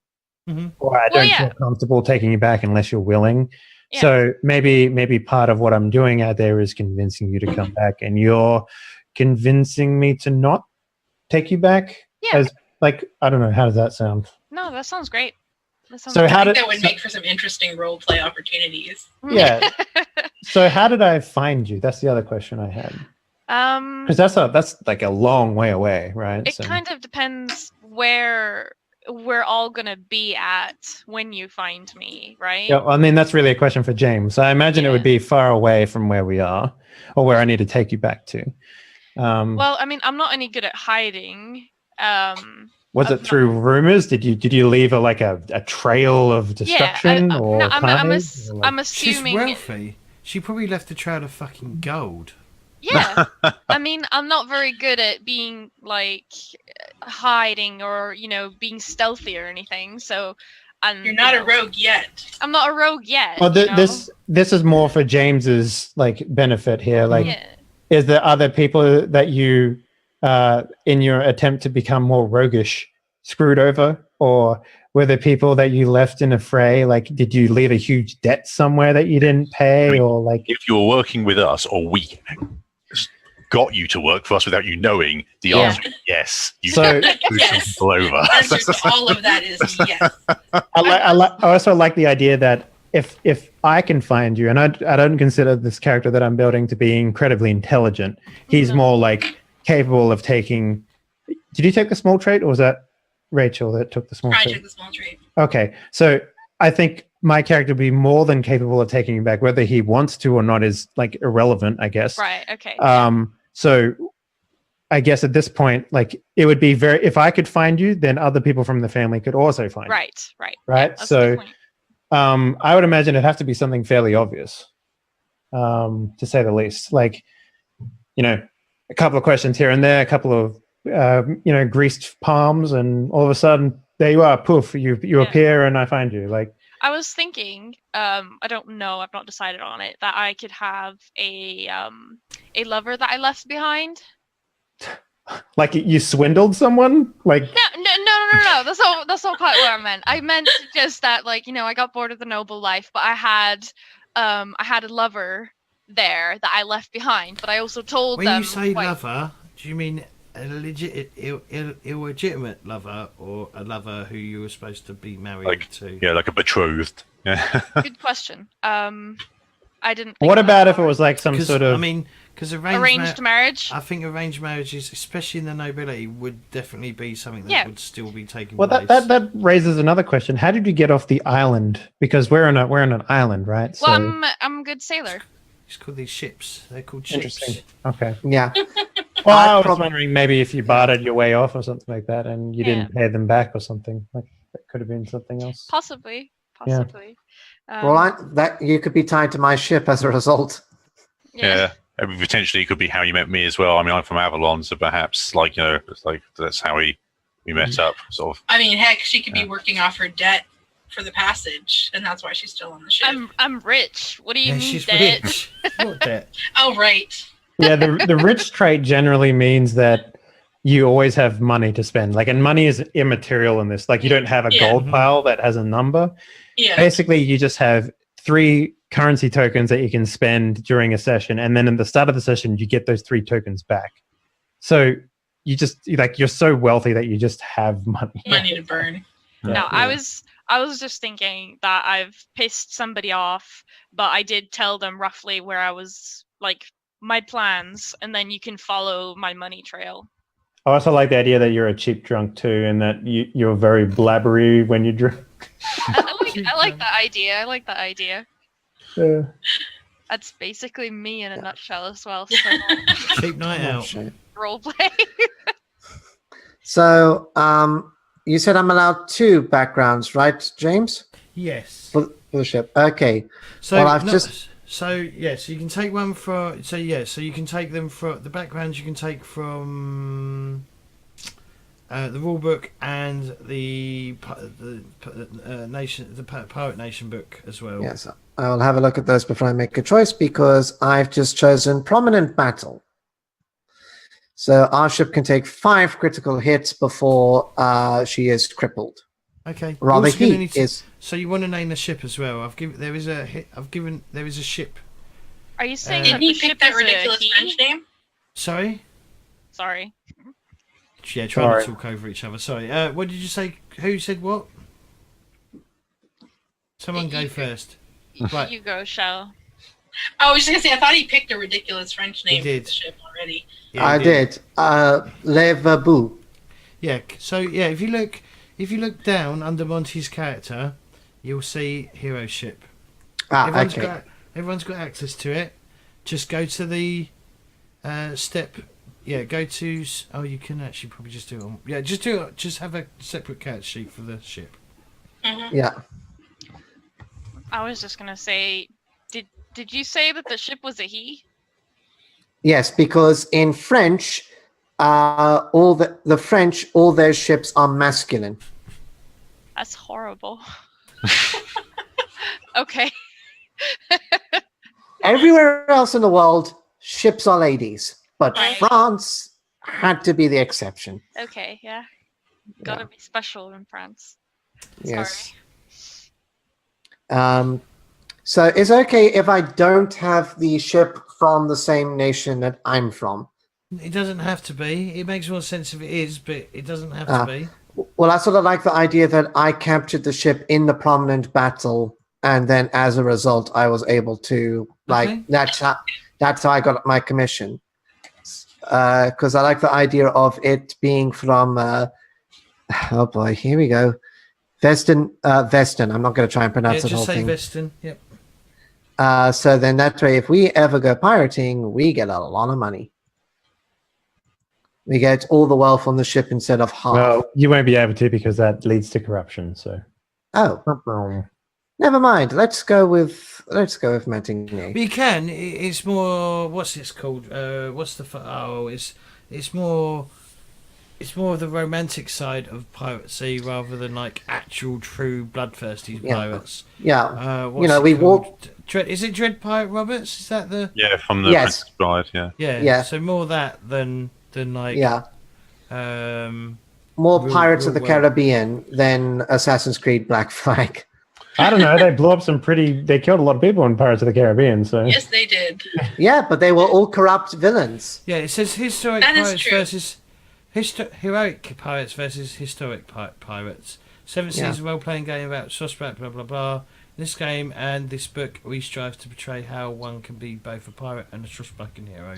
or I don't feel comfortable taking you back unless you're willing. Yeah. So maybe part of what I'm doing out there is convincing you to come back, and you're convincing me to not take you back. Yeah. As like, I don't know, how does that sound? No, that sounds great. That sounds So great. how I think did that would make for some interesting role play opportunities. yeah? So how did I find you? That's the other question I had. Because that's like a long way away, right? It kind of depends where we're all gonna be at when you find me, right? Yeah, I mean that's really a question for James. I imagine it would be far away from where we are, or where I need to take you back to. Well, I mean, I'm not any good at hiding. Was it through rumors? Did you leave a trail of destruction or no, carnage? I'm assuming She's wealthy. She probably left a trail of fucking gold. Yeah, I mean, I'm not very good at being like hiding or being stealthy or anything. So, You're not a rogue yet. I'm not a rogue yet. Well, this is more for James's like benefit here. Like, is there other people that you, in your attempt to become more roguish, screwed over, or were there people that you left in a fray? Like, did you leave a huge debt somewhere that you didn't pay, or like? If you're working with us, or we got you to work for us without you knowing, the answer is yes. You screwed some people over. The answer to all of that is yes. I also like the idea that if I can find you, and I don't consider this character that I'm building to be incredibly intelligent. He's more like capable of taking. Did you take the small trait, or was that Rachel that took the small trait? I took the small trait. Okay, so I think my character would be more than capable of taking you back. Whether he wants to or not is like irrelevant, I guess. Right. Okay. So I guess at this point, like it would be if I could find you, then other people from the family could also find you. Right. Right. Yeah, So I would imagine it'd have to be something fairly obvious, to say the least. Like, a couple of questions here and there, a couple of, greased palms, and all of a sudden there you are, poof, you appear and I find you. Like, I was thinking, I don't know, I've not decided on it, that I could have a lover that I left behind. Like you swindled someone? Like No. That's not quite what I meant. I meant just that, like, you know, I got bored of the noble life, but I had a lover there that I left behind. But I also told When them. you say wait, lover, do you mean a legit, illegitimate lover, or a lover who you were supposed to be married to? Yeah, like a betrothed. Yeah. Good question. I didn't. what think about that if it was like some Because sort of I mean, because arranged marriage? I think arranged marriages, especially in the nobility, would definitely be something that Yeah. would still be taking well, place. that raises another question. How did you get off the island? Because we're on an island, right? Well, I'm a good sailor. It's called these ships. They're called ships. Interesting. Okay. Yeah. Well, I was prob- wondering maybe if you bartered your way off or something like that, and you Yeah. didn't pay them back or something. Like that could have been something else. Possibly. Yeah. Well, that you could be tied to my ship as a result. Yeah. I mean, potentially it could be how you met me as well. I mean, I'm from Avalon, so perhaps, like, you know, it's like that's how we met up, sort of. I mean, heck, she could be working off her debt for the passage, and that's why she's still on the ship. I'm rich. What do you Yeah, mean, she's debt? rich. What debt? Oh, right. Yeah, the rich trait generally means that you always have money to spend. Like, and money is immaterial in this. Like, you don't have a Yeah. gold pile that has a number. Yeah. Basically, you just have 3 currency tokens that you can spend during a session, and then at the start of the session, you get those 3 tokens back. So you're so wealthy that you just have money. Money to burn. No, I was just thinking that I've pissed somebody off, but I did tell them roughly where I was, like, my plans, and then you can follow my money trail. I also like the idea that you're a cheap drunk too, and that you're very blabbery when you drink. I like that idea. I like that idea. That's basically me in a nutshell as well. So Cheap night out. roleplay. So, you said I'm allowed 2 backgrounds, right, James? Yes. For the ship. Okay. So Well, I've no, just- so you can take one for so you can take them from the backgrounds. You can take from the rule book and the Pirate Nation book as well. Yes, I'll have a look at those before I make a choice because I've just chosen prominent battle. So our ship can take 5 critical hits before she is crippled. Okay. Rather, Also gonna he need to- is. So you want to name the ship as well? There is a ship. Are you saying Did that Did he the ship pick that is ridiculous a he? French name? Sorry. Sorry. Yeah, try not Sorry. to talk over each other. Sorry. What did you say? Who said what? Someone go first. Right. You go, Chelle. Oh, I was just gonna say, I thought he picked a ridiculous French name did. for the ship already. Yeah, I you did. Le Verbou. Yeah. So yeah, if you look down under Monty's character, you'll see hero ship. Okay. Everyone's got access to it. Just go to the step. Yeah, go to. Oh, you can actually probably just do it on. Yeah, just do it. Just have a separate character sheet for the ship. Yeah. I was just gonna say, did you say that the ship was a he? Yes, because in French, all the French, all their ships are masculine. That's horrible. Okay. Everywhere else in the world, ships are ladies, but Right. France had to be the exception. Okay, yeah. Gotta be special in France. Yes. So it's okay if I don't have the ship from the same nation that I'm from. It doesn't have to be. It makes more sense if it is, but it doesn't have to be. Well, I sort of like the idea that I captured the ship in the prominent battle, and then as a result, I was able to Okay. that's how I got my commission. Because I like the idea of it being from. Oh boy, here we go. Veston. I'm not going to try and Yeah, pronounce the just whole say thing. Veston. Yep. So then that way, if we ever go pirating, we get a lot of money. We get all the wealth on the ship instead of half. Well, you won't be able to because that leads to corruption. So. Oh, never mind. Let's go with Matinee. But you can. It's more. What's this called? What's the? It's more. It's more of the romantic side of piracy rather than like actual true bloodthirsty pirates. Yeah, What's we it called? walk. Is it Dread Pirate Roberts? Is that the? Yeah, from the Yes. Princess Bride, yeah. Yeah. Yeah. So more that than than like more real- Pirates of the real world. Caribbean than Assassin's Creed Black Flag. I don't know. They blew up they killed a lot of people in Pirates of the Caribbean. So Yes, they did. Yeah, but they were all corrupt villains. Yeah, it says historic That is pirates true. versus heroic pirates versus historic pirates. Seven Seas role-playing game about swashbuckling, blah blah blah. In this game and this book, we strive to portray how one can be both a pirate and a swashbuckling hero.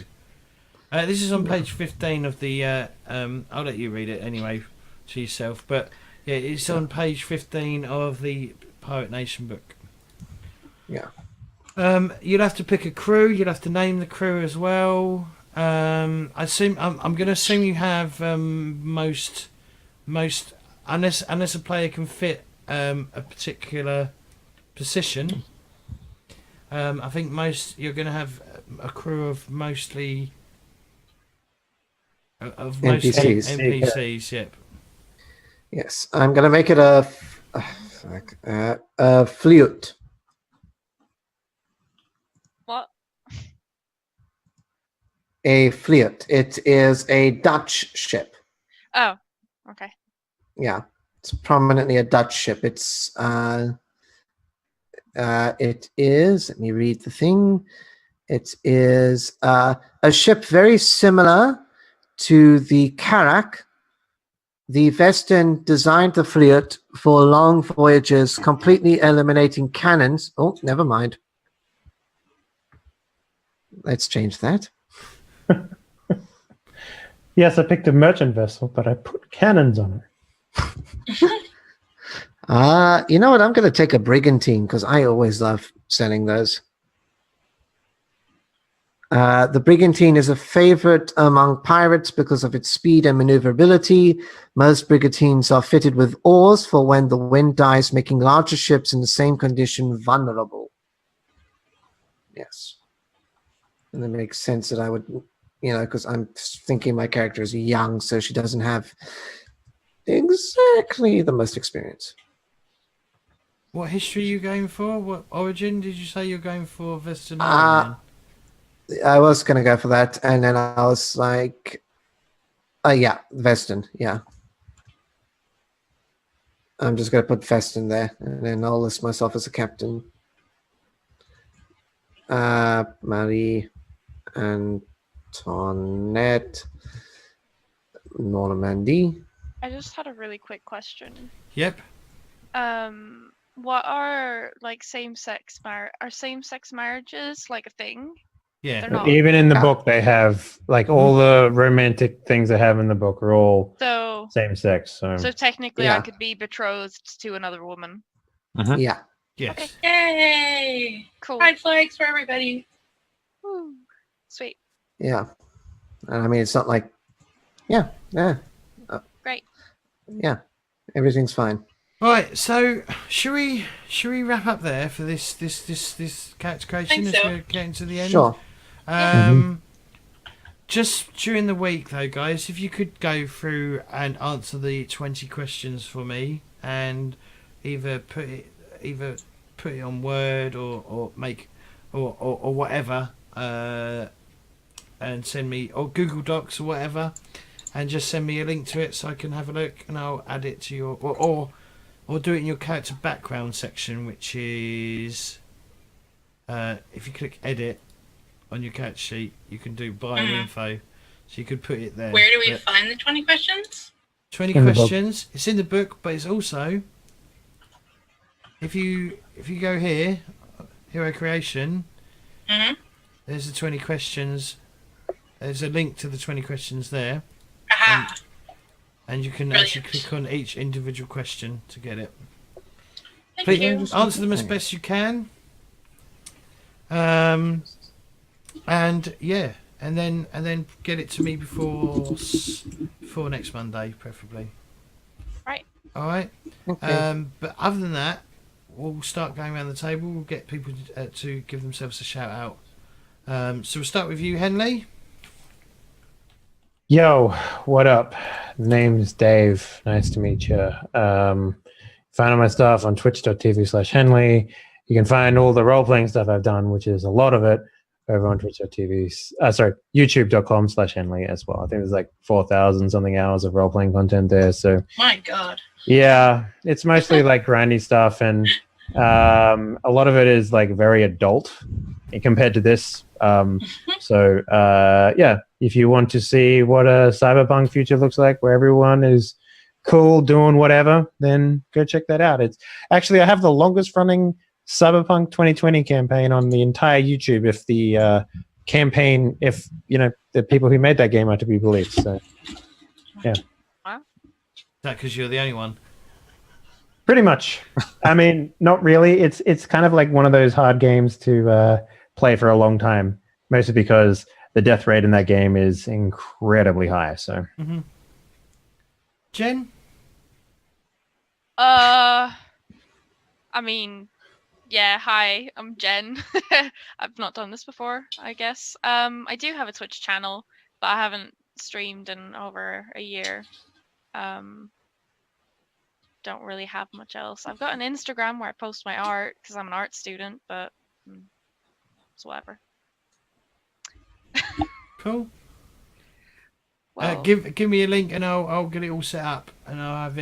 This is on page 15 of the. I'll let you read it anyway to yourself, but yeah, it's on page 15 of the Pirate Nation book. Yeah. You'll have to pick a crew. You'll have to name the crew as well. I'm going to assume you have most unless a player can fit a particular position. I think you're going to have a crew of mostly NPCs. Yep. Yes, I'm gonna make it a flute. What? A flute. It is a Dutch ship. Oh, okay. Yeah, it's prominently a Dutch ship. It is. Let me read the thing. It is a ship very similar to the Carrack. The Western designed the flute for long voyages, completely eliminating cannons. Oh, never mind. Let's change that. yes, I picked a merchant vessel, but I put cannons on it. You know what? I'm going to take a brigantine because I always love selling those. The brigantine is a favorite among pirates because of its speed and maneuverability. Most brigantines are fitted with oars for when the wind dies, making larger ships in the same condition vulnerable. Yes. And it makes sense that I would, because I'm thinking my character is young, so she doesn't have exactly the most experience. What history are you going for? What origin did you say you're going for? Western. I was going to go for that, and then I was like, yeah, Western, yeah. I'm just going to put Western there, and then I'll list myself as a captain. Mari-Antoinette, Normandie. I just had a really quick question. Yep. What are same-sex marriages like a thing? Yeah. They're not. Even in the book, they have all the romantic things they have in the book are all same sex. So technically, I could be betrothed to another woman. Yeah. Yes. Okay. Yay! Cool. Pride flags for everybody. Woo. Sweet. Yeah. I mean, it's not like, yeah. Great. Yeah. Everything's fine. Right, so should we wrap up there for this character creation Think as so. we're getting to the end? Sure. Just during the week though, guys, if you could go through and answer the 20 questions for me, and either put it on Word or make or whatever, and send me, or Google Docs or whatever, and just send me a link to it so I can have a look, and I'll add it to your or do it in your character background section, which is if you click edit on your character sheet, you can do bio info, so you could put it there. Where do we find the 20 questions? 20 In the book. questions. It's in the book, but it's also, if you go here, Hero Creation, there's the 20 questions. There's a link to the 20 questions there. Aha! And you can Brilliant. actually click on each individual question to get it. Thank Please you. answer them as best you can. And yeah, and then get it to me before next Monday, preferably. Right. All right. Okay. But other than that, we'll start going around the table. We'll get people to give themselves a shout out. So we'll start with you, Henley. Yo, what up? Name's Dave. Nice to meet you. Find all my stuff on twitch.tv/Henley. You can find all the role-playing stuff I've done, which is a lot of it, over on Twitch TV. Sorry, youtube.com/Henley as well. I think there's like 4,000 something hours of role playing content there. So My God. yeah, it's mostly like grindy stuff, and a lot of it is like very adult compared to this. So yeah, if you want to see what a cyberpunk future looks like, where everyone is cool doing whatever, then go check that out. It's actually, I have the longest running Cyberpunk 2020 campaign on the entire YouTube. If the campaign, if you know the people who made that game are to be believed. So yeah. Is that because you're the only one? Pretty much. I mean, not really. It's kind of like one of those hard games to play for a long time, mostly because the death rate in that game is incredibly high. So, Jen? I mean, yeah, hi, I'm Jen. I've not done this before, I guess. I do have a Twitch channel, but I haven't streamed in over a year. Don't really have much else. I've got an Instagram where I post my art because I'm an art student, but it's whatever. Cool. Well, Give me a link and I'll get it all set up and I'll have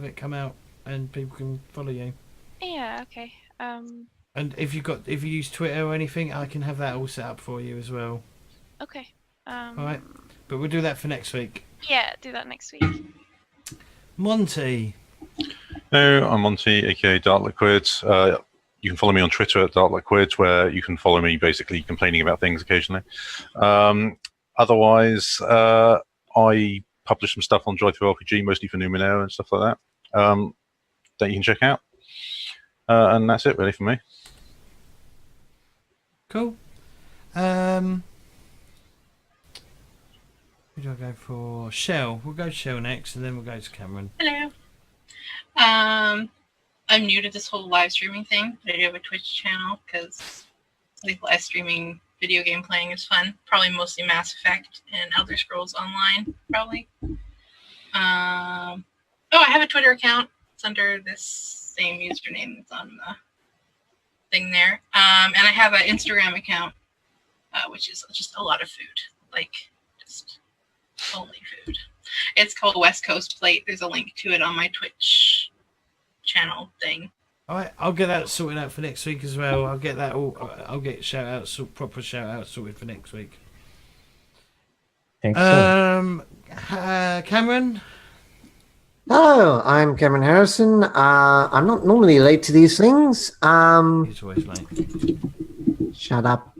it come out and people can follow you. yeah, okay. And if you use Twitter or anything, I can have that all set up for you as well. Okay. All right, but we'll do that for next week. Yeah, do that next week. Monty. Hello, I'm Monty, aka Dark Liquid. You can follow me on Twitter at Dark Liquid, where you can follow me basically complaining about things occasionally. Otherwise, I publish some stuff on Joy Through RPG, mostly for Numenera and stuff like that. That you can check out. And that's it really for me. Cool. Who do I go for? Chelle. We'll go to Chelle next, and then we'll go to Cameron. Hello. I'm new to this whole live streaming thing, but I do have a Twitch channel because I think live streaming video game playing is fun. Probably mostly Mass Effect and Elder Scrolls Online, probably. I have a Twitter account. It's under this same username that's on the thing there. And I have an Instagram account, which is just a lot of food, like just only food. It's called West Coast Plate. There's a link to it on my Twitch channel thing. All right, I'll get that sorted out for next week as well. I'll get that all. I'll get proper shout outs sorted for next week. Excellent. Cameron. Hello, I'm Cameron Harrison. I'm not normally late to these things. He's always late. Shut up.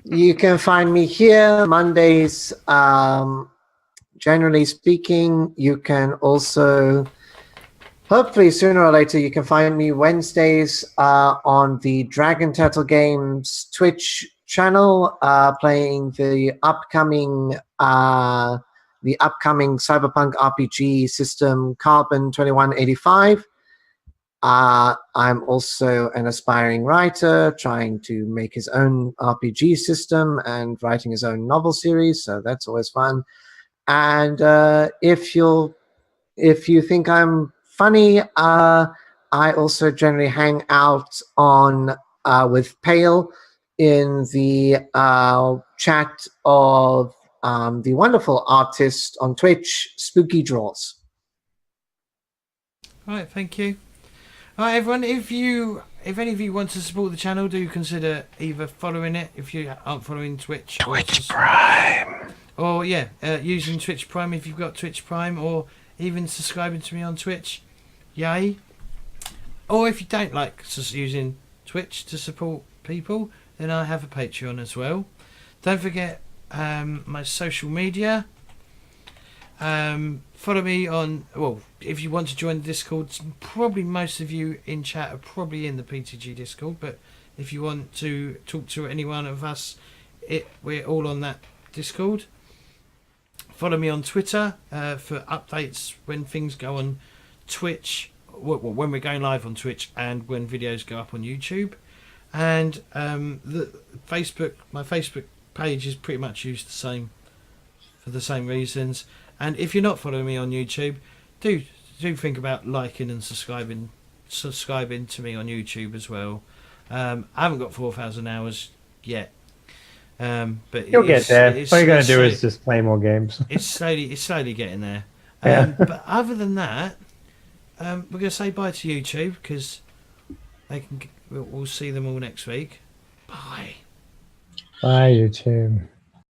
You can find me here Mondays. Generally speaking, you can also, hopefully sooner or later, you can find me Wednesdays on the Dragon Turtle Games Twitch channel, playing the upcoming cyberpunk RPG system Carbon 2185. I'm also an aspiring writer trying to make his own RPG system and writing his own novel series, so that's always fun. And if you think I'm funny, I also generally hang out on with Pale in the chat of the wonderful artist on Twitch, Spooky Draws. All right, thank you. All right, everyone. If any of you want to support the channel, do consider either following it if you aren't following Twitch. Twitch Prime. Or yeah, using Twitch Prime if you've got Twitch Prime, or even subscribing to me on Twitch. Yay! Or if you don't like using Twitch to support people, then I have a Patreon as well. Don't forget my social media. Follow me on, well, if you want to join the Discord, probably most of you in chat are probably in the PTG Discord, but if you want to talk to any one of us, we're all on that Discord. Follow me on Twitter for updates when things go on Twitch, when we're going live on Twitch and when videos go up on YouTube. And my Facebook page is pretty much used the same for the same reasons. And if you're not following me on YouTube, do think about liking and subscribing to me on YouTube as well. I haven't got 4,000 hours yet. But You'll get there. it's- All you gotta it's do so- is just play more games. It's slowly getting there. Yeah. But other than that, we're going to say bye to YouTube because we'll see them all next week. Bye. Bye, YouTube.